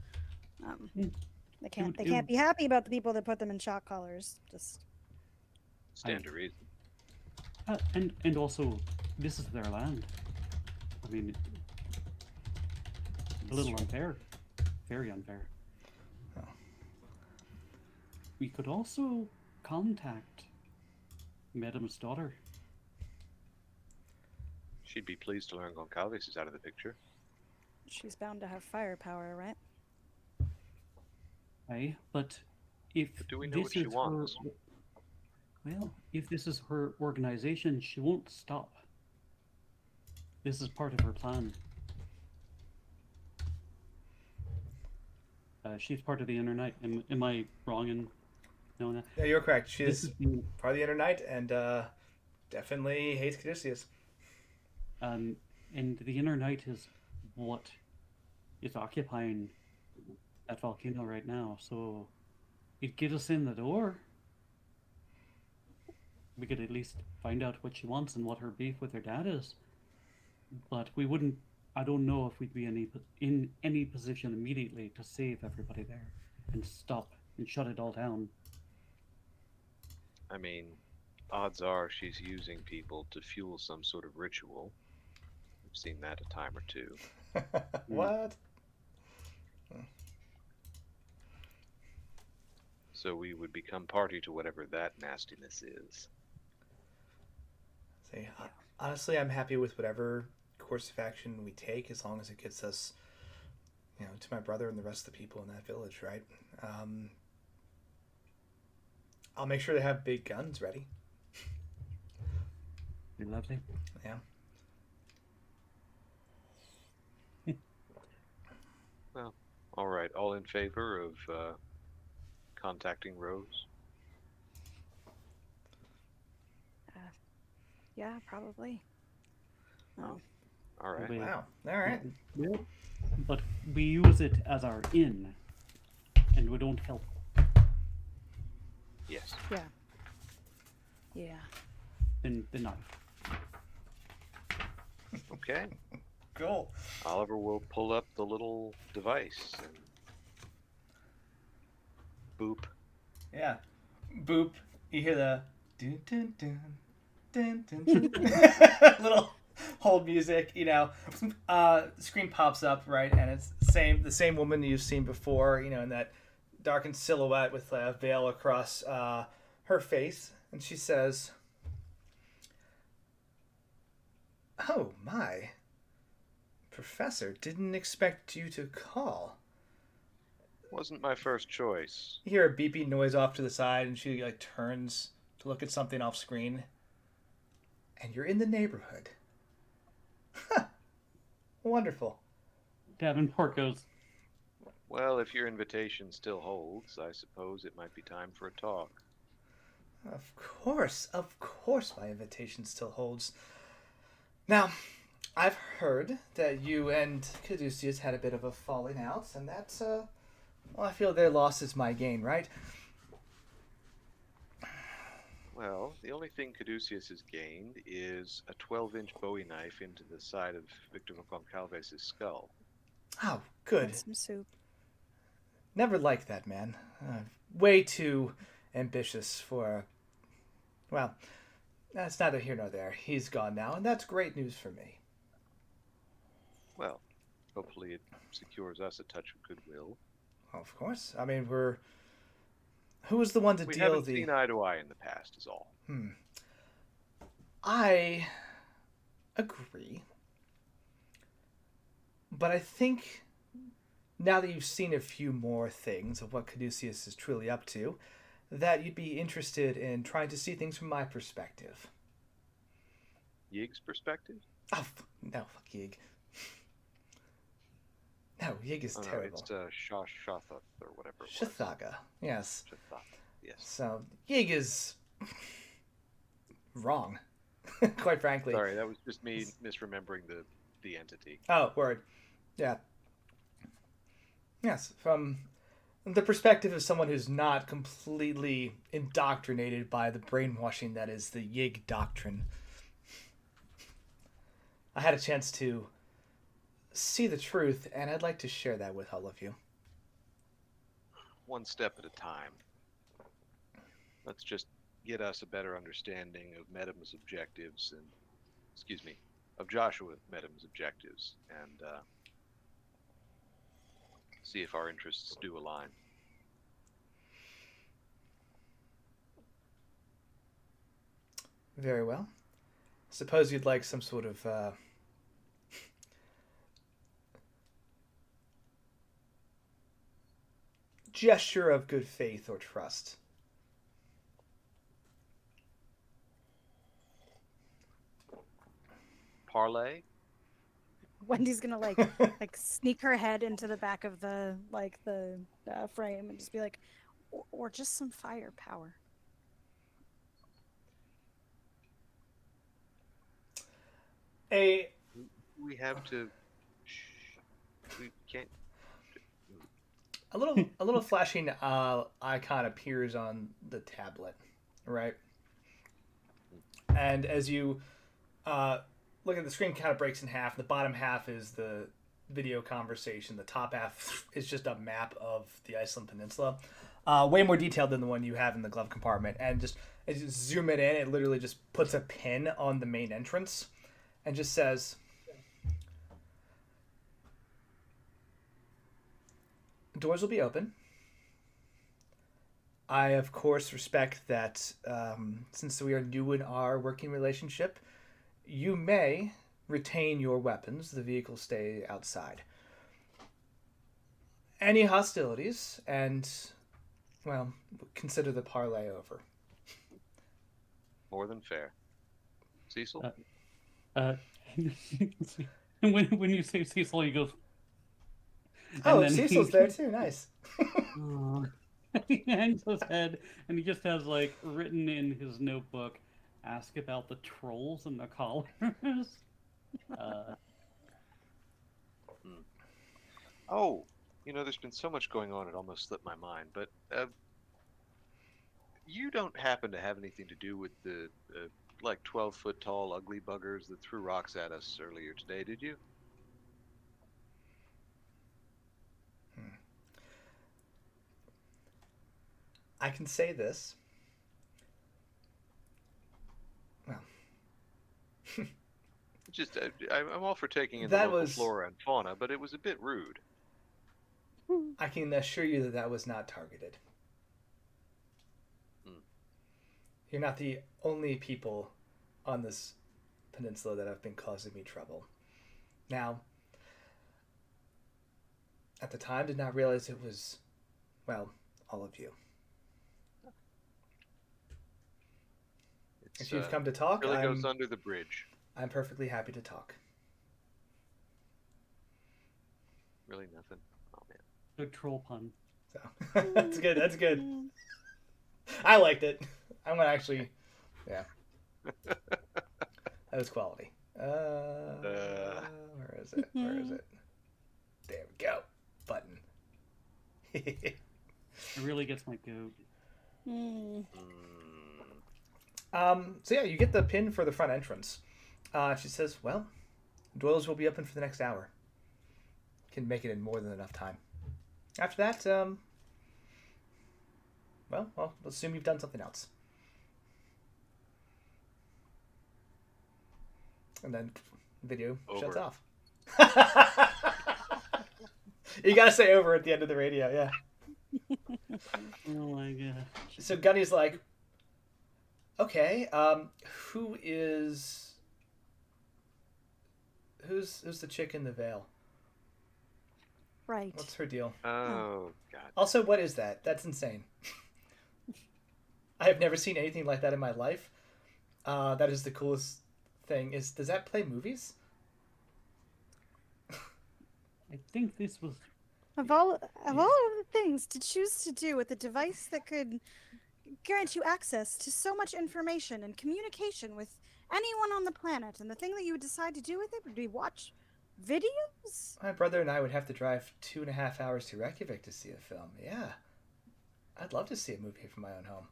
They can't be happy about the people that put them in shock collars. Just Stand to reason. And also, this is their land. I mean, a little unfair, very unfair. Oh. We could also contact Madam's daughter. She'd be pleased to learn Goncalves is out of the picture. she's bound to have firepower, right? Aye, but if But do we know what she wants? Well, if this is her organization, she won't stop. This is part of her plan. She's part of the Inner Night. Am I wrong in knowing that? Yeah, you're correct. She This is is the- part of the Inner Night and definitely hates Caduceus. And the Inner Night is what is occupying that volcano right now. So it'd get us in the door. We could at least find out what she wants and what her beef with her dad is. But we wouldn't. I don't know if we'd be in any position immediately to save everybody there and stop and shut it all down. I mean, odds are she's using people to fuel some sort of ritual. We've seen that a time or two. What? So we would become party to whatever that nastiness is. See, honestly, I'm happy with whatever course of action we take, as long as it gets us, to my brother and the rest of the people in that village, right? I'll make sure to have big guns ready. Be lovely. Yeah. Well, all right. All in favor of contacting Rose? Yeah, probably. Oh. All right. Wait. Wow. All right. Yeah. But we use it as our in, and we don't help. Yes. Yeah. Yeah. Then not. Okay. Cool. Oliver will pull up the little device and boop. Yeah. Boop. You hear the dun dun dun dun dun dun. Little hold music, screen pops up, right, and it's the same woman you've seen before, in that darkened silhouette with a veil across her face, and she says, "Oh my, Professor, didn't expect you to call." Wasn't my first choice. You hear a beeping noise off to the side, and she turns to look at something off screen. And you're in the neighborhood. Huh. Wonderful. Davenport goes, Well, if your invitation still holds, I suppose it might be time for a talk. Of course my invitation still holds. Now, I've heard that you and Caduceus had a bit of a falling out, and that's, I feel their loss is my gain, right? Well, the only thing Caduceus has gained is a 12-inch Bowie knife into the side of Victor Goncalves' skull. Oh, good. And some soup. Never liked that man. Way too ambitious for... Well, that's neither here nor there. He's gone now, and that's great news for me. Well, hopefully it secures us a touch of goodwill. Of course. I mean, we're... Who was the one to We deal haven't the... seen eye to eye in the past, is all. I agree. But I think now that you've seen a few more things of what Caduceus is truly up to, that you'd be interested in trying to see things from my perspective. Yig's perspective? Oh, no, fuck Yig. No, Yig is terrible. No, it's Shotha or whatever it was. Shathaga, yes. Shathaga, yes. So, Yig is wrong, quite frankly. Sorry, that was just me misremembering the entity. Oh, word. Yeah. Yes, from the perspective of someone who's not completely indoctrinated by the brainwashing that is the Yig doctrine. I had a chance to see the truth, and I'd like to share that with all of you. One step at a time. Let's just get us a better understanding of Medim's objectives and, of Joshua Medim's objectives, and see if our interests do align. Very well. Suppose you'd like some sort of gesture of good faith or trust. Parlay? Wendy's gonna like sneak her head into the back of the frame and just be like, or just some firepower. We have to. We can't. A little flashing icon appears on the tablet, right? And as you look at the screen, kind of breaks in half. The bottom half is the video conversation. The top half is just a map of the Iceland Peninsula, way more detailed than the one you have in the glove compartment. And just as you zoom it in, it literally just puts a pin on the main entrance, and just says, "Doors will be open. I, of course, respect that since we are new in our working relationship, you may retain your weapons. The vehicles stay outside. Any hostilities, and, well, consider the parlay over." More than fair. Cecil? When you say Cecil, he goes... Oh, Cecil's there too. Nice. He hangs his head, and he just has, like, written in his notebook, ask about the trolls and the collars. Oh, there's been so much going on, it almost slipped my mind. But you don't happen to have anything to do with the, 12-foot tall ugly buggers that threw rocks at us earlier today, did you? I can say this. Well, Just, I'm all for taking in That the local was- flora and fauna, but it was a bit rude. I can assure you that that was not targeted. You're not the only people on this peninsula that have been causing me trouble. Now, at the time, did not realize it was, well, all of you. If you've come to talk, Really goes under the bridge. I'm perfectly happy to talk. Really nothing. Oh man. Good troll pun. So that's good. That's good. I liked it. I'm gonna actually, yeah. That was quality. Where is it? Where is it? There we go. Button. It really gets my goat. So yeah, you get the pin for the front entrance. She says, "Well, doors will be open for the next hour. can make it in more than enough time. After that, well, let's assume you've done something else. And then video shuts off. You gotta say over at the end of the radio, yeah. Oh my god. So Gunny's like, okay, who's the chick in the veil? Right. What's her deal? Oh, God. Also, what is that? That's insane. I have never seen anything like that in my life. That is the coolest thing. Does that play movies? I think this was Of all of the things to choose to do with a device that could grant you access to so much information and communication with anyone on the planet, and the thing that you would decide to do with it would be watch videos? My brother and I would have to drive 2.5 hours to Reykjavik to see a film. Yeah. I'd love to see a movie from my own home.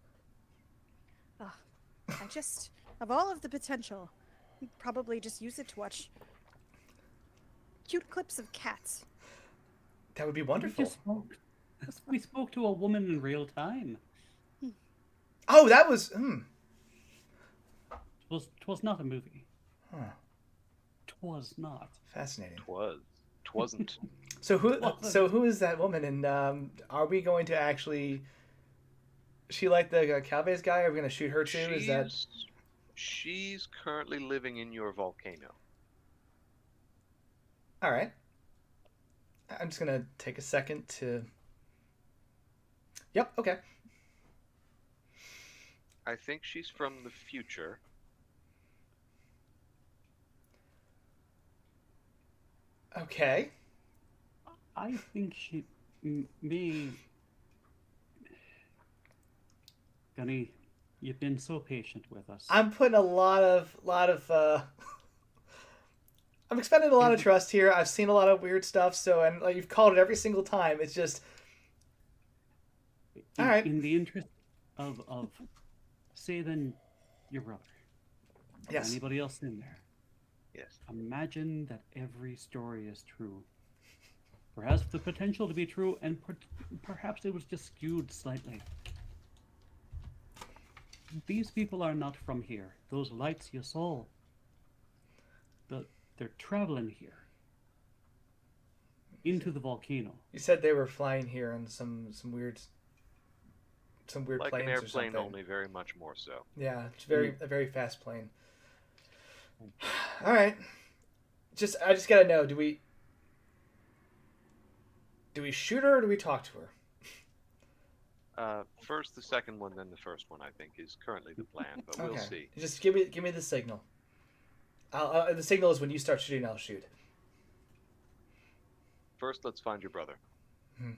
Of all of the potential, you'd probably just use it to watch cute clips of cats. That would be wonderful. We spoke to a woman in real time. Oh, that was... Twas not a movie. Huh. Twas not. Fascinating. Twasn't. So who is that woman? And are we going to actually... She like the Calves guy? Are we going to shoot her too? She's currently living in your volcano. All right. I'm just going to take a second to... Yep, okay. I think she's from the future. Okay. I think she may... Gunny, you've been so patient with us. I'm putting a lot of I'm expending a lot of trust here. I've seen a lot of weird stuff, and like, you've called it every single time. It's just all right. In the interest of say then your brother. Yes. Anybody else in there? Yes. Imagine that every story is true. Or has the potential to be true, and perhaps it was just skewed slightly. These people are not from here. Those lights you saw, they're traveling here. Into the volcano. You said they were flying here on some weird like planes an or airplane, something. only very much more so. Yeah, it's a very fast plane. All right. I just gotta know, do we shoot her or do we talk to her? First the second one, then the first one, I think, is currently the plan, but we'll see. Just give me the signal. The signal is when you start shooting, I'll shoot. First, let's find your brother. Hmm.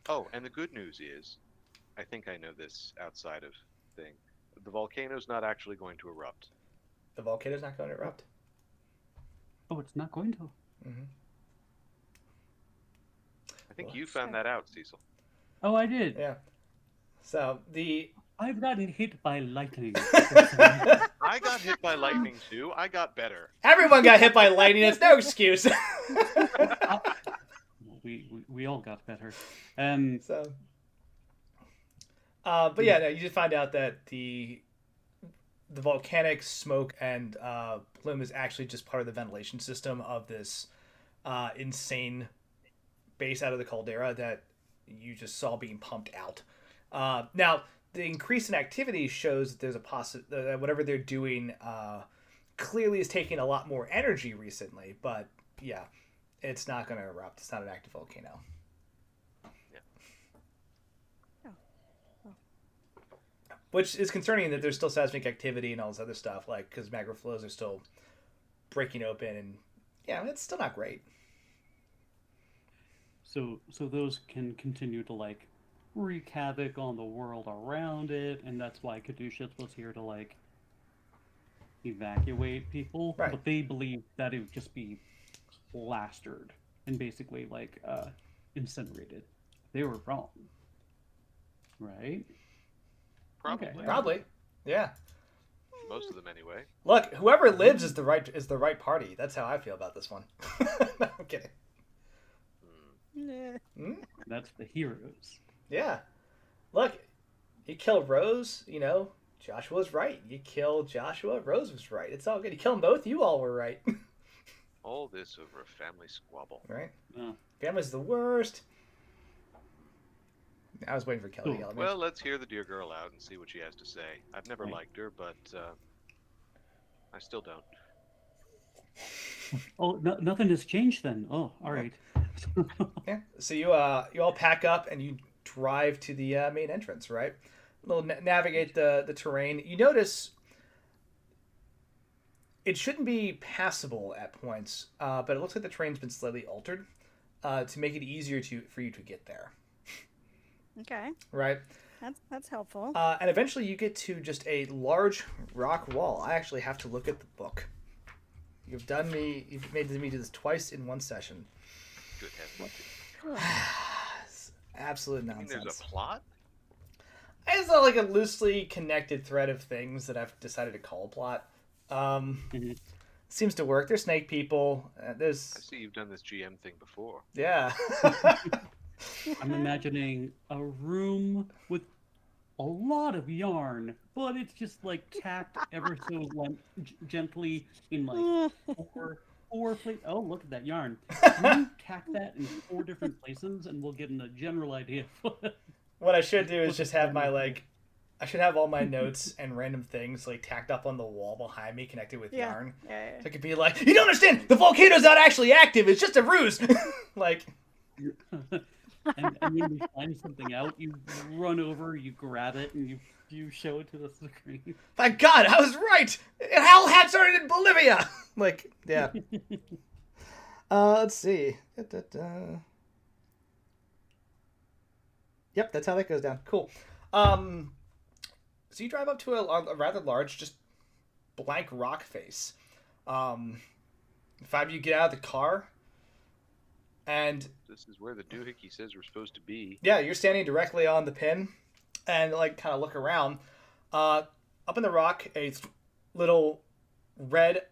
Oh, and the good news is, I think I know this outside of thing. The volcano's not actually going to erupt. The volcano's not going to erupt? Oh, it's not going to? Mm-hmm. I think you found that out, Cecil. Oh, I did. Yeah. So I've gotten hit by lightning. I got hit by lightning too. I got better. Everyone got hit by lightning. It's no excuse. We all got better. But yeah, no, you just find out that the volcanic smoke and plume is actually just part of the ventilation system of this insane base out of the caldera that you just saw being pumped out. Now, the increase in activity shows that there's a whatever they're doing clearly is taking a lot more energy recently, but yeah, it's not going to erupt. It's not an active volcano. Which is concerning that there's still seismic activity and all this other stuff, like, because magma flows are still breaking open, and yeah, it's still not great. So those can continue to like wreak havoc on the world around it, and that's why Caduceus was here to like evacuate people. Right. But they believe that it would just be plastered and basically like incinerated. They were wrong, right? Probably. Okay. Probably, yeah. Most of them, anyway. Look, whoever lives is the right party. That's how I feel about this one. No, I'm kidding. That's the heroes. Yeah. Look, you kill Rose, you know, Joshua's right. You kill Joshua, Rose was right. It's all good. You kill them both, you all were right. All this over a family squabble. Right? Yeah. Family's the worst. I was waiting for Kelly to yell at me. Well, let's hear the dear girl out and see what she has to say. I've never liked her, but I still don't. Oh, nothing has changed then. Oh, all right. Yeah. So you all pack up and you drive to the main entrance, right? Navigate the terrain. You notice it shouldn't be passable at points, but it looks like the terrain's been slightly altered to make it easier for you to get there. Okay. Right. That's helpful. And eventually you get to just a large rock wall. I actually have to look at the book. You've made me do this twice in one session. Good heavens. Absolute nonsense. You mean there's a plot? It's not like a loosely connected thread of things that I've decided to call a plot. Seems to work. There's snake people. I see you've done this GM thing before. Yeah. I'm imagining a room with a lot of yarn, but it's just like tacked ever so gently in like four places. Oh, look at that yarn. Can you tack that in 4 different places and we'll get a general idea of what I should do is just have I should have all my notes and random things like tacked up on the wall behind me connected with yarn. Yeah. So I could be like, you don't understand! The volcano's not actually active, it's just a ruse! Like... and when you find something out, you run over, you grab it, and you show it to the screen. Thank God, I was right! Hell had started in Bolivia! Like, yeah. Let's see. Yep, that's how that goes down. Cool. So you drive up to a rather large, just blank rock face. 5 of you get out of the car, and this is where the doohickey says we're supposed to be. Yeah, you're standing directly on the pin, and like kind of look around. Up in the rock, a little red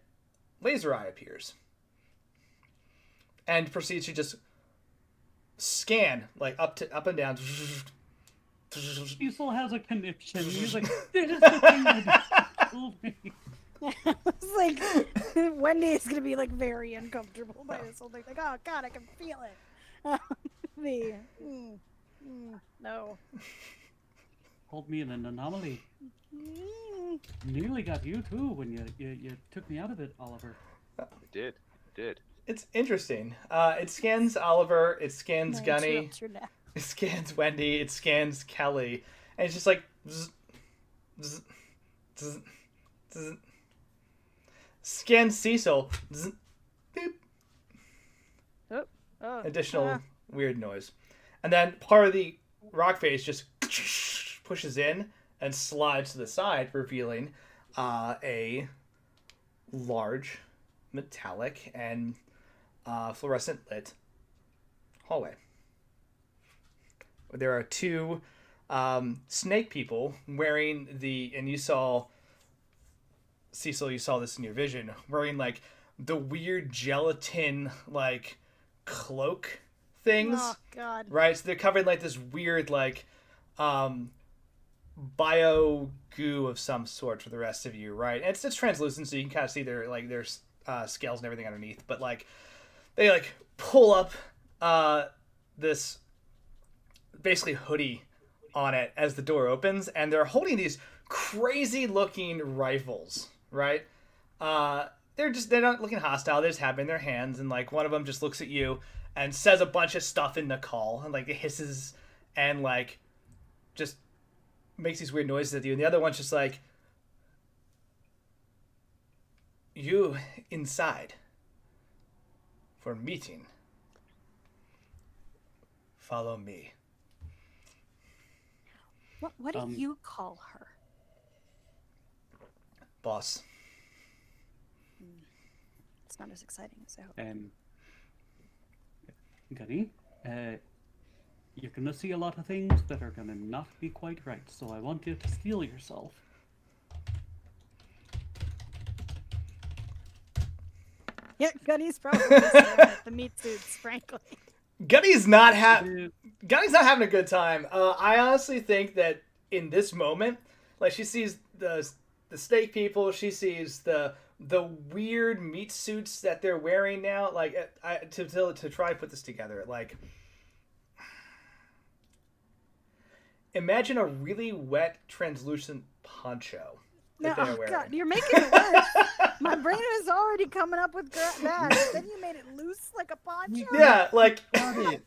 laser eye appears, and proceeds to just scan like up and down. Cecil has a connection. He's like, this is the thing that told me. It's like Wendy's gonna be like very uncomfortable by this whole thing. Like, oh God, I can feel it. No. Called me an anomaly. Nearly got you too when you took me out of it, Oliver. It did. It's interesting. It scans Oliver. It scans Gunny. It scans Wendy. It scans Kelly, and it's just like. Zzz, zzz, zzz, zzz. Scan Cecil. Zzz, beep. Additional weird noise. And then part of the rock face just pushes in and slides to the side, revealing a large, metallic, and fluorescent lit hallway. There are 2 snake people wearing and you saw, Cecil, you saw this in your vision, wearing like the weird gelatin like cloak things. Oh God. Right? So they're covered like this weird like bio goo of some sort for the rest of you, right? And it's translucent, so you can kind of see their scales and everything underneath. But like they like pull up this basically hoodie on it as the door opens, and they're holding these crazy looking rifles, right? They're not looking hostile. They just have them in their hands, and like one of them just looks at you and says a bunch of stuff in the call, and like it hisses and like just makes these weird noises at you. And the other one's just like, you inside for meeting. Follow me. What do you call her? Boss. It's not as exciting as I hoped. Gunny, you're gonna see a lot of things that are gonna not be quite right, so I want you to steel yourself. Yeah, Gunny's probably staring at the meat suits, frankly. Gunny's not having a good time. I honestly think that in this moment, like she sees the snake people, she sees the weird meat suits that they're wearing now. Like to try to put this together, like imagine a really wet, translucent poncho that they're wearing. God, you're making it worse. My brain is already coming up with that. Then you made it loose like a poncho. Yeah, like Got it.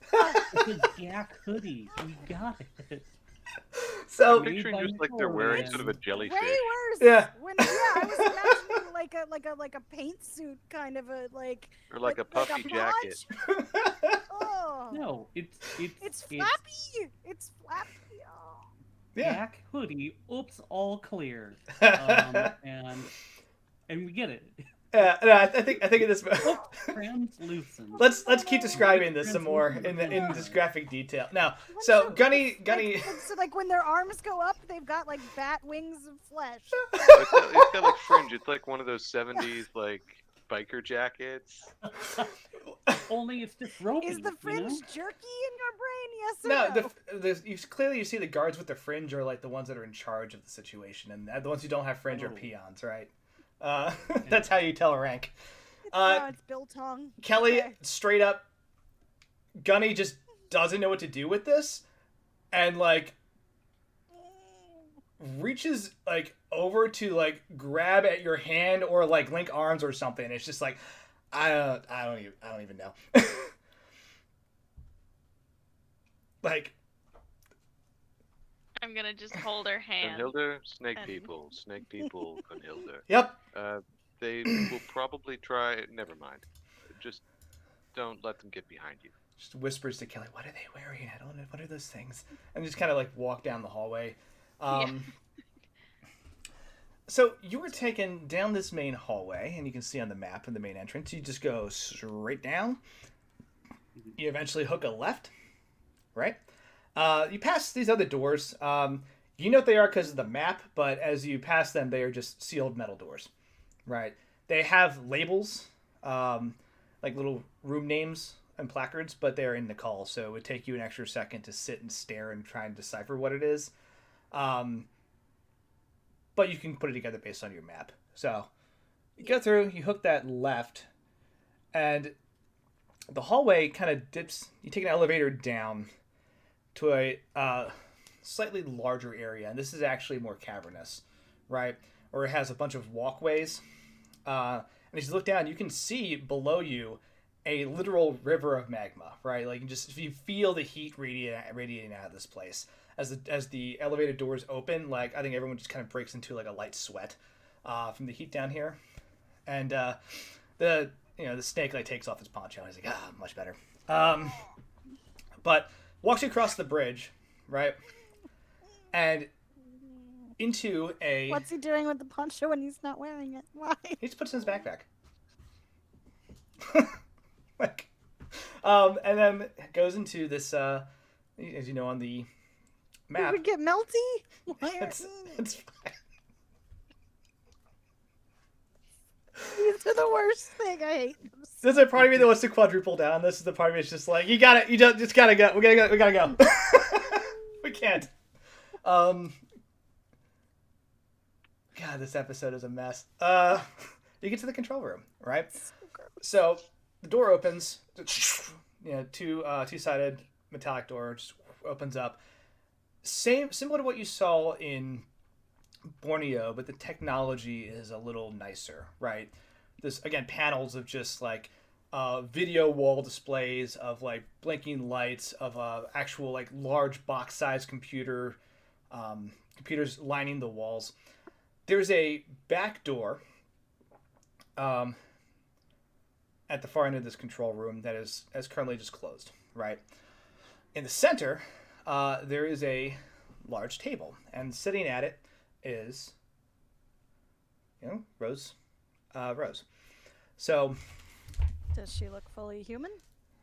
It's a Yak hoodie. We got it. so. I'm picturing just like they're wearing sort of a jellyfish. Way worse. Yeah. I was imagining like a paint suit kind of a like. Or like a puffy jacket. Oh. No, it's flappy. It's flappy. Oh. Yeah. Yak hoodie. Oops, all clear. And we get it. No, I think at this. Translucent. Let's keep describing this some more in this graphic detail. Now, so Gunny. So like when their arms go up, they've got like bat wings of flesh. It's got like fringe. It's like one of those 70s like biker jackets. Only it's just ropey. Is the fringe jerky in your brain? Yes or No, no? clearly you see the guards with the fringe are like the ones that are in charge of the situation, and the ones who don't have fringe are Oh. peons, right? That's how you tell a rank. It's biltong. Kelly, Okay. straight up, Gunny just doesn't know what to do with this, and like reaches like over to like grab at your hand or like link arms or something. It's just like I don't even know. Like I'm gonna just hold her hand. Gunhilda, snake And- people, Gunhilda. Yep. They will probably try. Never mind. Just don't let them get behind you. Just whispers to Kelly, "What are they wearing? I don't know. What are those things?" And just kind of like walk down the hallway. So you were taken down this main hallway, and you can see on the map in the main entrance. You just go straight down. You eventually hook a left, right? You pass these other doors. You know what they are because of the map, but as you pass them, they are just sealed metal doors, right? They have labels, like little room names and placards, but they're in the call, so it would take you an extra second to sit and stare and try and decipher what it is. But you can put it together based on your map. So you go through, you hook that left, and the hallway kind of dips. You take an elevator down to a slightly larger area, and this is actually more cavernous, right? Or it has a bunch of walkways. And as you look down, you can see below you a literal river of magma, right? Like you feel the heat radiating out of this place. As the elevator doors open, like I think everyone just kind of breaks into like a light sweat from the heat down here, and the snake like takes off his poncho and he's like, much better. But walks you across the bridge, right, and into a. What's he doing with the poncho when he's not wearing it? Why? He just puts it in his backpack. Like, and then goes into this. As you know, on the map. Did we get melty? It's fine. These are the worst thing. I hate them. This is the part of me that wants to quadruple down. This is the part of me that's just like, you just gotta go. We gotta go. We can't. God, this episode is a mess. You get to the control room, right? So the door opens. Two-sided metallic door just opens up. Similar to what you saw in Borneo, but the technology is a little nicer, right? There's again panels of just like video wall displays of like blinking lights of actual like large box size computers lining the walls. There's a back door at the far end of this control room that is currently just closed, right? In the center, there is a large table, and sitting at it is, Rose. So, Does she look fully human?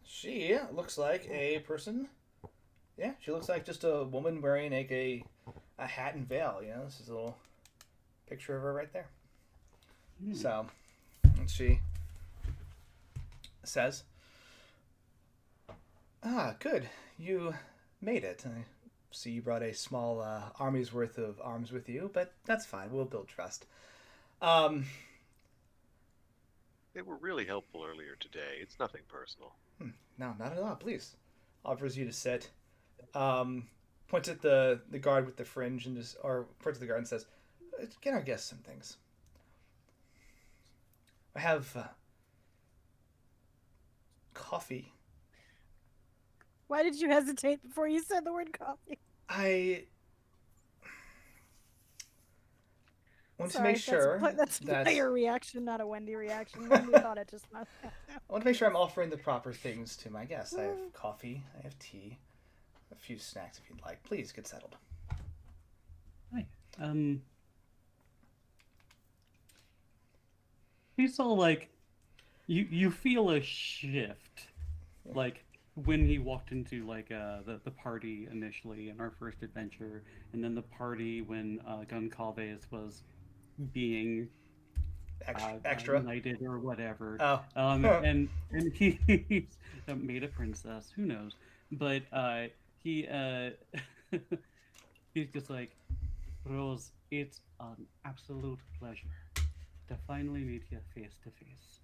she looks like a person. Yeah, she looks like just a woman wearing like a hat and veil. This is a little picture of her right there. So, and she says, "Ah, good. You made it. I see you brought a small army's worth of arms with you, but that's fine. We'll build trust." Um, They were really helpful earlier today. It's nothing personal. no, not at all. Please. Offers you to sit. Points at the guard with the fringe and just, or points at the guard and says, "Get our guests some things. I have coffee. Why did you hesitate before you said the word coffee? I want to make sure that's a that player reaction, not a Wendy reaction. Wendy thought it just not. I want to make sure I'm offering the proper things to my guests. I have coffee. I have tea. A few snacks if you'd like. Please get settled." Hi. He's all like, you feel a shift, like when he walked into like the party initially in our first adventure, and then the party when Goncalves was being extra knighted or whatever. Oh. And he made a princess. Who knows? But he he's just like, "Rose, it's an absolute pleasure to finally meet you face to face.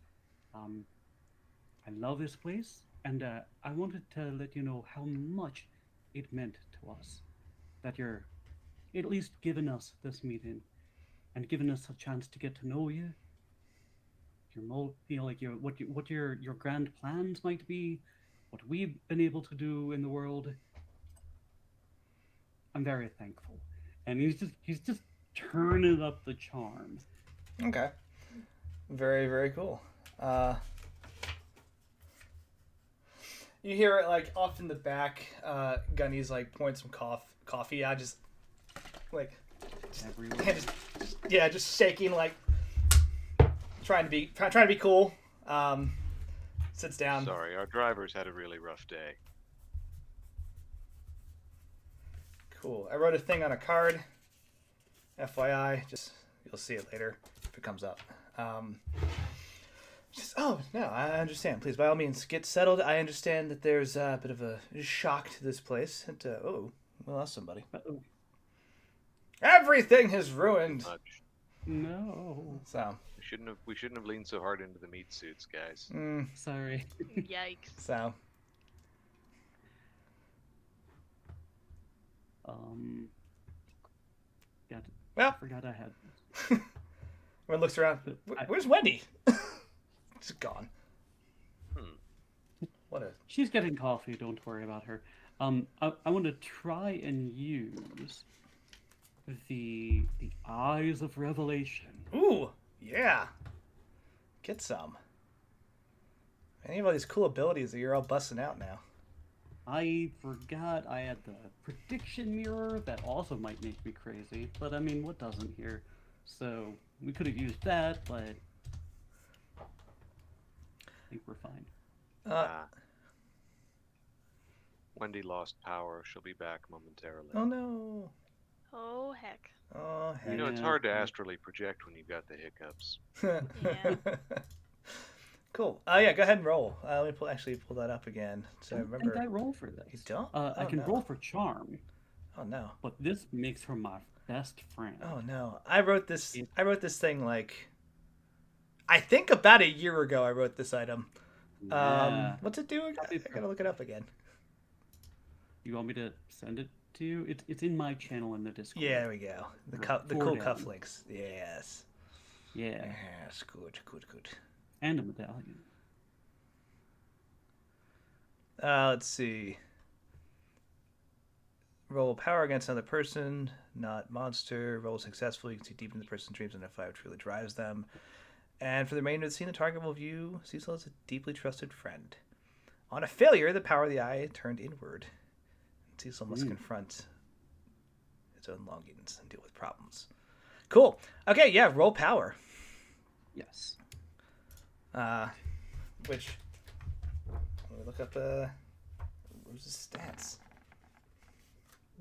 I love this place, and I wanted to let you know how much it meant to us that you're at least giving us this meeting and giving us a chance to get to know you. What your grand plans might be, what we've been able to do in the world. I'm very thankful." And he's just turning up the charm. Okay. Very, very cool. You hear it like off in the back. Gunny's like pouring some coffee. I just like, just shaking, like trying to be cool. Sits down. Sorry, our drivers had a really rough day. Cool. I wrote a thing on a card. FYI, just you'll see it later if it comes up. Oh no, I understand. Please, by all means, get settled. I understand that there's a bit of a shock to this place. And we lost somebody. Uh-oh. Everything is ruined. Much. No. So We shouldn't have leaned so hard into the meat suits, guys. Sorry. Yikes. So well, Forgot I had. everyone looks around. Where's Wendy? She's gone. What a... She's getting coffee. Don't worry about her. I want to try and use the eyes of revelation. Ooh, yeah. Get some. Any of all these cool abilities that you're all busting out now. I forgot I had the prediction mirror. That also might make me crazy. But I mean, what doesn't here? So we could have used that, but I think we're fine. Wendy lost power. She'll be back momentarily. Oh no. Oh heck. Oh heck. You know, it's hard to astrally project when you've got the hiccups. Yeah. Cool. Yeah, go ahead and roll. Let me pull that up again. So I I don't remember. think I roll for this. You don't? I can roll for charm, Oh no. but this makes her my best friend. Oh no. I wrote this thing like, I think about a year ago. I wrote this item. Yeah. What's it do? I gotta look it up again. You want me to send it to you? It's in my channel in the Discord. Yeah, there we go. The cool cufflinks. Yes. Yeah. Yes. Good. And a medallion. Let's see. Roll power against another person, not monster. Roll successfully. You can see deep into the person's dreams and identify what truly drives them. And for the remainder of the scene, the target will view Cecil as a deeply trusted friend. On a failure, the power of the eye turned inward. Cecil must confront its own longings and deal with problems. Cool. Okay, yeah, roll power. Yes. Which, let me look up, where's the stats?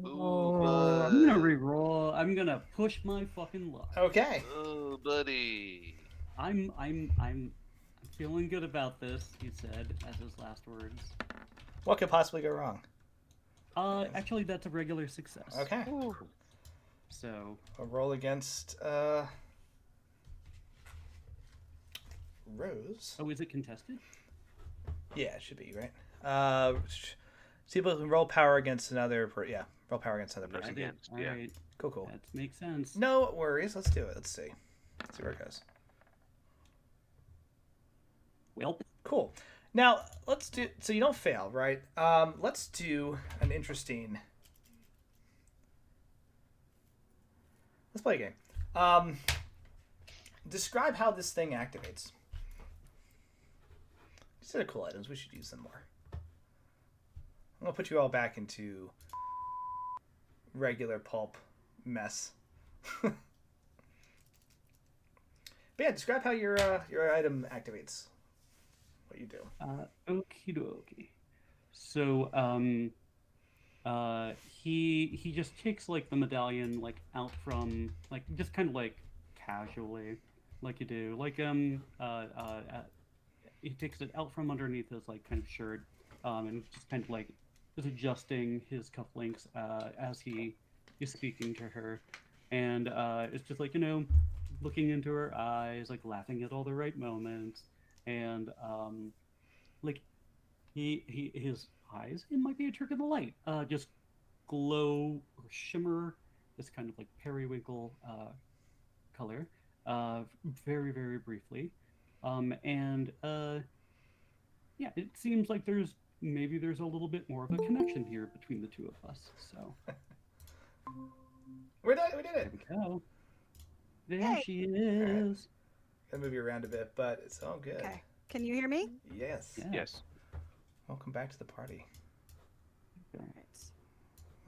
Oh, I'm gonna re-roll. I'm gonna push my fucking luck. Okay. Oh, buddy. I'm Feeling good about this, he said as his last words. What could possibly go wrong? Actually, that's a regular success. Okay. Ooh. So A roll against Rose. Oh, is it contested? Yeah, it should be, right? See, people can roll power against another. Roll power against another person. Against, All yeah. right. Cool. That makes sense. No worries. Let's do it. Let's see. Let's see where it goes. Well, Cool. Now let's do. So you don't fail, right? Let's do an interesting. Let's play a game. Describe how this thing activates. These are cool items. We should use them more. I'm gonna put you all back into regular pulp mess. But yeah, describe how your item activates. What you do. Okie dokie. So, he just takes like the medallion like out from like just kind of like casually, like you do, like he takes it out from underneath his like kind of shirt, and just kind of like is adjusting his cufflinks as he is speaking to her, and it's just like looking into her eyes, like laughing at all the right moments. And like his eyes, it might be a trick of the light, just glow or shimmer, this kind of like periwinkle color, very very briefly, and yeah, it seems like there's a little bit more of a connection here between the two of us. So we did it. there we go. There Yay. she is. Gotta move you around a bit, but it's all good. Okay. Can you hear me? Yes. Yeah. Yes. Welcome back to the party. All right.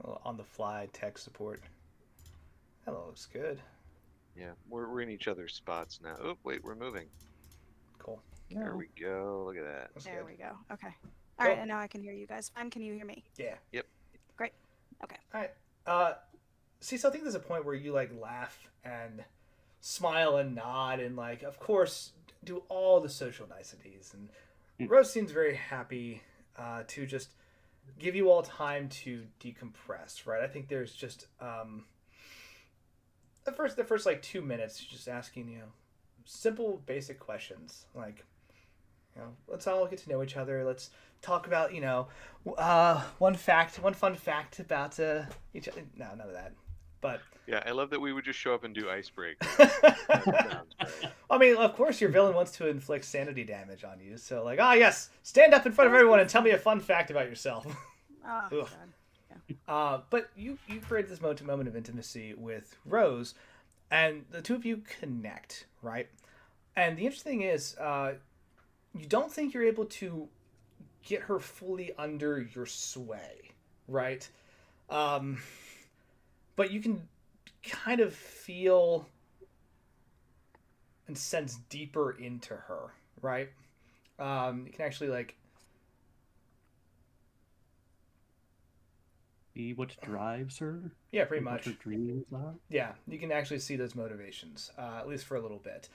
Well, on the fly tech support. That looks good. Yeah, we're in each other's spots now. Oh, wait, we're moving. Cool. There we go. Look at that. That's There good. we go. Okay. All right, and now I can hear you guys. Fine. Can you hear me? Yeah. Yep. Great. Okay. All right. See, so I think there's a point where you like laugh and smile and nod and like, of course, do all the social niceties. And Rose seems very happy to just give you all time to decompress. Right. I think there's just the first like 2 minutes, just asking simple basic questions like. Let's all get to know each other. Let's talk about, one fun fact about each other. No, none of that. But Yeah, I love that we would just show up and do icebreakers. I mean, of course, your villain wants to inflict sanity damage on you. So, like, yes, stand up in front of everyone and tell me a fun fact about yourself. Oh, Ugh. God. But you create this moment of intimacy with Rose, and the two of you connect, right? And the interesting thing is, you don't think you're able to get her fully under your sway, right? But you can kind of feel and sense deeper into her, right? You can actually like See what drives her. yeah, pretty What much. her dreams are. Yeah, you can actually see those motivations, at least for a little bit.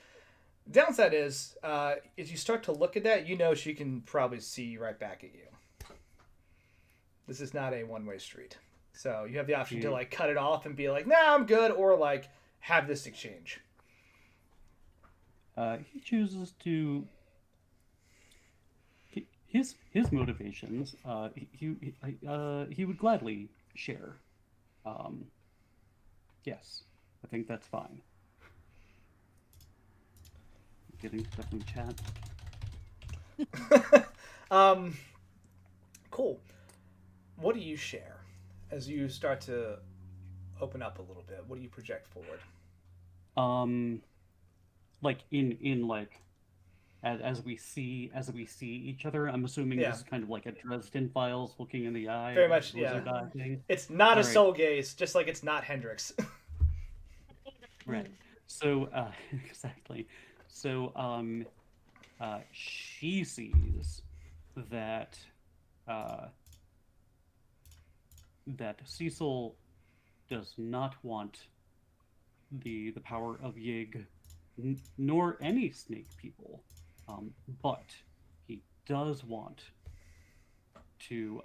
Downside is, as you start to look at that, she can probably see right back at you. This is not a one-way street. So you have the option to like cut it off and be like, nah, I'm good, or like have this exchange. He chooses to. His motivations. He would gladly share. Yes, I think that's fine. Getting stuff in chat. Cool. What do you share as you start to open up a little bit? What do you project forward? Like in like as we see each other. I'm assuming Yeah. this is kind of like a Dresden Files looking in the eye. Very much, lizard yeah. eye thing. It's not a All right. soul gaze, just like it's not Hendrix. Right. So exactly. So she sees that that Cecil does not want the power of Yig, nor any snake people, But he does want to,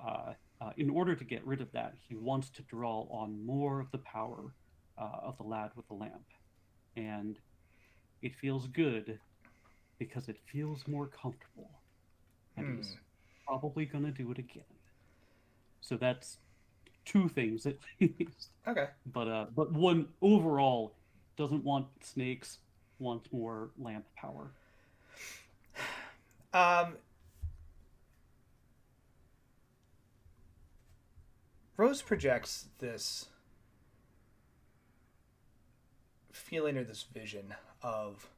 in order to get rid of that, he wants to draw on more of the power of the lad with the lamp. And it feels good because it feels more comfortable. And he's probably going to do it again. So that's two things at least. Okay. But one overall doesn't want snakes, wants more lamp power. Rose projects this feeling or this vision of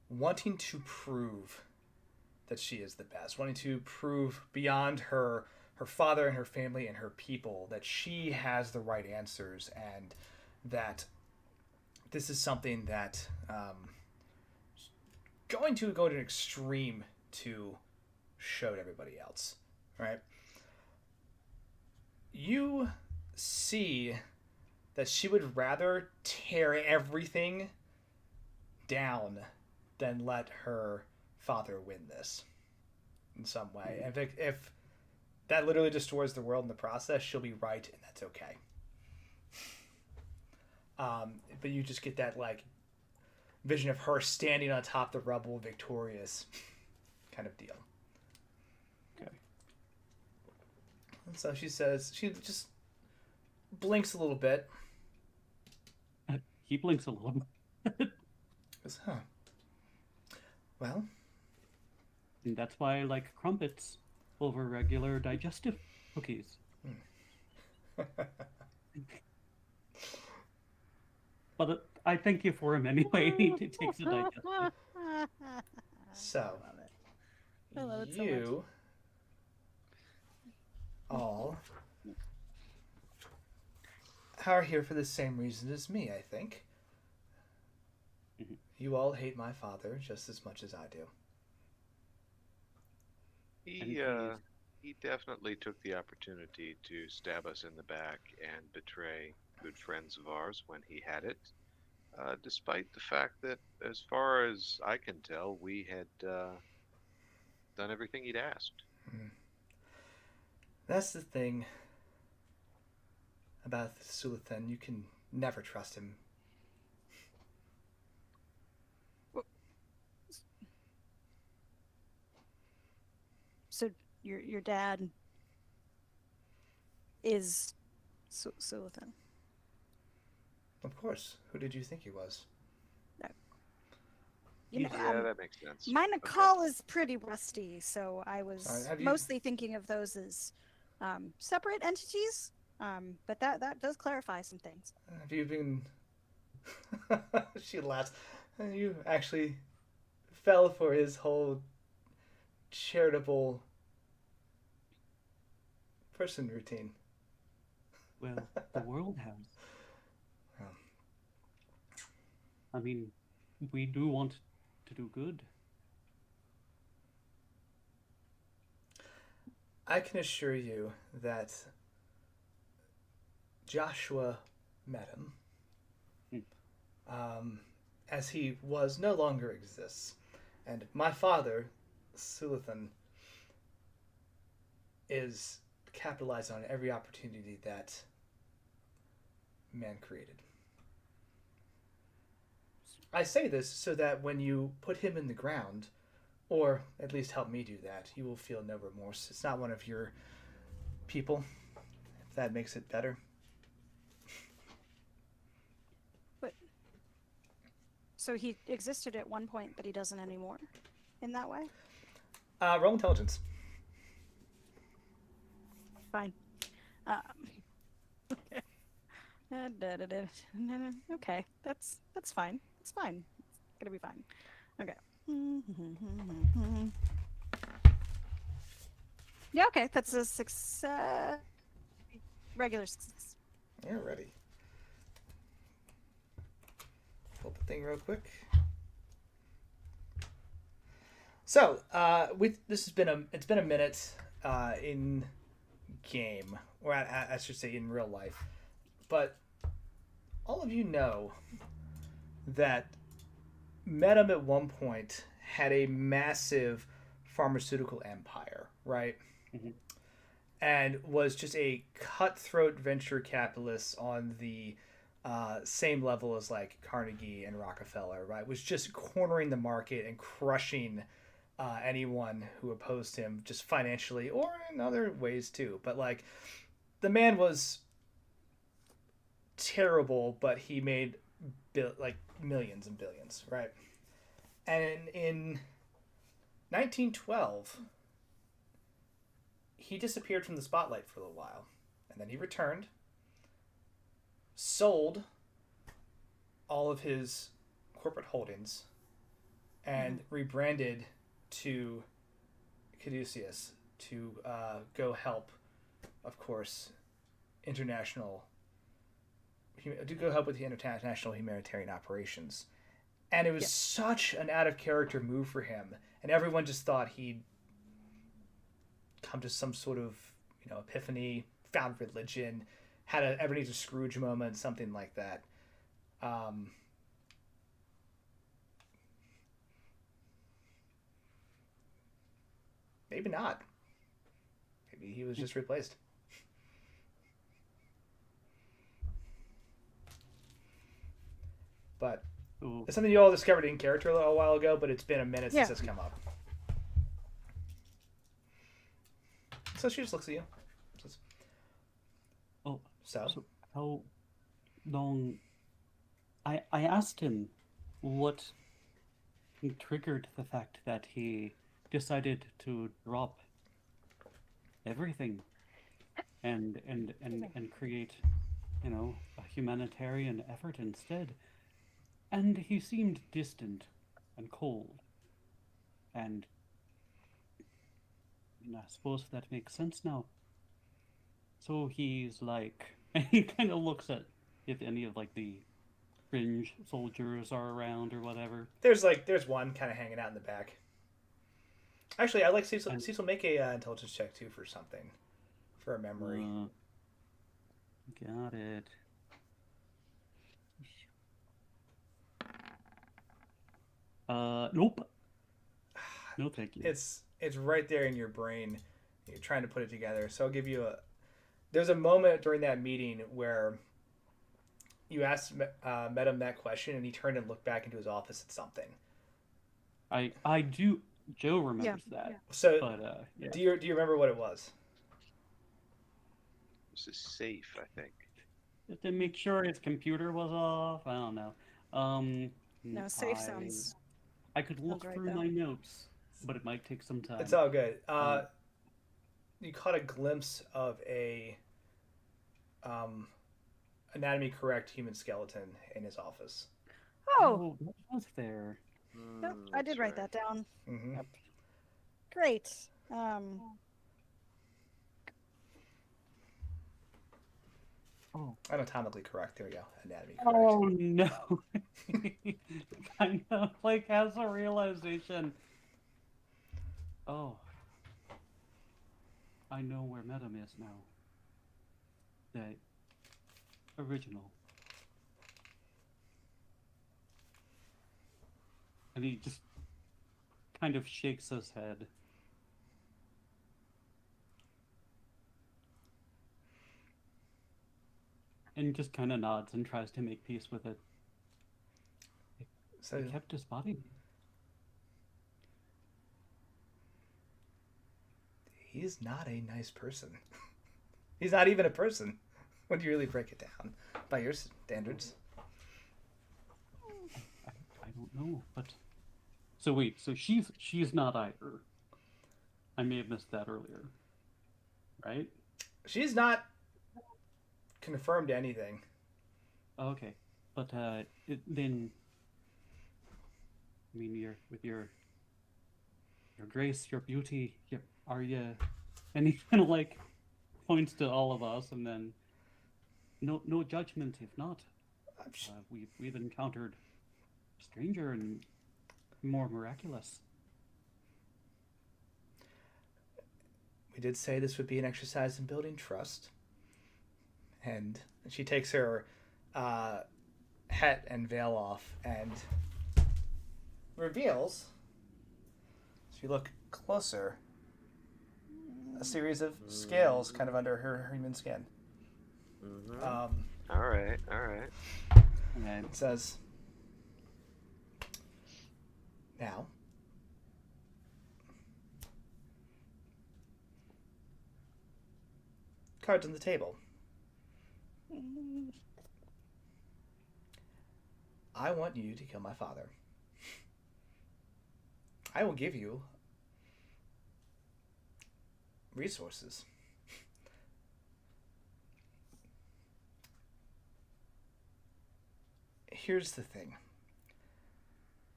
wanting to prove that she is the best, wanting to prove beyond her father and her family and her people that she has the right answers, and that this is something that going to go to an extreme to show to everybody else, right? You see that she would rather tear everything down than let her father win this in some way. If that literally destroys the world in the process, she'll be right, and that's okay. But you just get that like vision of her standing on top of the rubble, victorious, kind of deal. Okay. And so she says, she just blinks a little bit. He blinks a little bit. Goes, huh. Well. And that's why I like crumpets over regular digestive cookies. But I thank you for him anyway. He takes the digestive. So, I love it so you all are here for the same reason as me, I think. Mhm. You all hate my father just as much as I do. He definitely took the opportunity to stab us in the back and betray good friends of ours when he had it, despite the fact that, as far as I can tell, we had done everything he'd asked. That's the thing about Sulithan. You can never trust him. So your dad is Sulithan. Of course. Who did you think he was? You know, Yeah, that makes sense. my Okay. call is pretty rusty, so I was Have you- mostly thinking of those as separate entities. But that does clarify some things. Have you been... She laughs. You actually fell for his whole charitable person routine. Well, the world has. Well. I mean, we do want to do good. I can assure you that Joshua met him, as he no longer exists. And my father, Sulithan, is capitalizing on every opportunity that man created. I say this so that when you put him in the ground, or at least help me do that, you will feel no remorse. It's not one of your people, if that makes it better. But so he existed at one point, but he doesn't anymore. In that way, Roll intelligence. fine. Okay, that's fine. It's fine. It's gonna be fine. Okay. Yeah. Okay, that's a success. Regular success. You're ready. Pull the thing real quick. So, it's been a minute in game, or I should say in real life, but all of you know that Medham at one point had a massive pharmaceutical empire, right? Mhm. And was just a cutthroat venture capitalist on the same level as like Carnegie and Rockefeller, right? Was just cornering the market and crushing anyone who opposed him, just financially or in other ways too. But like, the man was terrible, but he made like millions and billions, right? And in 1912, he disappeared from the spotlight for a little while, and then he returned, sold all of his corporate holdings, and rebranded to Caduceus to go help, of course, with the international humanitarian operations. And it was such an out of character move for him, and everyone just thought he'd come to some sort of epiphany, found religion, had a Ebenezer Scrooge moment, something like that. Maybe not. Maybe he was just replaced. But it's something you all discovered in character a little while ago, but it's been a minute since it's come up. So she just looks at you. Says, So how long? I asked him what triggered the fact that he decided to drop everything and create, a humanitarian effort instead. And he seemed distant and cold. And I suppose that makes sense now. So he's like, and he kind of looks at if any of like the fringe soldiers are around or whatever. There's one kind of hanging out in the back. Actually, I'd like Cecil. Cecil, make a intelligence check too for something, for a memory. Got it. Nope. No, thank you. It's right there in your brain. You're trying to put it together. So I'll give you there's a moment during that meeting where you asked met him that question, and he turned and looked back into his office at something. I do. Joe remembers that. Yeah. So but do you remember what it was? This is safe, I think. Just to make sure his computer was off. I don't know. No, safe sounds. I could look right, through though. my notes, but it might take some time. It's all good. You caught a glimpse of a anatomy correct human skeleton in his office. Oh, what was there? yep, I did write that down. Mm-hmm. Yep. Great. Anatomically correct. There we go. Anatomy correct. Oh no! Kind of like has a realization. Oh, I know where Madam is now. The original. And he just kind of shakes his head. And just kind of nods and tries to make peace with it. So He kept his body. he's not a nice person. He's not even a person when you really break it down by your standards. I don't know, but so wait, so she's not either. I may have missed that earlier, right? She's not confirmed anything. Okay, but then, I mean, with your grace, your beauty, are you? And he kind of like points to all of us, and then no judgment if not. We've encountered stranger and more miraculous. We did say this would be an exercise in building trust. And she takes her hat and veil off and reveals If you look closer, a series of scales kind of under her human skin. Mm-hmm. All right. It says, now, cards on the table. I want you to kill my father. I will give you resources. Here's the thing.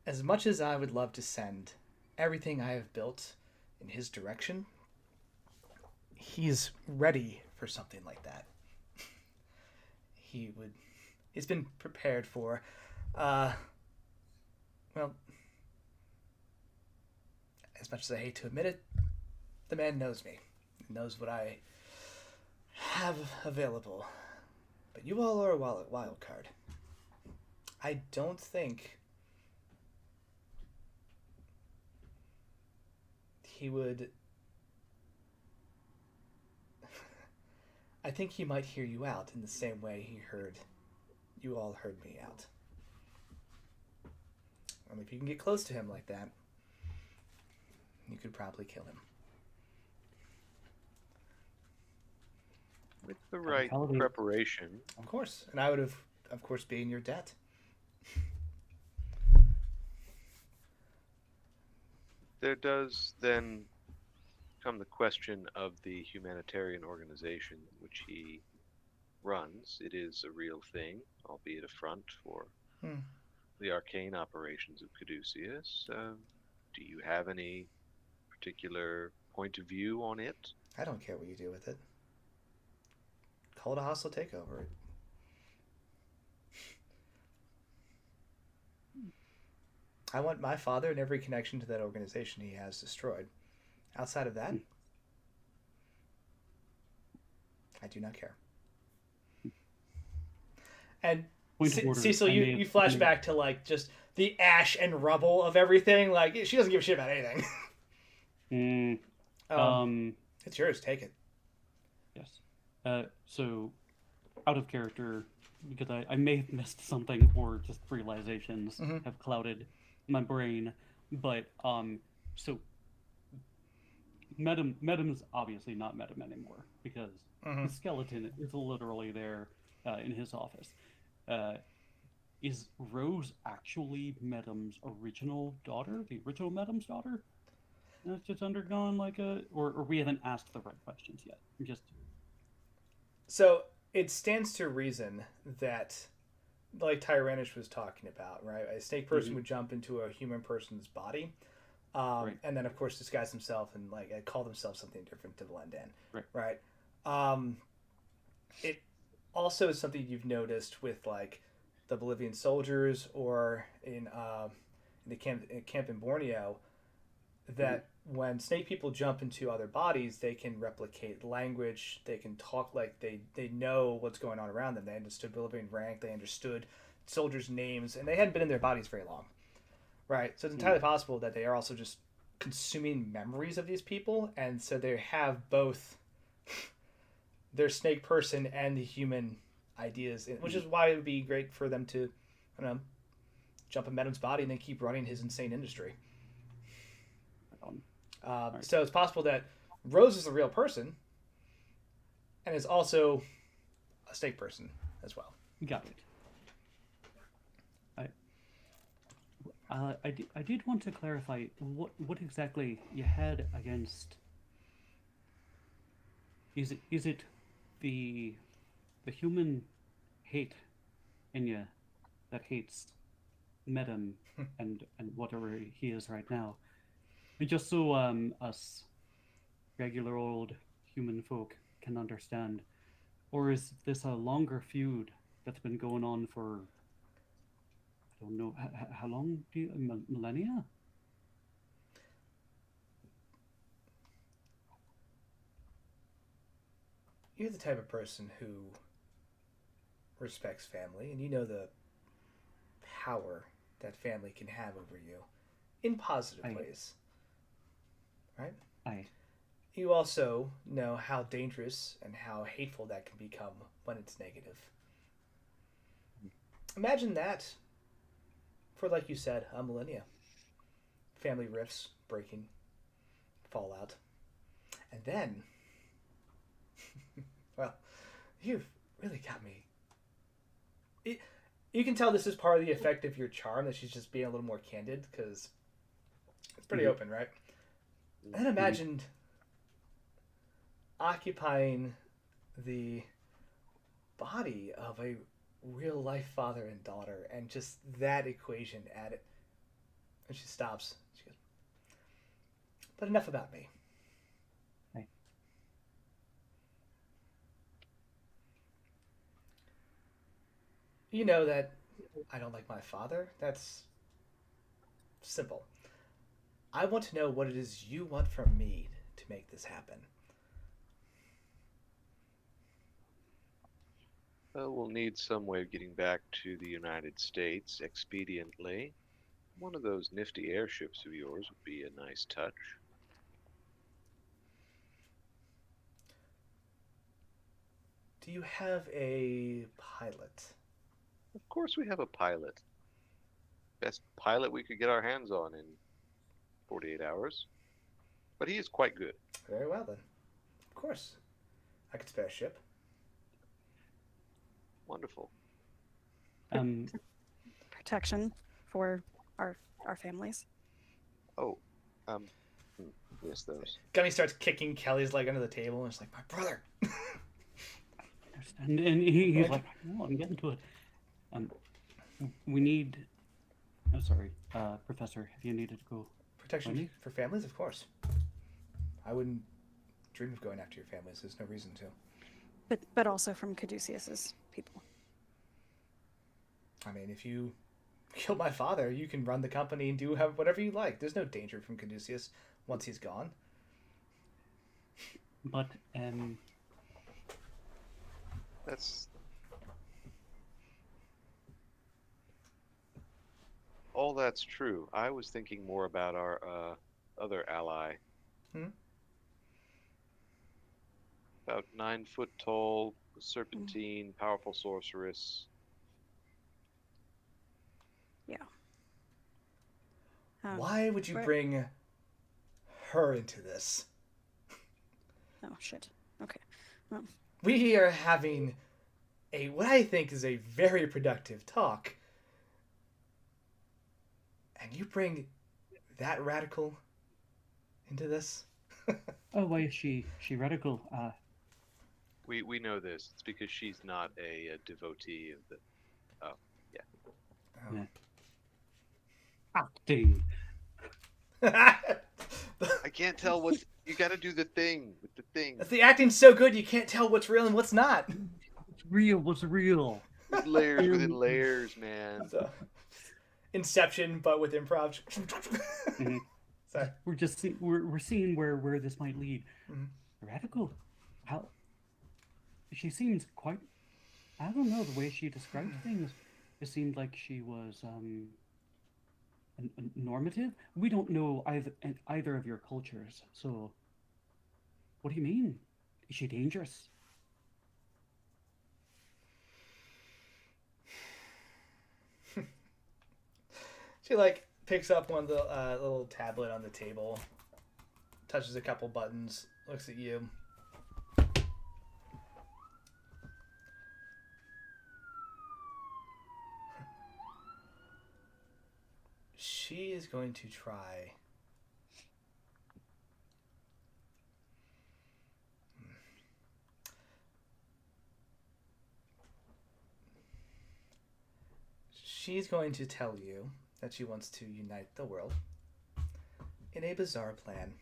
As much as I would love to send everything I have built in his direction, he's ready for something like that. He's been prepared for, well, as much as I hate to admit it, the man knows me. He knows what I have available. But you all are a wild card. I don't think he would... I think he might hear you out in the same way you all heard me out. I mean, if you can get close to him like that, you could probably kill him. With the right preparation. Of course. And I would have, of course, be in your debt. There does then come the question of the humanitarian organization which he runs. It is a real thing, albeit a front for the arcane operations of Caduceus. Do you have any particular point of view on it? I don't care what you do with it. Call it a hostile takeover. I want my father and every connection to that organization he has destroyed. Outside of that, I do not care. And Cecil, you flash back to like just the ash and rubble of everything. Like she doesn't give a shit about anything. It's yours. Take it. Yes. So, out of character, because I may have missed something or just realizations have clouded my brain, but so Medim's obviously not Medim anymore because the skeleton is literally there in his office. Is Rose actually Medim's original daughter, the original Medim's daughter? That's just undergone like or we haven't asked the right questions yet. So it stands to reason that, like Tyrannish was talking about, right? A snake person would jump into a human person's body, and then of course disguise himself and like call themselves something different to blend in, right? It also is something you've noticed with like the Bolivian soldiers or in the camp in Borneo, that when snake people jump into other bodies, they can replicate language, they can talk like they know what's going on around them. They understood Bolivian rank, they understood soldiers' names, and they hadn't been in their bodies very long, right? So it's entirely possible that they are also just consuming memories of these people, and so they have both their snake person and the human ideas, which is why it would be great for them to, I don't know, jump in Medim's body and then keep running his insane industry. So it's possible that Rose is a real person and is also a snake person as well. Got it. I did want to clarify what exactly you had against. Is it the human hate in you that hates Medim and whatever he is right now? And just so us regular old human folk can understand, or is this a longer feud that's been going on for, I don't know, how long? Millennia? You're the type of person who respects family, and you know the power that family can have over you in positive ways. right? Aye. You also know how dangerous and how hateful that can become when it's negative. Imagine that for, like you said, a millennia. Family rifts breaking, fallout. And then, well, you've really got me. You can tell this is part of the effect of your charm, that she's just being a little more candid, because it's pretty open, right? And imagine occupying the body of a real life father and daughter, and just that equation at it. And she stops. She goes, but enough about me. Right. You know that I don't like my father. That's simple. I want to know what it is you want from me to make this happen. Well, we'll need some way of getting back to the United States expediently. One of those nifty airships of yours would be a nice touch. Do you have a pilot? Of course we have a pilot. Best pilot we could get our hands on in 48 hours. But he is quite good. Very well then. Of course. I could spare a ship. Wonderful. Protection for our families. Oh, yes, those. Gunny starts kicking Kelly's leg under the table, and it's like, my brother. And he's like, no, I'm getting to it. We need. Oh, sorry, Professor, if you needed to go. Protection for families, of course. I wouldn't dream of going after your families. There's no reason to. But also from Caduceus's people. I mean, if you kill my father, you can run the company and do whatever you like. There's no danger from Caduceus once he's gone. But That's all that's true. I was thinking more about our other ally. About 9 foot tall, serpentine, powerful sorceress. Yeah. Why would you bring her into this? Oh shit. Okay. Well. We are having what I think is a very productive talk, and you bring that radical into this? oh, why is she radical? We know this. It's because she's not a devotee of the. Oh, yeah. Oh. Yeah. Acting. I can't tell what you got to do. The thing with the thing. The acting's so good you can't tell what's real and what's not. What's real? There's layers within layers, man. So, Inception, but with improv. Mm-hmm. Sorry. We're seeing where this might lead. Mm-hmm. Radical? How? She seems quite. I don't know, the way she described things. It seemed like she was normative. We don't know either of your cultures, so. What do you mean? Is she dangerous? She picks up one of the little tablet on the table, touches a couple buttons, looks at you. She is going to try. She's going to tell you that she wants to unite the world in a bizarre plan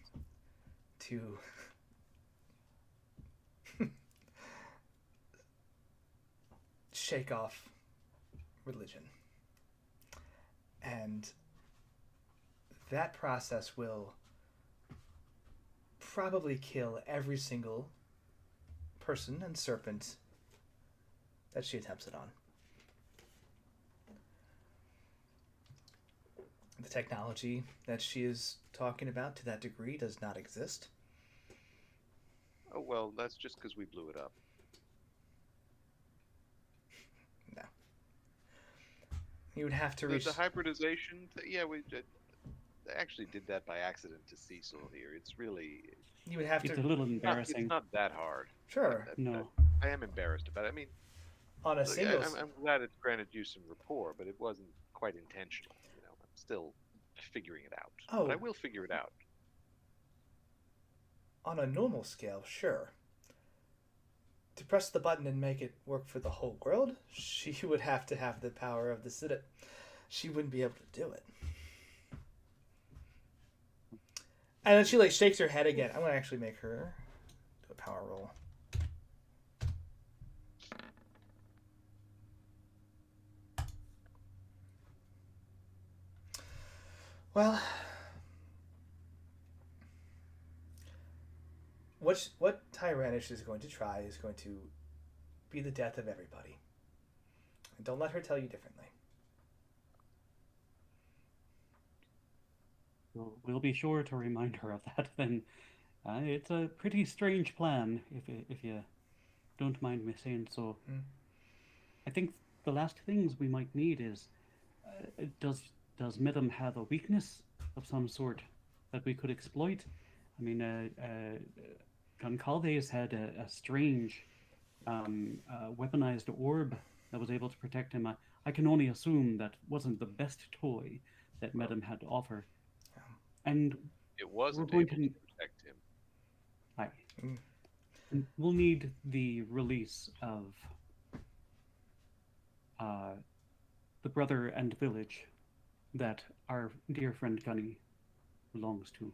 to shake off religion. And that process will probably kill every single person and serpent that she attempts it on. The technology that she is talking about to that degree does not exist. Oh, well, that's just because we blew it up. No. You would have to The, reach... the hybridization, yeah, we actually did that by accident to Cecil here. It's really... You would have It's to... a little embarrassing. It's not that hard. Sure. No. I am embarrassed about it. I mean, On a look, single... I'm glad it granted you some rapport, but it wasn't quite intentional. You know, I'm still figuring it out. Oh. But I will figure it out. On a normal scale, sure. To press the button and make it work for the whole world, she would have to have the power of the Citadel. She wouldn't be able to do it. And then she like shakes her head again. I'm gonna actually make her do a power roll. Well, what Tyrannish is going to try is going to be the death of everybody. And don't let her tell you differently. We'll be sure to remind her of that. Then it's a pretty strange plan, if you don't mind me saying so. Mm. I think the last things we might need is does Midam have a weakness of some sort that we could exploit? I mean, Goncalves had a strange weaponized orb that was able to protect him. I can only assume that wasn't the best toy that Midam had to offer. And it wasn't we're able going to protect him. Aye. Mm. And we'll need the release of the brother and village that our dear friend Gunny belongs to.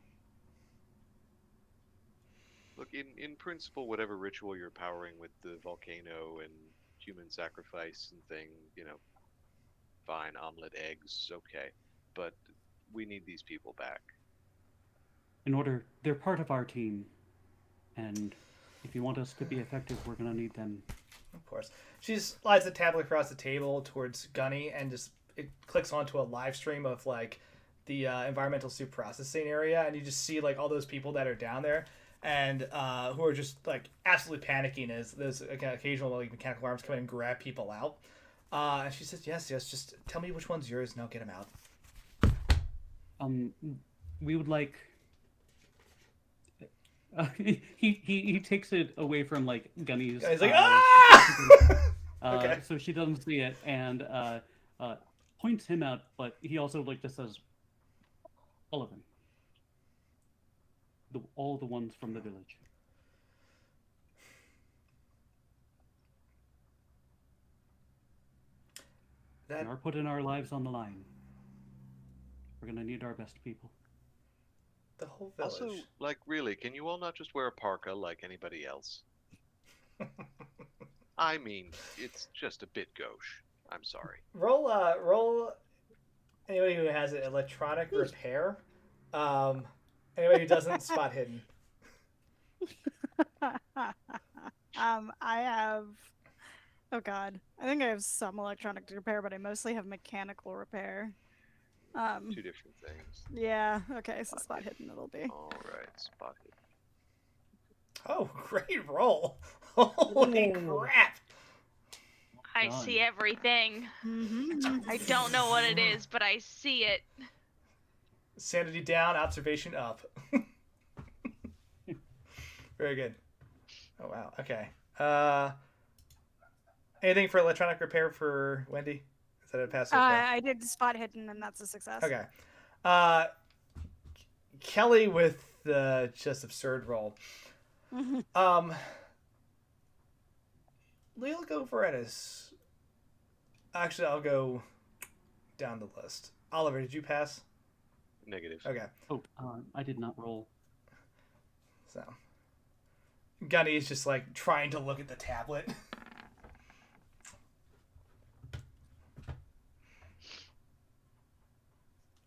Look, in principle, whatever ritual you're powering with the volcano and human sacrifice and thing, you know, fine, omelet, eggs, okay. But we need these people back. They're part of our team, and if you want us to be effective, we're gonna need them. Of course. She slides the tablet across the table towards Gunny and just it clicks onto a live stream of like the environmental soup processing area, and you just see like all those people that are down there and who are just like absolutely panicking as those occasional like mechanical arms come in and grab people out. And she says, yes, just tell me which one's yours and I'll get them out. We would like. He takes it away from like Gunny's. He's like, ah! Okay. So she doesn't see it and points him out, but he also like just says, all of them, all the ones from the village. We are putting our lives on the line. We're gonna need our best people. The whole village. Also, like, really, can you all not just wear a parka like anybody else? I mean, it's just a bit gauche. I'm sorry. Roll. Anybody who has an electronic repair. Anybody who doesn't, spot hidden. I have. Oh God, I think I have some electronic repair, but I mostly have mechanical repair. Two different things. Yeah. Okay. So spot hidden it'll be. All right, spot hidden. Oh, great roll! Holy crap! I see everything. Mm-hmm. I don't know what it is, but I see it. Sanity down, observation up. Very good. Oh wow. Okay. Anything for electronic repair for Wendy? Is that a pass? I did spot hidden, and that's a success. Okay. Kelly with the just absurd roll. Lee'll go for it as. Actually, I'll go down the list. Oliver, did you pass? Negative. Okay. Oh, I did not roll. So, Gunny is just like trying to look at the tablet.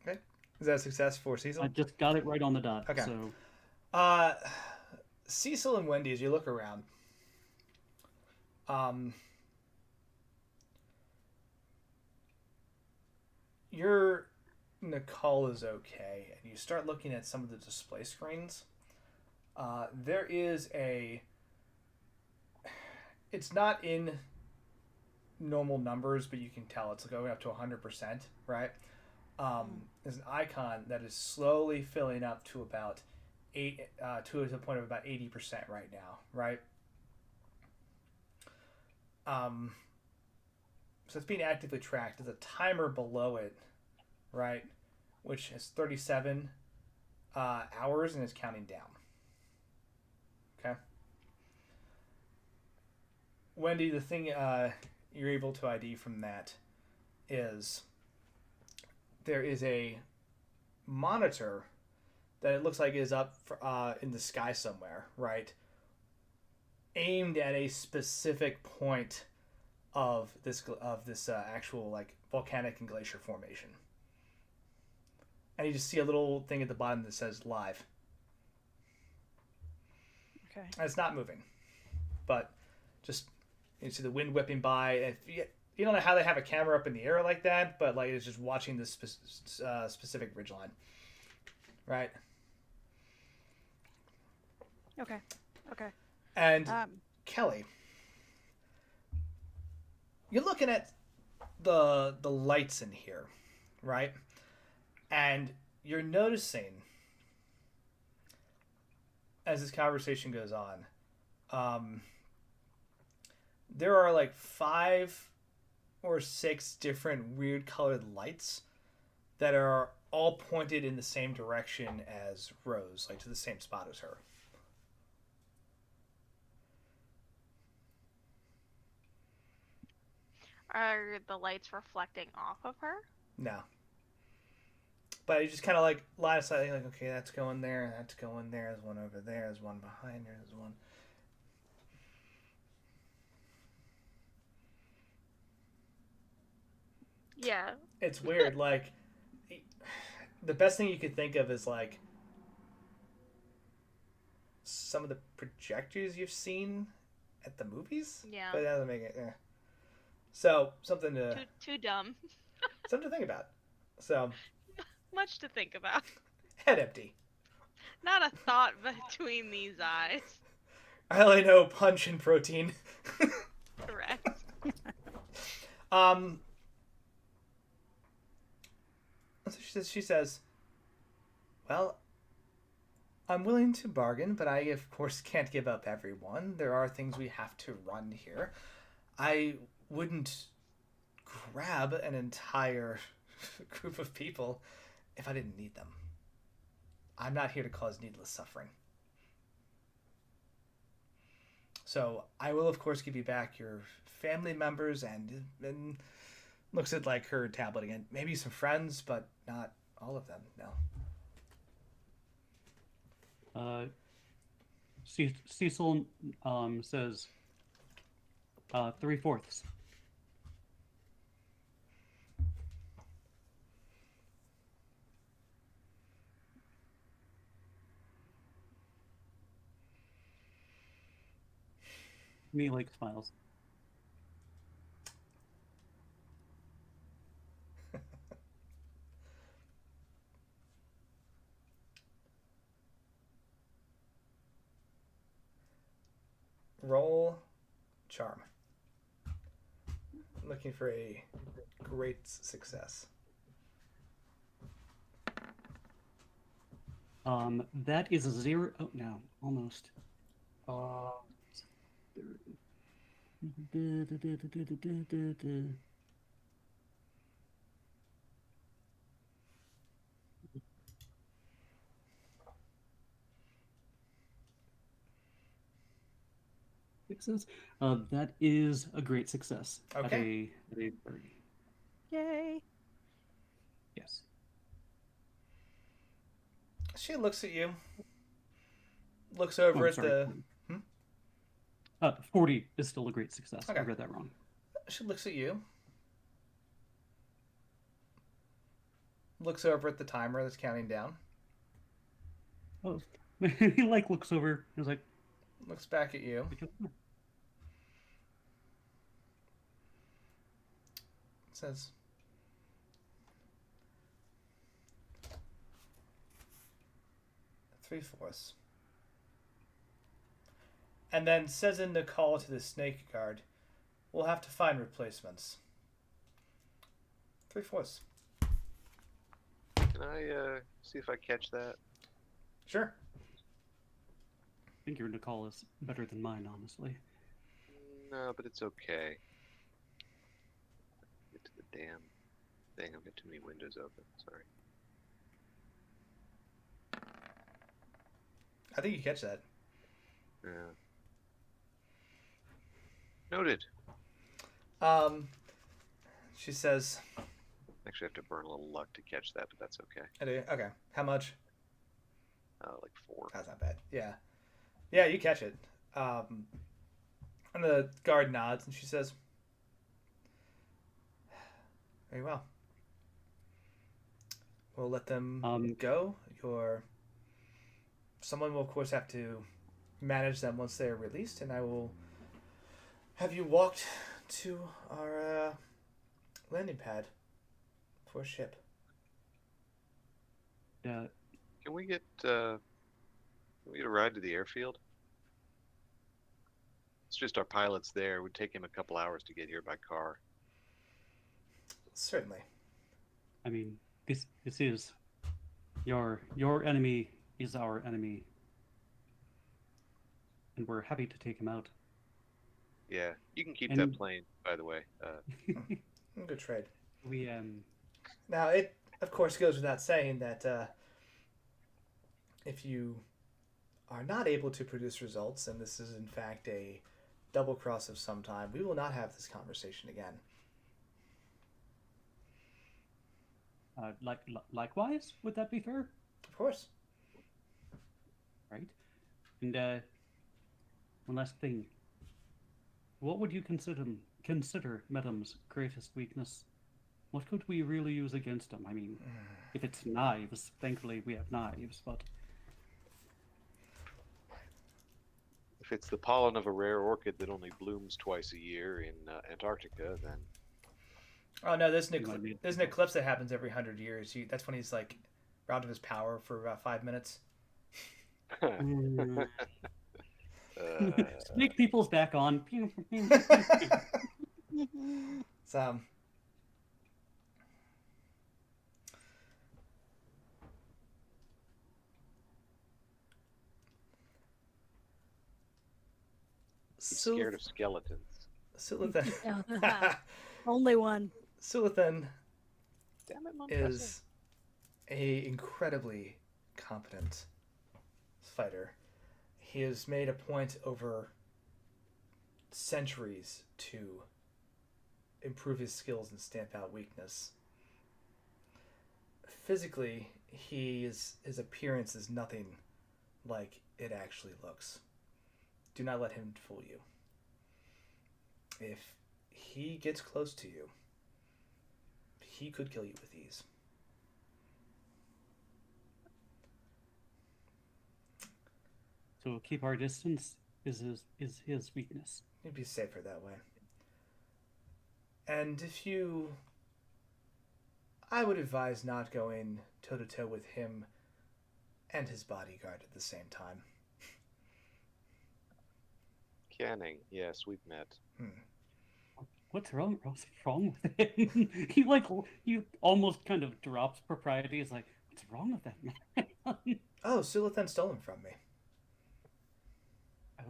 Okay. Is that a success for Cecil? I just got it right on the dot. Okay. So. Cecil and Wendy, as you look around, you're Nicole is okay, and you start looking at some of the display screens, there is a... It's not in normal numbers, but you can tell it's going up to 100%, right? There's an icon that is slowly filling up to about to the point of about 80% right now, right? So it's being actively tracked. There's a timer below it, right, which is 37 hours and is counting down. Okay. Wendy, the thing you're able to ID from that is there is a monitor that it looks like is up in the sky somewhere, right? Aimed at a specific point of this actual like volcanic and glacier formation. And you just see a little thing at the bottom that says live. Okay. And it's not moving, but just you see the wind whipping by. And you don't know how they have a camera up in the air like that, but like it's just watching this specific ridgeline, right? Okay. Okay. And Kelly, you're looking at the lights in here, right? And you're noticing as this conversation goes on, there are like 5 or 6 different weird colored lights that are all pointed in the same direction as Rose, like to the same spot as her. Are the lights reflecting off of her? No. But you just kind of like line of sight, like, okay, that's going there, that's going there, there's one over there, there's one behind her, there's one. Yeah. It's weird. Like, the best thing you could think of is like some of the projectors you've seen at the movies. Yeah. But that doesn't make it. So something to Too dumb. something to think about. So Much to think about. head empty. Not a thought between these eyes. I only know punch and protein. Correct. So she says, well, I'm willing to bargain, but I, of course, can't give up everyone. There are things we have to run here. I wouldn't grab an entire group of people if I didn't need them. I'm not here to cause needless suffering. So I will, of course, give you back your family members and looks at like her tablet again. Maybe some friends, but not all of them. No. Cecil says 3/4. Me like smiles. Roll charm. Looking for a great success. That is a 0. Oh no, almost. Success. That is a great success. Okay. At a 30. Yay. Yes. She looks at you. Looks over at sorry. the... 40 is still a great success. Okay. I read that wrong. She looks at you. Looks over at the timer that's counting down. Oh, he like looks over. He's like, Looks back at you. Says, 3/4. And then says in the call to the snake guard, we'll have to find replacements. 3/4. Can I see if I catch that? Sure. I think your Nicole is better than mine, honestly. No, but it's okay. Get to the damn thing. I've got too many windows open. Sorry. I think you catch that. Yeah. Noted. She says, Actually, I have to burn a little luck to catch that, but that's okay. I do. Okay. How much? Like 4. That's not bad. Yeah. Yeah, you catch it. And the guard nods and she says, very well. We'll let them go. Someone will, of course, have to manage them once they are released, and I will have you walked to our landing pad for a ship. Yeah. Can we get a ride to the airfield? It's just our pilot's there. It would take him a couple hours to get here by car. Certainly. I mean, this is your enemy is our enemy, and we're happy to take him out. Yeah, you can keep that plane, by the way. Good trade. We Now, it of course goes without saying that if you are not able to produce results, and this is in fact a double cross of some time, we will not have this conversation again. Likewise, would that be fair? Of course. Right. And one last thing. What would you consider Medham's greatest weakness? What could we really use against him? I mean, if it's knives, thankfully we have knives, but If it's the pollen of a rare orchid that only blooms twice a year in Antarctica, then Oh no, there's an eclipse that happens every 100 years. That's when he's like round of his power for about 5 minutes. Snake people's back on. So, he's scared of skeletons. Silithan. Only one. Silithan Damn it, Mom. is a incredibly competent fighter. He has made a point over centuries to improve his skills and stamp out weakness. Physically, his appearance is nothing like it actually looks. Do not let him fool you. If he gets close to you, he could kill you with ease. So keep our distance is his weakness. You'd be safer that way. And I would advise not going toe-to-toe with him and his bodyguard at the same time. Canning, yes, we've met. What's wrong with him? he almost kind of drops propriety. He's like, what's wrong with that man? Oh, Silithan stole him from me.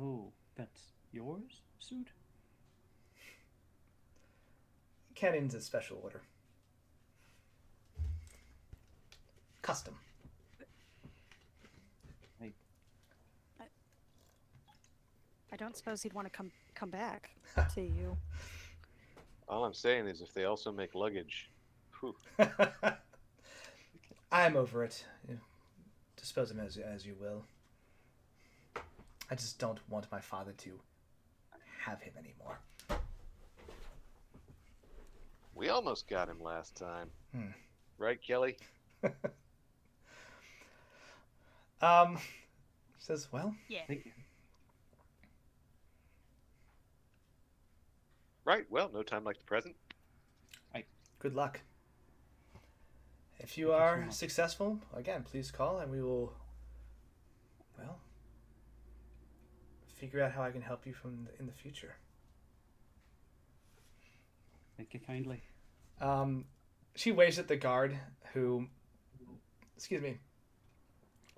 Oh, that's yours, suit? Canning's a special order. Custom. I don't suppose he'd want to come back to you. All I'm saying is if they also make luggage, whew. I'm over it. Dispose him as you will. I just don't want my father to have him anymore. We almost got him last time. Right, Kelly? Says, well, Yeah. Thank you. Right, well, no time like the present. good luck. If you Thank you so are much. successful, again, please call and we will figure out how I can help you in the future. Thank you kindly. She waves at the guard who, excuse me,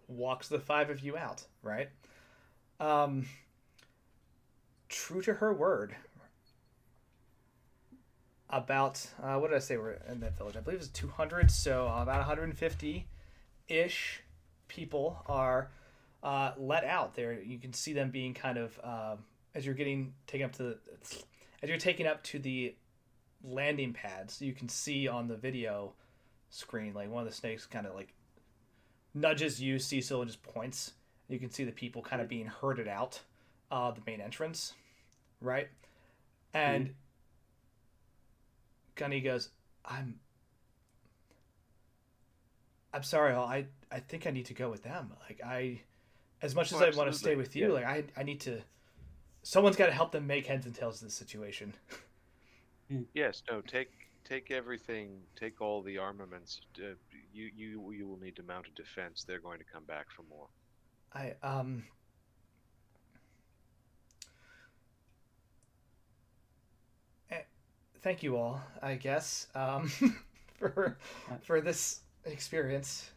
walks the 5 of you out, right? True to her word, about, what did I say we're in that village? I believe it's 200, so about 150-ish people are let out there. You can see them being kind of, as you're taken up to the landing pads, you can see on the video screen, like one of the snakes kind of like nudges you, Cecil, and just points. You can see the people kind of being herded out the main entrance, right? And Gunny goes, I'm sorry, I think I need to go with them. Like, as much as I want to stay with you, like I need to, someone's got to help them make heads and tails of this situation. Yes, no, take everything, take all the armaments. You will need to mount a defense. They're going to come back for more. Thank you all, I guess, for this experience.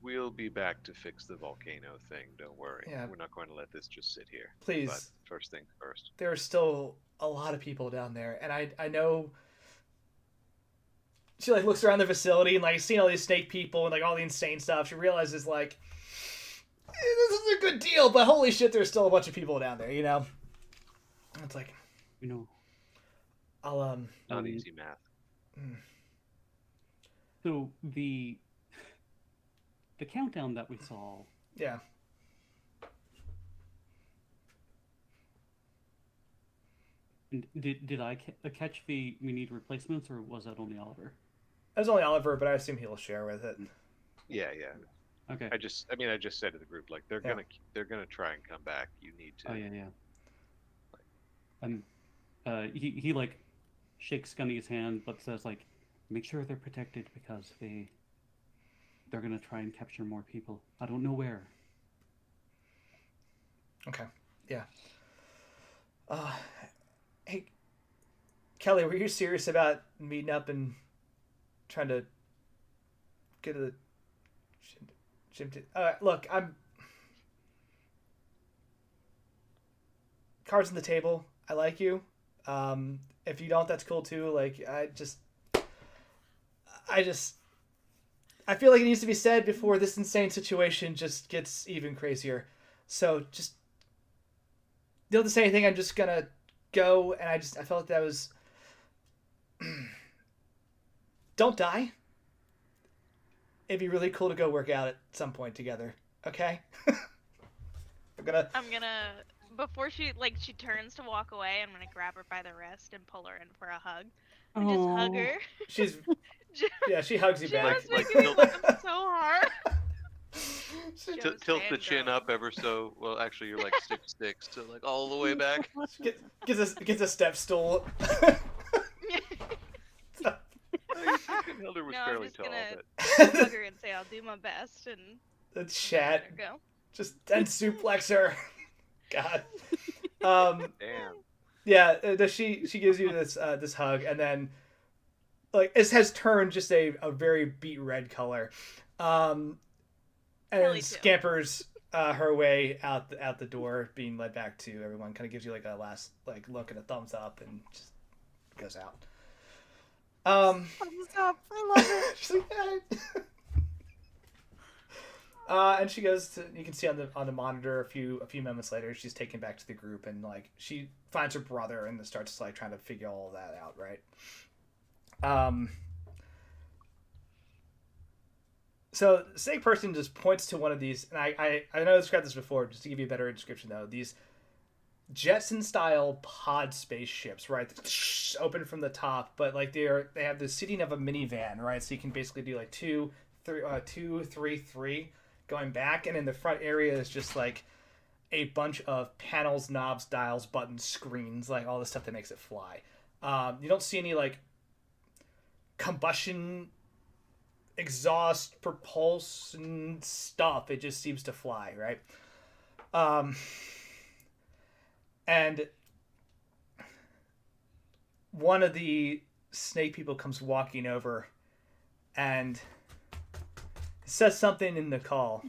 We'll be back to fix the volcano thing. Don't worry. Yeah. We're not going to let this just sit here. Please. But first things first. There are still a lot of people down there, and I know. She like looks around the facility and like seeing all these snake people and like all the insane stuff. She realizes like, this is a good deal, but holy shit, there's still a bunch of people down there. You know. It's like, I'll not easy math. So the countdown that we saw. Yeah. Did I catch the we need replacements, or was that only Oliver? It was only Oliver, but I assume he'll share with it. Yeah. Okay. I just said to the group, like they're gonna try and come back. You need to. Oh yeah. He like shakes Gunny's hand, but says like, make sure they're protected because they're gonna try and capture more people. I don't know where. Okay. Yeah. Hey, Kelly, were you serious about meeting up and trying to get a look, cards on the table. I like you. If you don't, that's cool too. Like, I feel like it needs to be said before this insane situation just gets even crazier. So just, you don't have to say anything. I'm just gonna go, and I felt like that was don't die. It'd be really cool to go work out at some point together. Okay? I'm gonna before she turns to walk away, I'm gonna grab her by the wrist and pull her in for a hug. And just hug her. She hugs you back. Joe's making me laugh so hard. Tilt the chin up ever so. Well, actually, you're like 6'6", so like all the way back. Gets a step stool. Hilder was no, fairly I'm just tall, gonna hug her and say I'll do my best and let's chat. Let her go. Just and suplex her. God. Damn. Yeah, she gives you this hug, and then like it has turned just a very beet red color, and scampers her way out the door, being led back to everyone. Kind of gives you like a last like look and a thumbs up, and just goes out. Thumbs up. I love it. She's like, and she goes to, you can see on the monitor a few moments later, she's taken back to the group, and like she finds her brother and starts like trying to figure all of that out, right? So the snake person just points to one of these, and I know I described this before, just to give you a better description though. These Jetson style pod spaceships, right? Open from the top, but like they have the seating of a minivan, right? So you can basically do like 2, 3, 3 going back, and in the front area is just like a bunch of panels, knobs, dials, buttons, screens, like all the stuff that makes it fly. You don't see any like combustion, exhaust, propulsion stuff. It just seems to fly, right? And one of the snake people comes walking over and says something in the call.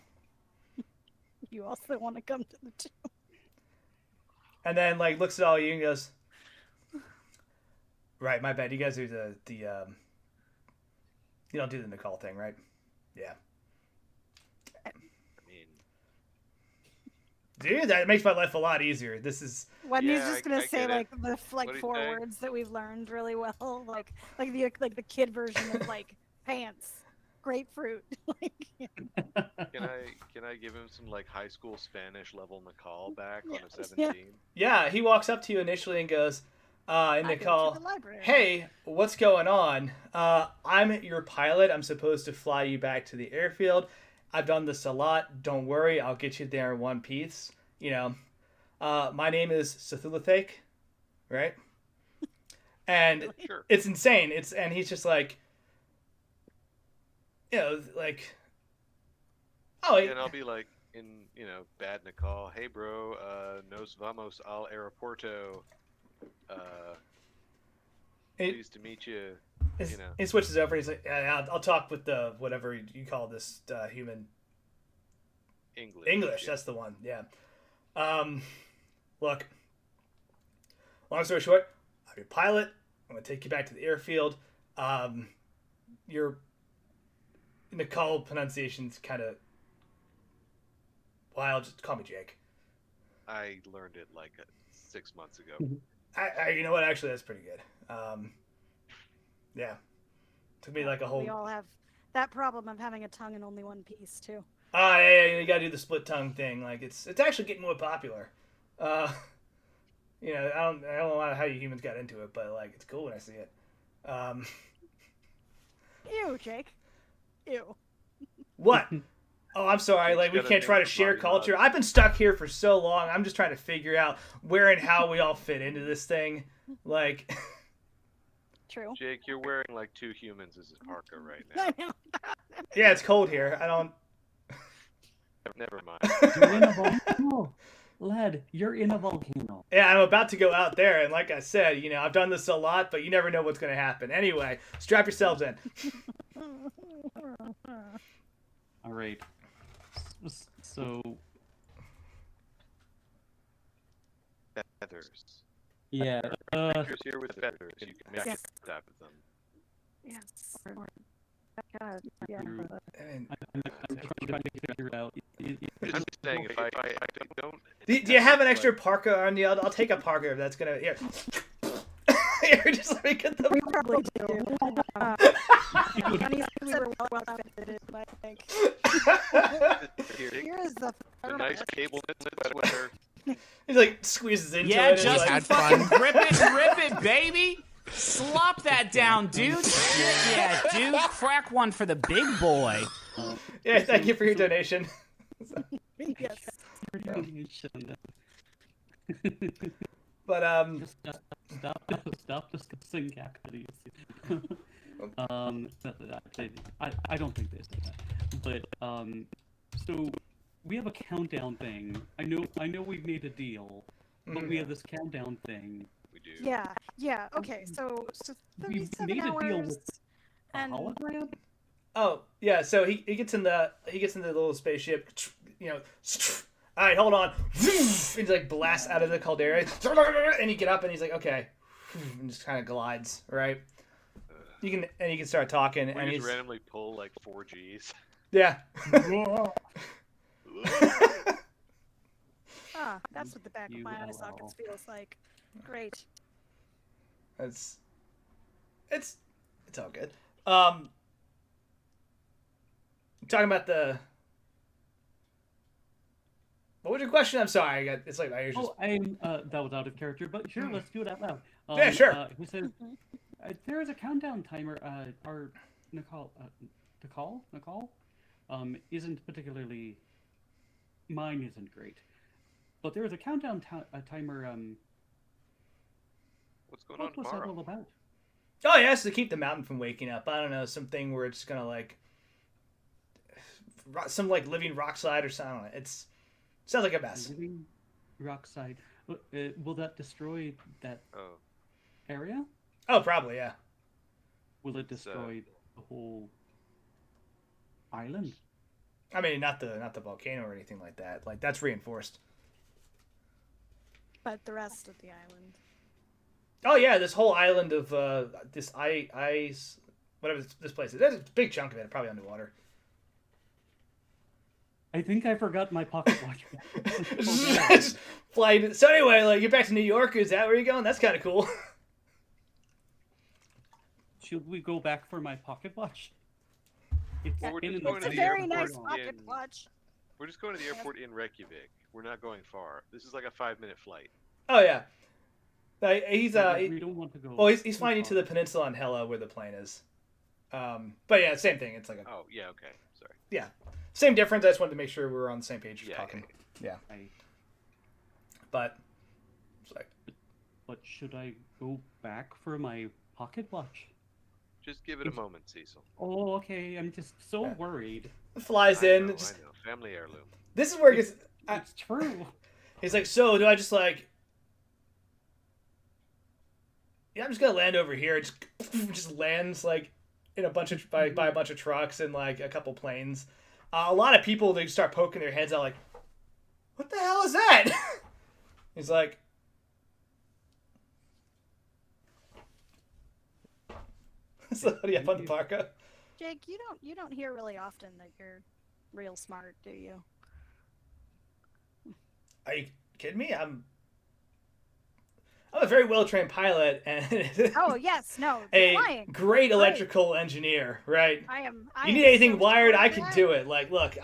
You also want to come to the tomb. And then like looks at all you and goes, right, my bad. You guys do the you don't do the Nicole thing, right? Yeah. I mean, Dude, that makes my life a lot easier. This is Wendy's Yeah, just gonna I say get it. like the What'd he four say? words that we've learned really well, like the kid version of like pants, grapefruit. Like, can I give him some like high school Spanish level Nicole back on a Yeah. 17? yeah. He walks up to you initially and goes, in I the go call, to the library. hey, what's going on? I'm your pilot. I'm supposed to fly you back to the airfield. I've done this a lot. Don't worry, I'll get you there in one piece. You know, my name is Cthulhu, right? And Sure. it's insane. And he's just like, you know, like, oh, And I'll be like in, bad Nicole. Hey, bro, nos vamos al aeropuerto. Pleased to meet you. He switches over. He's like, yeah, I'll talk with the whatever you call this human. English, Yeah. that's the one. Yeah. Look. Long story short, I'm your pilot. I'm gonna take you back to the airfield. Your Nicole pronunciation's kind of wild. Just call me Jake. I learned it like 6 months ago. You know what? Actually, that's pretty good. Yeah. Took me like a whole. We all have that problem of having a tongue in only one piece too. Yeah, you gotta do the split tongue thing. Like it's actually getting more popular. You know, I don't know how you humans got into it, but like it's cool when I see it. Ew, Jake. Ew. What? Oh, I'm sorry. Like we gotta can't try to think share about it. culture. I've been stuck here for so long. I'm just trying to figure out where and how we all fit into this thing. Like, True. Jake, you're wearing like two humans as a parka right now. I know. yeah, it's cold here. I don't. Never mind. You're in a volcano. Lad, you're in a volcano. Yeah, I'm about to go out there, and like I said, you know, I've done this a lot, but you never know what's going to happen. Anyway, strap yourselves in. All right. So, Feathers. yeah. Creatures here with feathers. You can make Yes. it out of them. Yes. God. Yeah. I mean, I'm trying to figure it out. I'm just saying, if I don't. do you have an extra parka on you? I'll take a parka if that's gonna. Here. Here, just let me get the. We probably do. Honestly, we were well outfitted, I think. Here, Here is the a nice cable knit sweater. He like squeezes into Yeah, it. and he's just like, fucking grip it and rip it, baby. Slop that down, dude. Yeah, dude. Crack one for the big boy. yeah, thank you for your donation. yes. But Stop discussing cacti. I don't think they said that. But so we have a countdown thing. I know we've made a deal, but we have this countdown thing. We do. Yeah. Okay. So We've 37 made a deal hours. with a And hologram. oh yeah, so he gets in the little spaceship, you know. All right, hold on. He's like blasts out of the caldera, and he get up and he's like, okay, and just kind of glides right. You can start talking, We and just he's randomly pull like 4 Gs. yeah. that's what the back of my eye sockets feels like. Great. it's all good. Talking about the. What was your question? I'm sorry. It's like I usually. Oh, I'm that was out of character, but sure, let's do it out loud. Yeah, sure. He says there is a countdown timer. Our Nicole isn't particularly. Mine isn't great, but there is a countdown timer. What's going on What was that tomorrow? all about? Oh yes, to keep the mountain from waking up. I don't know, something where it's gonna like some like living rock slide or something. I don't know. Sounds like a mess. Living rock side. Will that destroy that Oh, area? Oh, probably, yeah. Will it destroy the whole island? I mean, not the volcano or anything like that. Like that's reinforced. But the rest of the island. Oh yeah, this whole island of this ice, whatever this place is. There's a big chunk of it probably underwater. I think I forgot my pocket watch. Just flying. So anyway, like you're back to New York. Is that where you're going? That's kind of cool. Should we go back for my pocket watch? It's, Well, we're in just the going It's to a the very airport nice pocket in- watch. We're just going to the airport in Reykjavik. We're not going far. This is like a 5-minute flight. Oh yeah. He's we don't want to go. well, he's too flying you to far. the peninsula on Hela where the plane is. But yeah, same thing. It's like a Oh, yeah, okay. Sorry. yeah, same difference. I just wanted to make sure we were on the same page Yeah, talking. yeah, Yeah, I- but it's like But should I go back for my pocket watch? Just give it a moment, Cecil. Oh, okay. I'm just so Yeah. worried. flies I in. know. Just, Family heirloom. this is where it gets. It's true. He's like, so do I just like? Yeah, I'm just gonna land over here. It just lands like in a bunch of by a bunch of trucks and like a couple planes. A lot of people they start poking their heads out like, what the hell is that? He's like, so what do you have on the parka? Jake, you don't hear really often that you're real smart, do you? Are you kidding me? I'm a very well trained pilot and Oh yes, no, a flying. great electrical engineer, right? I am. You need anything so wired, smart I for can that. do it. Like, look,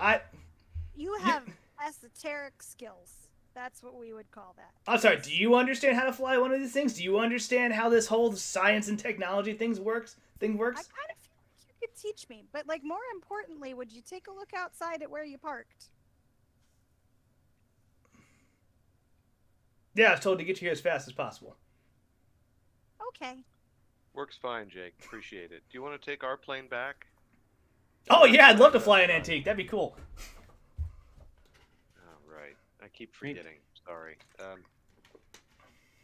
You have esoteric skills. That's what we would call that. I'm sorry, do you understand how to fly one of these things? Do you understand how this whole science and technology thing works? I kind of feel like you could teach me, but like more importantly, would you take a look outside at where you parked? Yeah, I was told to get you here as fast as possible. Okay. Works fine, Jake. Appreciate it. Do you want to take our plane back? Oh yeah, I'd love to fly an antique. That'd be cool. Oh, right. I keep forgetting. Sorry.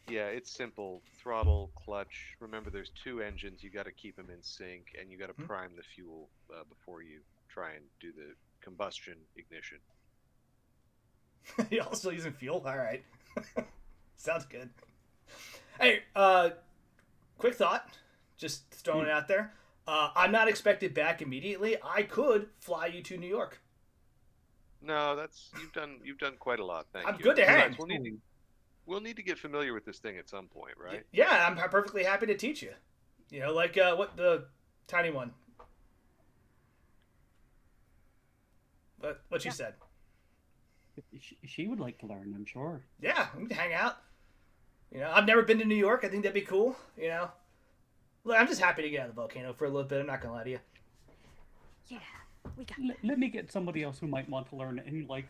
Yeah, it's simple. Throttle, clutch. Remember, there's 2 engines. You got to keep them in sync, and you got to prime the fuel before you try and do the combustion ignition. You're also using fuel? Alright. Sounds good. Hey, quick thought. Just throwing it out there. I'm not expected back immediately. I could fly you to New York. No, that's you've done quite a lot. Thank you. I'm good to Besides, hang. We'll need to get familiar with this thing at some point, right? Yeah, I'm perfectly happy to teach you. You know, like what the tiny one. But what she said. She would like to learn, I'm sure. Yeah, we can hang out. You know, I've never been to New York. I think that'd be cool. You know, look, I'm just happy to get out of the volcano for a little bit. I'm not gonna lie to you. Yeah, we got. Let me get somebody else who might want to learn, and like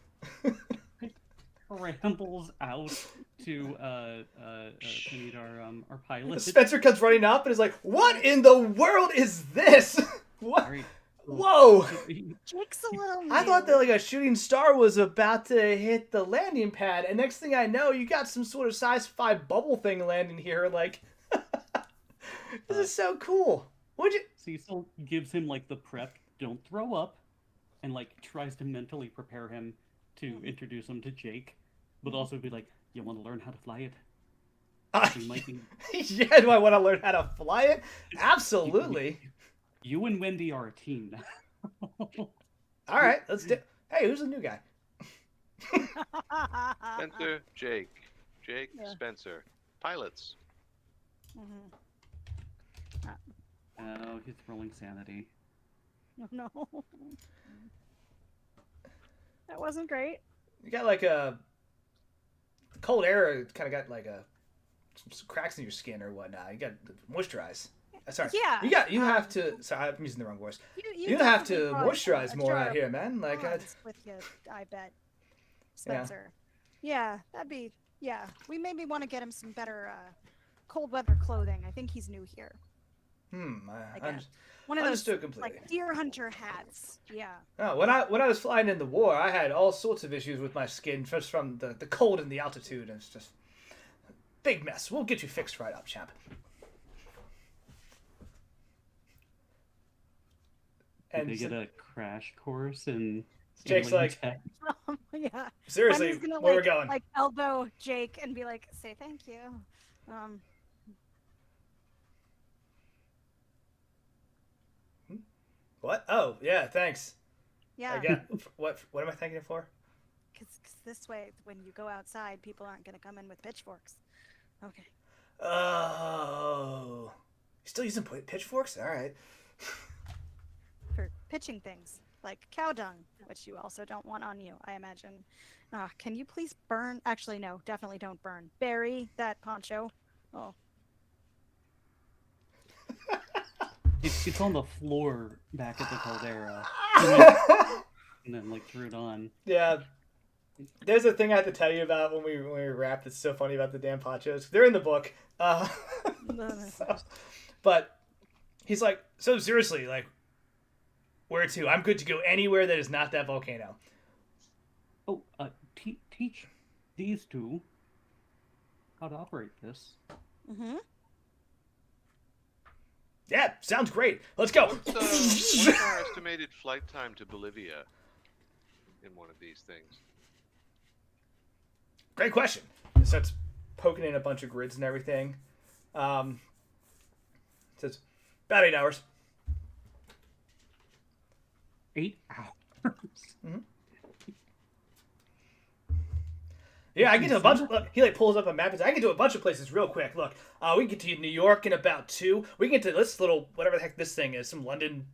rambles out to meet our pilot. Spencer comes running up and is like, "What in the world is this? What? Sorry. Whoa!" Jake's a little. I thought new. that like a shooting star was about to hit the landing pad, and next thing I know, you got some sort of size 5 bubble thing landing here. Like, this is so cool. Would you? Cecil gives him like the prep, don't throw up, and like tries to mentally prepare him to introduce him to Jake, but also be like, you want to learn how to fly it? You might be... Yeah, do I want to learn how to fly it? Absolutely. You and Wendy are a team now. All right, let's do. Hey, who's the new guy? Spencer, Jake, Yeah. Spencer, pilots. Mhm. Oh, he's rolling sanity. No. That wasn't great. You got like a cold air. Kind of got like some cracks in your skin or whatnot. You got to moisturize. Sorry. Yeah, You have to. Sorry, I'm using the wrong voice. You You have to definitely brought moisturize a more jar out of here, man. Like, bronze with you, I bet, Spencer. Yeah, that'd be. Yeah, we maybe want to get him some better cold weather clothing. I think he's new here. I Again. One of those understood completely. like deer hunter hats. Yeah. Oh, when I was flying in the war, I had all sorts of issues with my skin just from the cold and the altitude. And it's just big mess. We'll get you fixed right up, champ. Did they get a crash course in Jake's alien like, tech? Yeah. seriously, Wendy's gonna, where like, we're going? like elbow Jake and be like, say thank you. What? Oh, yeah, thanks. Yeah. What am I thanking it for? Because this way, when you go outside, people aren't gonna come in with pitchforks. Okay. Oh. You still using pitchforks? All right. For pitching things like cow dung, which you also don't want on you, I imagine. Can you please burn? Actually, no, definitely don't burn. Bury that poncho. Oh. It's on the floor back at the caldera. And then, like, threw it on. Yeah. There's a thing I have to tell you about when we wrap that's so funny about the damn ponchos. They're in the book. But he's like, so seriously, like, where to? I'm good to go anywhere that is not that volcano. Oh, teach these two how to operate this. Mm-hmm. Yeah, sounds great. Let's go. What's our estimated flight time to Bolivia in one of these things? Great question. It starts poking in a bunch of grids and everything. It says about 8 hours. 8 hours. Mm-hmm. Yeah, I can do a bunch of. Look, he like pulls up a map and says, I can do a bunch of places real quick. Look, we can get to New York in about 2. We can get to this little whatever the heck this thing is, some London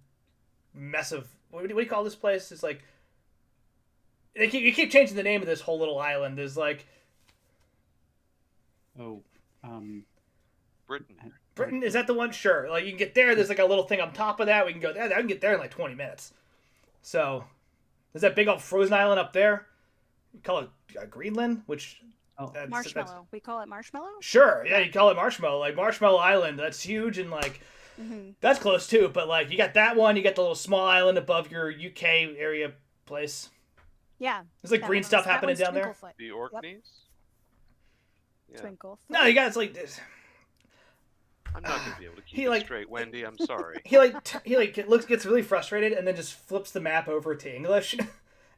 mess of what do you call this place? It's like you keep changing the name of this whole little island. There's like Britain. Britain, is that the one? Sure. Like you can get there. There's like a little thing on top of that. We can go there. I can get there in like 20 minutes. So there's that big old frozen island up there. You call it Greenland, which Marshmallow. We call it Marshmallow. Sure, yeah, you call it Marshmallow, like Marshmallow Island. That's huge and like that's close too. But like you got that one, you got the little small island above your UK area place. Yeah, there's like green stuff happening down there. The Orkneys. Yeah. Twinkle. No, you guys like this. I'm not gonna be able to keep it straight, Wendy. I'm sorry. He gets really frustrated and then just flips the map over to English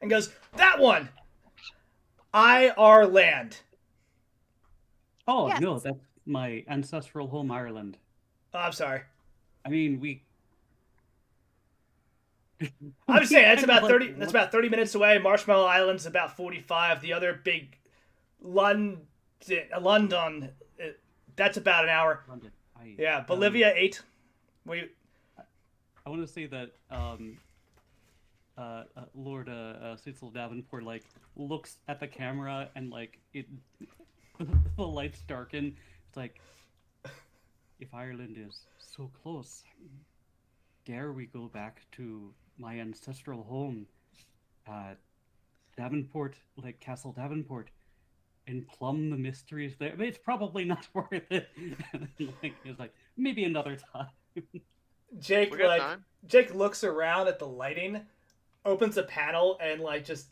and goes, "That one, Ireland." Oh yes. No, that's my ancestral home, Ireland. Oh, I'm sorry. I mean, we. I'm just saying that's about 30. That's about 30 minutes away. Marshmallow Island's about 45. The other big, London. That's about an hour. London. Yeah, Bolivia 8. I want to say that Lord Cecil Davenport like looks at the camera and like it the lights darken. It's like, if Ireland is so close, dare we go back to my ancestral home, Davenport, like Castle Davenport, and plumb the mysteries there. I mean, it's probably not worth it. It's like maybe another time. Jake looks around at the lighting, opens a panel, and like just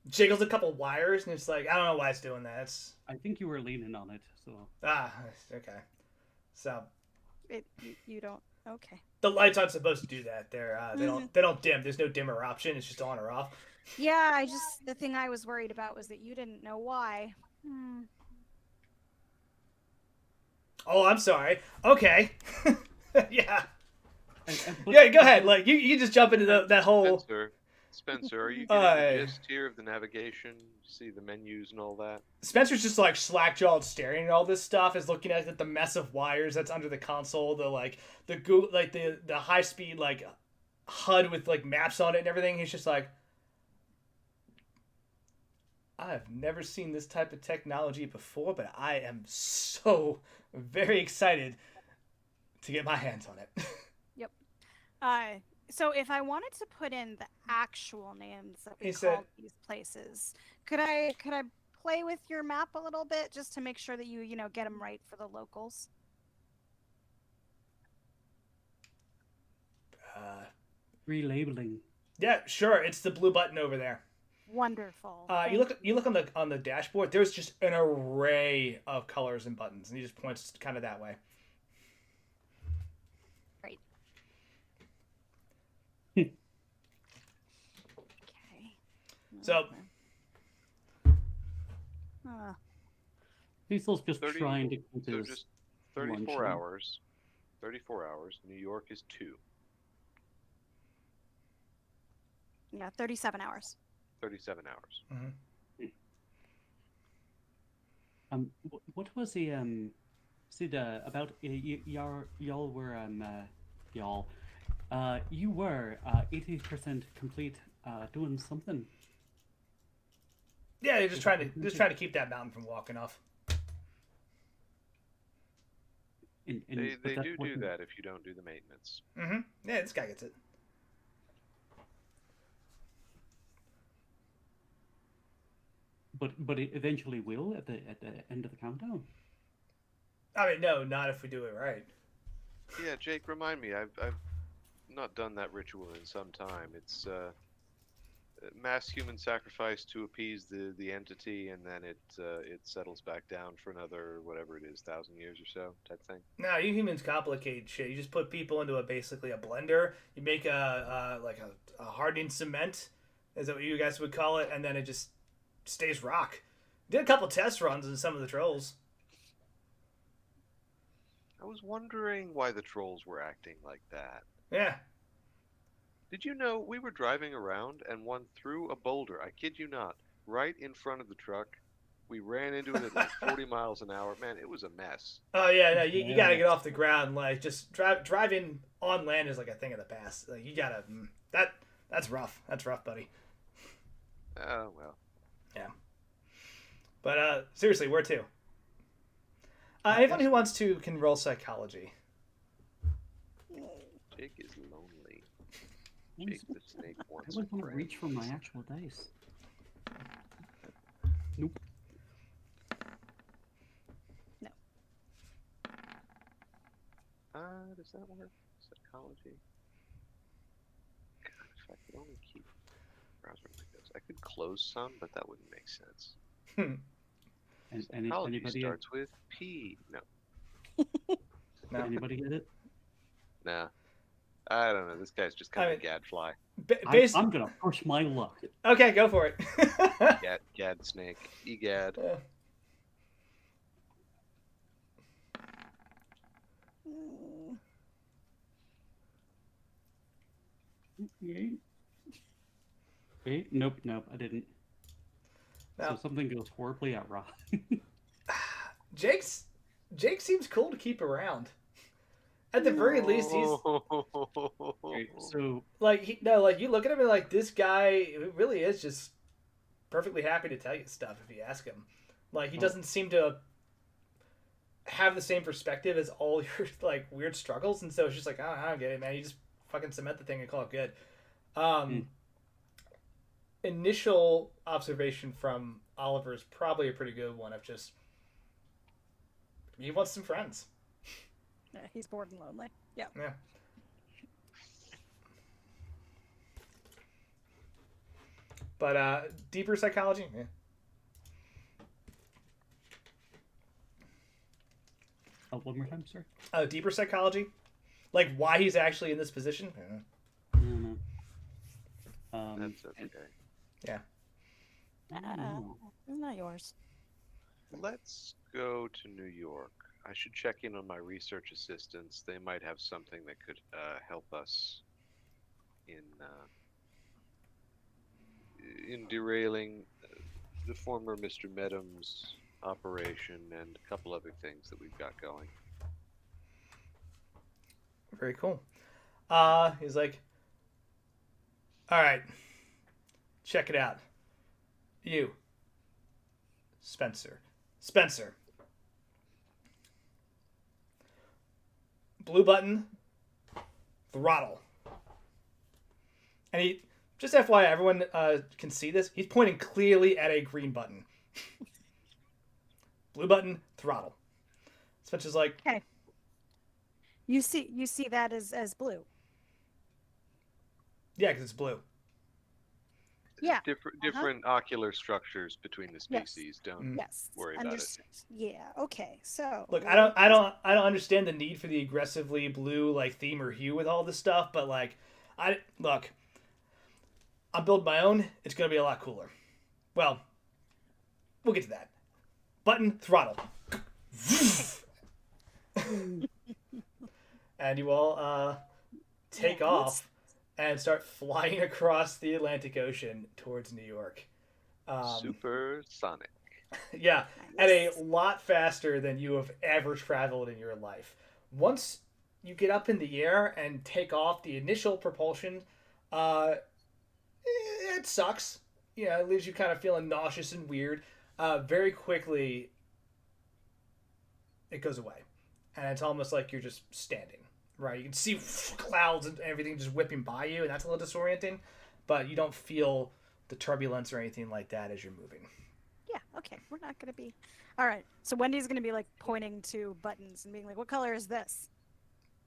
jiggles a couple wires, and it's like, I don't know why it's doing that. I think you were leaning on it, so. Okay. So. You don't. Okay. The lights aren't supposed to do that. They don't dim. There's no dimmer option. It's just on or off. Yeah, the thing I was worried about was that you didn't know why. Oh, I'm sorry. Okay. Yeah. Yeah, go ahead. Like you just jump into that whole. Spencer, are you getting the gist here of the navigation? See the menus and all that? Spencer's just like slack-jawed staring at all this stuff, is looking at the mess of wires that's under the console, the high-speed like HUD with like maps on it and everything. He's just like, I've never seen this type of technology before, but I am so very excited to get my hands on it. Yep. So if I wanted to put in the actual names that we call these places, could I play with your map a little bit just to make sure that you get them right for the locals? Relabeling. Yeah, sure. It's the blue button over there. Wonderful. You look on the dashboard. There's just an array of colors and buttons, and he just points kind of that way. Great. Hmm. Okay. So Cecil's just 30 trying to keep So his just 34 luncheon. hours. 34 hours. New York is 2. Yeah, 37 hours. 37 hours. What was the said about y'all were you were 80% complete doing something. yeah, you're just trying to keep that mountain from walking off. They but that do wasn't- that if you don't do the maintenance. Yeah, this guy gets it. But it eventually will at the end of the countdown. I mean, no, not if we do it right. Yeah, Jake, remind me. I've not done that ritual in some time. It's mass human sacrifice to appease the entity, and then it settles back down for another whatever it is, 1,000 years or so type thing. No, you humans complicate shit. You just put people into basically a blender. You make a hardening cement, is that what you guys would call it, and then it just stays rock. Did a couple test runs in some of the trolls. I was wondering why the trolls were acting like that. Yeah. Did you know we were driving around and one threw a boulder, I kid you not, right in front of the truck? We ran into it at like 40 miles an hour. Man, it was a mess. Oh yeah, no, you gotta get off the ground. Like just driving on land is like a thing of the past. Like you gotta that's rough. That's rough, buddy. Oh well. Yeah. But seriously, where to? Anyone who wants to can roll psychology. Jake is lonely. I Jake the snake I wants wouldn't a want to friend. reach for my actual dice. Nope. No. Does that work? Psychology. God, if I could only keep browser windows. I could close some, but that wouldn't make sense. Psychology Anybody starts with P. No. No. anybody get it? Nah. I don't know. This guy's just kind of a gadfly. I'm gonna push my luck. Okay, go for it. Gad snake. Egad. Eight? Nope, I didn't. No. So something goes horribly awry. Jake seems cool to keep around. At the very least, he's Okay, so like you look at him and like this guy really is just perfectly happy to tell you stuff if you ask him. Like he doesn't seem to have the same perspective as all your like weird struggles, and so it's just like I don't get it, man. You just fucking cement the thing and call it good. Initial observation from Oliver is probably a pretty good one of just he wants some friends. Yeah, he's bored and lonely. Yeah. Yeah. But deeper psychology, yeah. oh, one more time, sorry. Deeper psychology, like why he's actually in this position. No. That's okay. Yeah. It's not yours. Let's go to New York. I should check in on my research assistants. They might have something that could help us in derailing the former Mr. Medham's operation and a couple other things that we've got going. Very cool. He's like, all right, check it out. You, Spencer. Blue button, throttle. And he, just FYI, everyone can see this. He's pointing clearly at a green button. Blue button, throttle. Spencer's like, Okay. You see that as blue. yeah, because it's blue. Yeah. Different ocular structures between the species. Don't Yes. worry about it. Yeah. Okay. So Look, I don't understand the need for the aggressively blue like theme or hue with all this stuff, but like, I'm building my own. It's gonna be a lot cooler. Well, we'll get to that. Button throttle. And you all take off and start flying across the Atlantic Ocean towards New York. Supersonic. Yeah, at a lot faster than you have ever traveled in your life. Once you get up in the air and take off, the initial propulsion, it sucks. Yeah, it leaves you kind of feeling nauseous and weird. Very quickly, it goes away. And it's almost like you're just standing, right? You can see clouds and everything just whipping by you, and that's a little disorienting. But you don't feel the turbulence or anything like that as you're moving. Yeah, okay. We're not going to be... All right, so Wendy's going to be, like, pointing to buttons and being like, what color is this?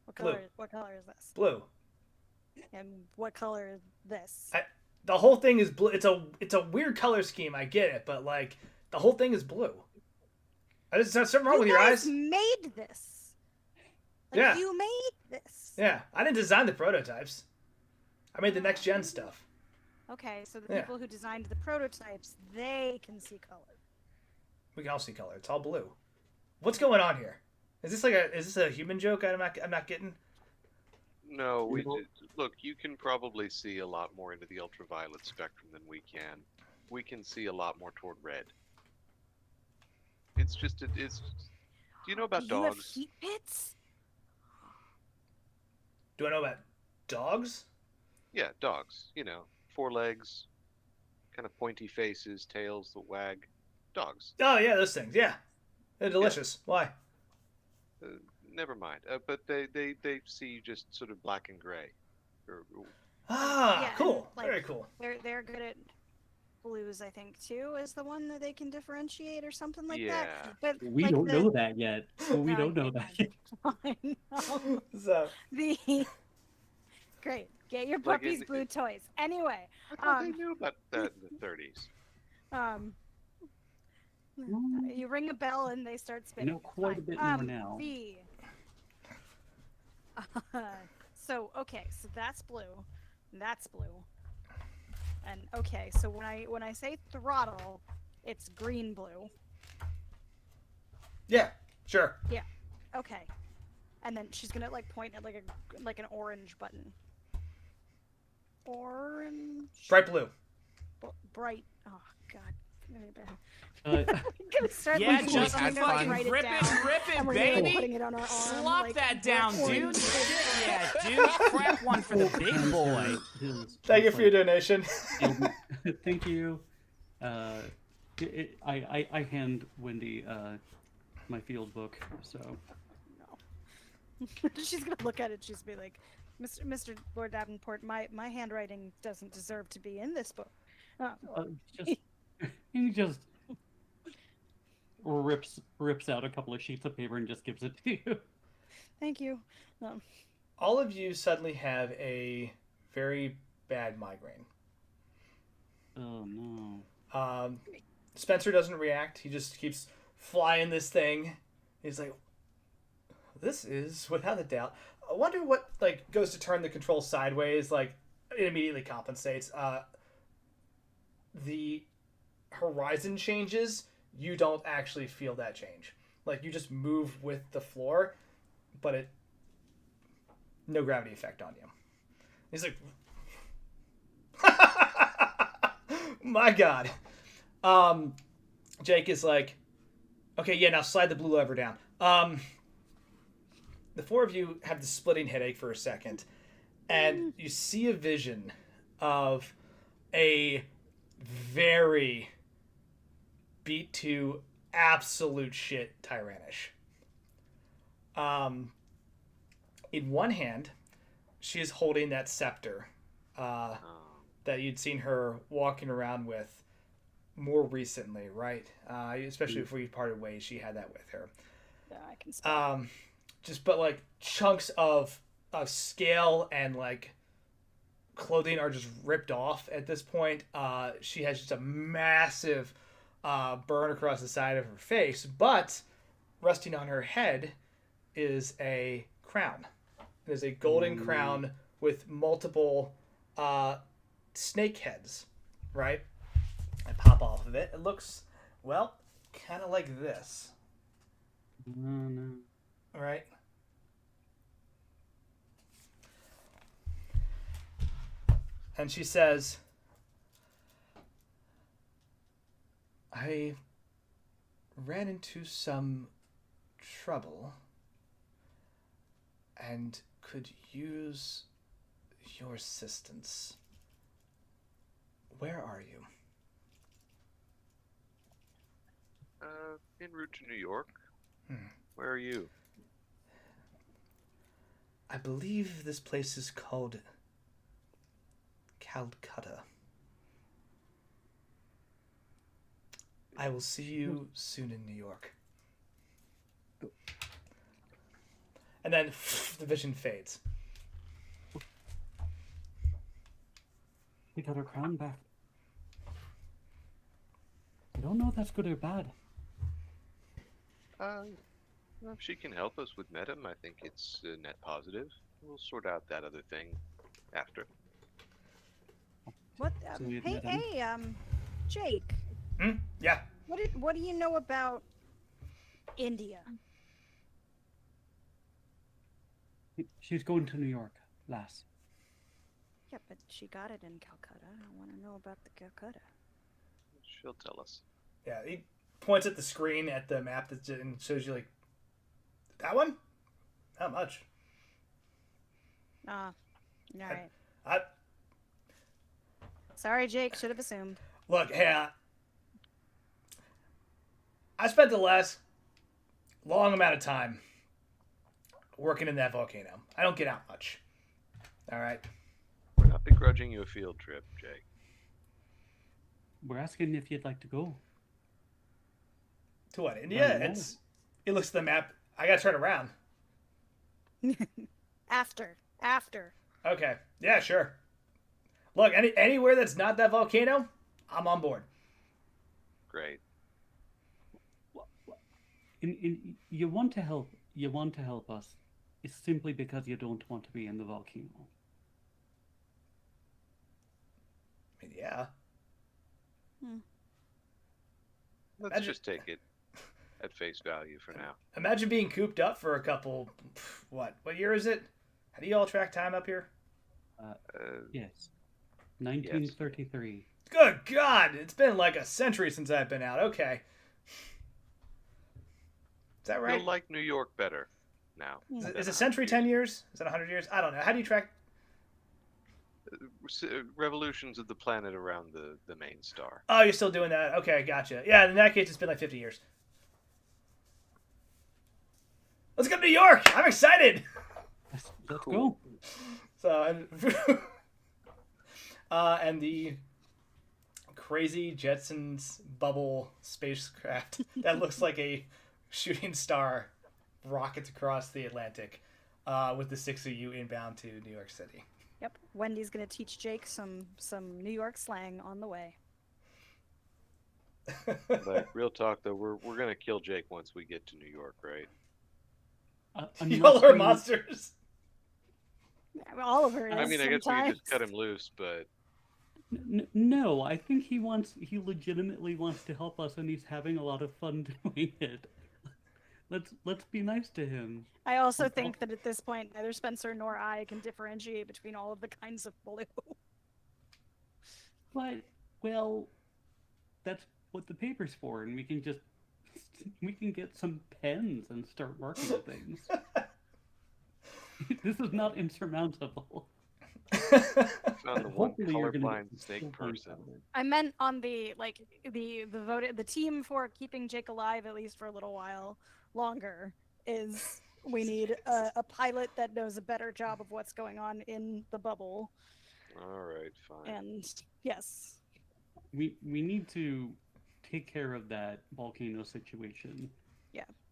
What color is this? Blue. And what color is this? The whole thing is blue. It's a weird color scheme, I get it, but, like, the whole thing is blue. Is there something wrong with your eyes? You made this. Like, yeah. You made this. Yeah, I didn't design the prototypes. I made the next gen stuff. Okay, so the people who designed the prototypes, they can see color. We can all see color. It's all blue. What's going on here? Is this a human joke? I'm not getting. No, look. You can probably see a lot more into the ultraviolet spectrum than we can. We can see a lot more toward red. It's just do you know about dogs? You have heat pits? Do I know about dogs? Yeah, dogs. 4 legs, kind of pointy faces, tails that wag. Dogs. Oh yeah, those things. Yeah, they're delicious. Yeah. Why? Never mind. But they see just sort of black and gray. Cool. Like, very cool. They're good at blues, I think, too, is the one that they can differentiate or something like that. But we don't know that yet. We don't know that yet. I know. So great. Get your puppies blue toys. Anyway, I thought they knew about that in the 30s. You ring a bell and they start spinning. Quite a bit more now. So that's blue. That's blue. And so when I say throttle, it's green blue. Yeah, sure. Yeah. Okay. And then she's gonna like point at like an orange button. Orange. Bright blue. Bright. Oh God. Just fucking rip it, baby. Putting it on our arm, Slop that down, dude. Yeah, dude. Crack one for the big boy. Thank you for your donation. Thank you. I hand Wendy my field book, so. No. She's gonna look at it. She's gonna be like, Mr. Lord Davenport, my handwriting doesn't deserve to be in this book. He just rips out a couple of sheets of paper and just gives it to you. Thank you. All of you suddenly have a very bad migraine. Oh no. Spencer doesn't react. He just keeps flying this thing. He's like, this is without a doubt. I wonder what goes to turn the control sideways. It immediately compensates. The horizon changes. You don't actually feel that change. You just move with the floor, but no gravity effect on you. He's like, my God. Jake is like, okay, yeah, now slide the blue lever down. The four of you have the splitting headache for a second, and you see a vision of a very beat to absolute shit Tyrannish. In one hand, she is holding that scepter that you'd seen her walking around with more recently, right? Especially before you parted ways, she had that with her. Yeah, I can see. But chunks of scale and clothing are just ripped off at this point. She has just a massive burn across the side of her face, but resting on her head is a crown. It is a golden crown with multiple snake heads, right? I pop off of it. It looks, well, kind of like this. No. Right? And she says, I ran into some trouble and could use your assistance. Where are you? En route to New York. Where are you? I believe this place is called Calcutta. I will see you soon in New York. And then the vision fades. We got our crown back. I don't know if that's good or bad. Well, if she can help us with Medum, I think it's net positive. We'll sort out that other thing after. What? So we Hey, admit him. Jake. Yeah. What do you know about India? She's going to New York, lass. Yeah, but she got it in Calcutta. I want to know about the Calcutta. She'll tell us. Yeah, he points at the screen at the map and shows you, like, that one? Not much. Ah, all right. I Sorry, Jake. Should have assumed. Look, hey, I spent the last long amount of time working in that volcano. I don't get out much. All right? We're not begrudging you a field trip, Jake. We're asking if you'd like to go. To what, India? No. He looks at the map. I gotta turn around. After. Okay. Yeah, sure. Look, anywhere that's not that volcano, I'm on board. Great. You want to help. You want to help us. It's simply because you don't want to be in the volcano. I mean, yeah. Let's just take it at face value for now. Imagine being cooped up for a couple. What year is it? How do you all track time up here? Yes. 1933. Good God! It's been like a century since I've been out. Okay. Is that right? You'll like New York better now. Is a century 10 years? Is that 100 years? I don't know. How do you track? Revolutions of the planet around the main star. Oh, you're still doing that. Okay, gotcha. Yeah, in that case, it's been like 50 years. Let's go to New York! I'm excited! Let's go. So, and the crazy Jetsons bubble spacecraft that looks like a shooting star rockets across the Atlantic with the six of you inbound to New York City. Yep. Wendy's gonna teach Jake some New York slang on the way. But real talk though, we're gonna kill Jake once we get to New York, right? Y'all are monsters. All of her. I mean, I guess we sometimes. could just cut him loose, but No, I think he legitimately wants to help us, and he's having a lot of fun doing it. Let's be nice to him. I also think that at this point, neither Spencer nor I can differentiate between all of the kinds of blue. But well, that's what the paper's for, and we can get some pens and start working on things. This is not insurmountable. found the one Hopefully you're gonna colorblind get snake some points person. out of it. I meant on the the team for keeping Jake alive at least for a little while longer is we need a pilot that knows a better job of what's going on in the bubble. All right, fine. And yes, We need to take care of that volcano situation.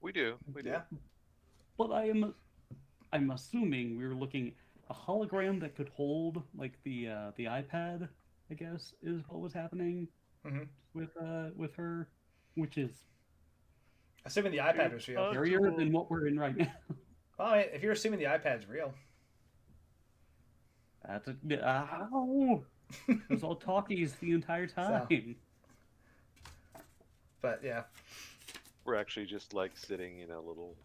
We do. Yeah. But I'm assuming we were looking a hologram that could hold like the iPad, I guess, is what was happening with her, which is Assuming the iPad was real. scarier than what we're in right now. Well, I mean, if you're assuming the iPad's real. That's ow! It was all talkies the entire time. But yeah. We're actually just like sitting in a little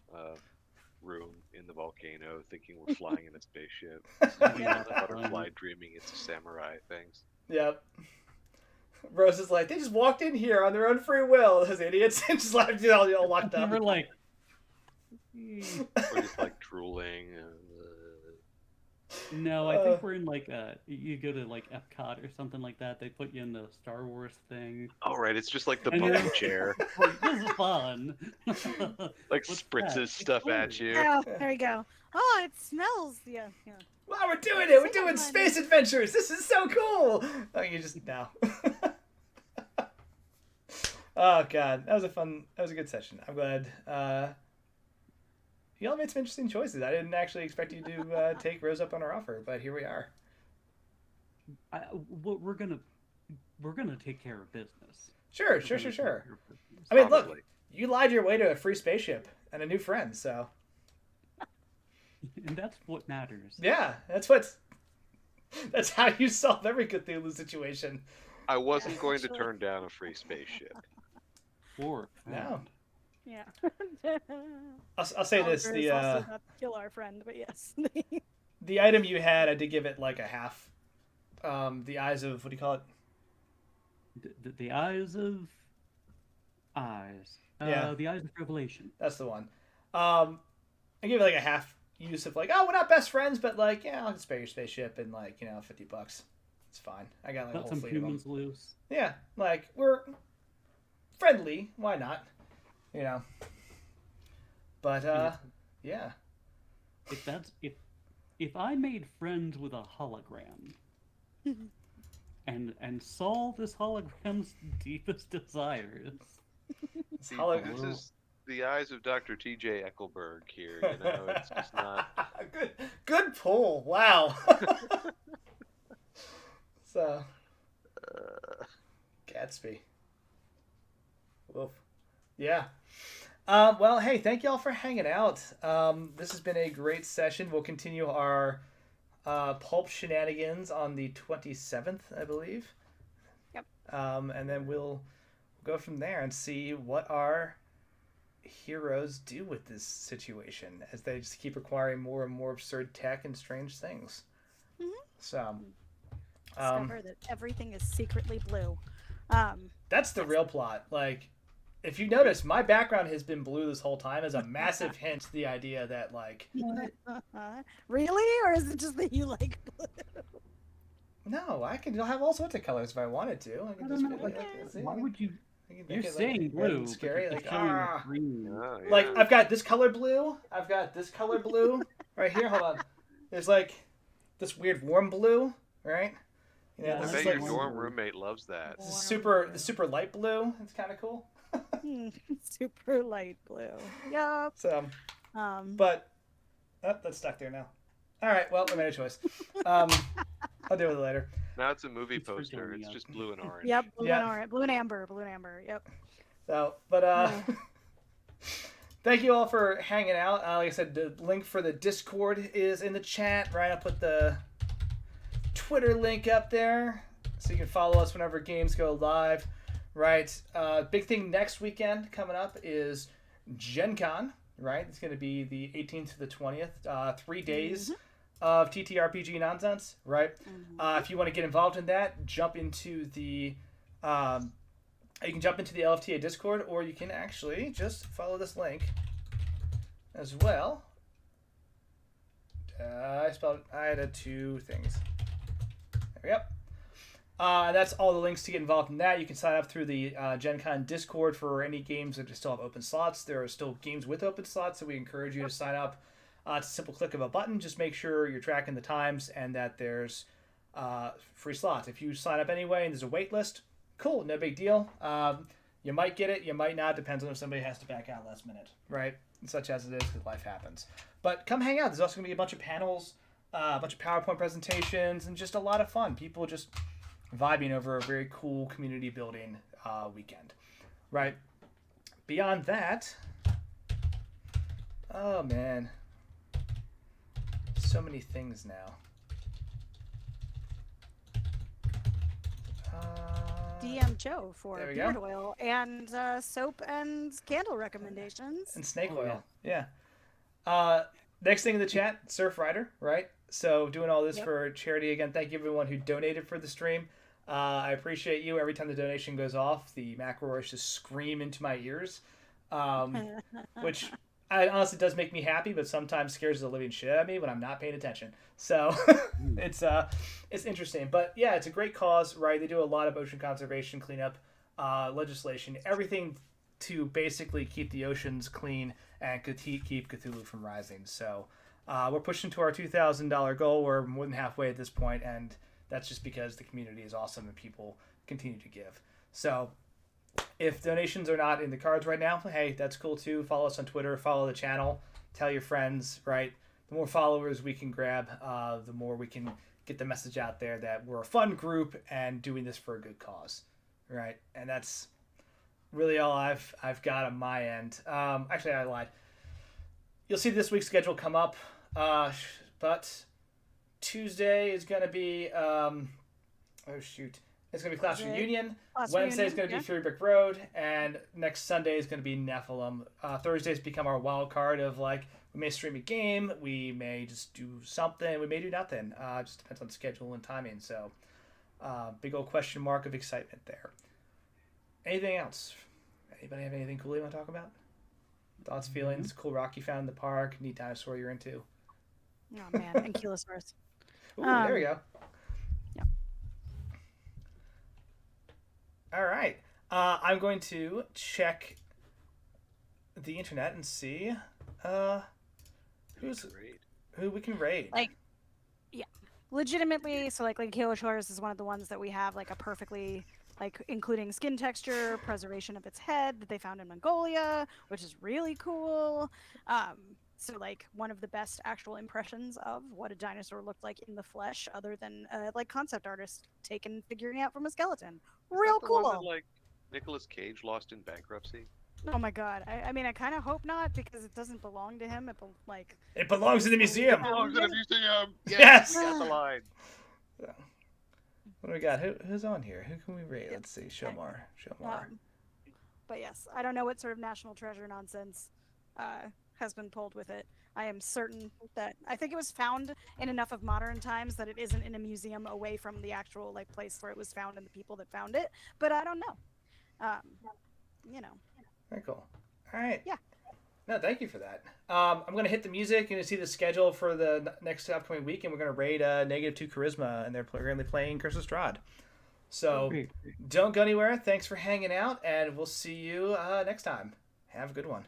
room in the volcano, thinking we're flying in a spaceship. Yeah. Butterfly dreaming it's a samurai things. Yep. Rose is like, they just walked in here on their own free will, those idiots, and just left you all locked up. We're like, We're just like drooling. no, I think we're in like you go to like Epcot or something like that. They put you in the Star Wars thing. All right, it's just like the And bumpy then- chair, Like, this is fun. like What's spritzes that? stuff at Cthulhu. you. Oh, there you go. Oh, it smells. Yeah. Wow, we're doing it! We're doing space adventures! This is so cool! Oh, you just, no. Oh, God. That was a good session. I'm glad. You all made some interesting choices. I didn't actually expect you to take Rose up on our offer, but here we are. We're gonna take care of business. Sure. We're gonna take care of business. I mean, look, Probably. you lied your way to a free spaceship and a new friend, so... And that's what matters. Yeah, that's how you solve every Cthulhu situation. I wasn't going to turn down a free spaceship. Or No. Yeah. I'll say this, Oliver is also not to kill our friend, but yes. the item you had, I did give it like a half. The eyes of, what do you call it? the eyes of eyes. Yeah. The eyes of revelation. That's the one. I give it like a half use of like, oh, we're not best friends, but like, yeah, I'll spare your spaceship and like, $50. It's fine. I got like a Let whole some fleet of them. humans loose. Yeah, like we're friendly. Why not? But yeah. If I made friends with a hologram and solve this hologram's deepest desires. It's This is the eyes of Dr. T.J. Eckelberg here. It's just not. good pull. Wow. So, Gatsby. Woof. Yeah. Well, hey, thank y'all for hanging out. This has been a great session. We'll continue our Pulp shenanigans on the 27th, I believe. Yep. And then we'll go from there and see what our heroes do with this situation as they just keep acquiring more and more absurd tech and strange things. Mhm. So, Discover that everything is secretly blue. that's the real plot. Like, if you notice, my background has been blue this whole time as a massive hint to the idea that, like, Really? Or is it just that you like blue? no, I'll have all sorts of colors if I wanted to. I can just be like, see, Why would you? I can make You're it, like, saying red blue, and scary, but like, you're showing ah. green. Oh, yeah. Like, I've got this color blue. I've got this color blue right here. Hold on. There's like this weird warm blue, right? Yeah, I this bet is your like dorm roommate loves that. this is the super light blue. It's kind of cool. Super light blue. Yup. So, but that's stuck there now. All right. Well, we made a choice. I'll deal with it later. Now it's a movie It's for poster. going It's up. just blue and orange. Yep, blue Yeah. and orange. Blue and amber. Blue and amber. Yep. So, but thank you all for hanging out. Like I said, the link for the Discord is in the chat. Right, I'll put the Twitter link up there so you can follow us whenever games go live. Right, big thing next weekend coming up is Gen Con. Right, it's going to be the 18th to the 20th. 3 days of TTRPG nonsense. Right, if you want to get involved in that, jump into the. You can jump into the LFTA Discord, or you can actually just follow this link as well. I added two things. There we go. That's all the links to get involved in that. You can sign up through the Gen Con Discord for any games that still have open slots. There are still games with open slots, so we encourage you to sign up. It's a simple click of a button. Just make sure you're tracking the times and that there's free slots. If you sign up anyway and there's a wait list, cool, no big deal. You might get it, you might not. Depends on if somebody has to back out last minute, right? Such as it is, because life happens. But come hang out. There's also going to be a bunch of panels a bunch of PowerPoint presentations, and just a lot of fun. People just vibing over a very cool community building weekend, right? Beyond that, oh man, so many things now. DM Joe for There we beard go. oil and soap and candle recommendations. And snake Oh, oil. Yeah. Next thing in the chat, Surf Rider, right? So doing all this for charity again. Thank you everyone who donated for the stream. I appreciate you. Every time the donation goes off, the McElroys just scream into my ears, which honestly does make me happy, but sometimes scares the living shit out of me when I'm not paying attention. So it's interesting, but yeah, it's a great cause, right? They do a lot of ocean conservation, cleanup, legislation, everything to basically keep the oceans clean and keep Cthulhu from rising. So we're pushing to our $2,000 goal. We're more than halfway at this point, and that's just because the community is awesome and people continue to give. So if donations are not in the cards right now, hey, that's cool too. Follow us on Twitter, follow the channel, tell your friends, right? The more followers we can grab, the more we can get the message out there that we're a fun group and doing this for a good cause, right? And that's really all I've got on my end. Actually, I lied. You'll see this week's schedule come up, but Tuesday is going to be, it's going to be Class Reunion. Wednesday is going to be Fury Brick Road, and next Sunday is going to be Nephilim. Thursdays become our wild card of like, we may stream a game, we may just do something, we may do nothing. It just depends on schedule and timing. So, big old question mark of excitement there. Anything else? Anybody have anything cool you want to talk about? Thoughts, feelings, cool rock you found in the park, neat dinosaur you're into? Oh man, Ankylosaurus. Ooh, there we go. Yeah. All right. I'm going to check the internet and see who we can raid. Like, yeah, legitimately. So like Ankylosaurus is one of the ones that we have like a perfectly like including skin texture, preservation of its head that they found in Mongolia, which is really cool. So like one of the best actual impressions of what a dinosaur looked like in the flesh, other than like concept artists figuring out from a skeleton. Real cool. One that, like Nicolas Cage lost in bankruptcy. Oh my god! I mean, I kind of hope not because it doesn't belong to him. It belongs in the museum. It belongs in the museum. Yes. We got the line. What do we got? Who's on here? Who can we raid? Let's see. Show more. But yes, I don't know what sort of national treasure nonsense has been pulled with it. I am certain that I think it was found in enough of modern times that it isn't in a museum away from the actual like place where it was found and the people that found it. But I don't know. You know. Very cool. All right. Yeah. No, thank you for that. I'm going to hit the music and see the schedule for the next upcoming week, and we're going to raid -2 Charisma, and they're currently playing Curse of Strahd. So don't go anywhere. Thanks for hanging out, and we'll see you next time. Have a good one.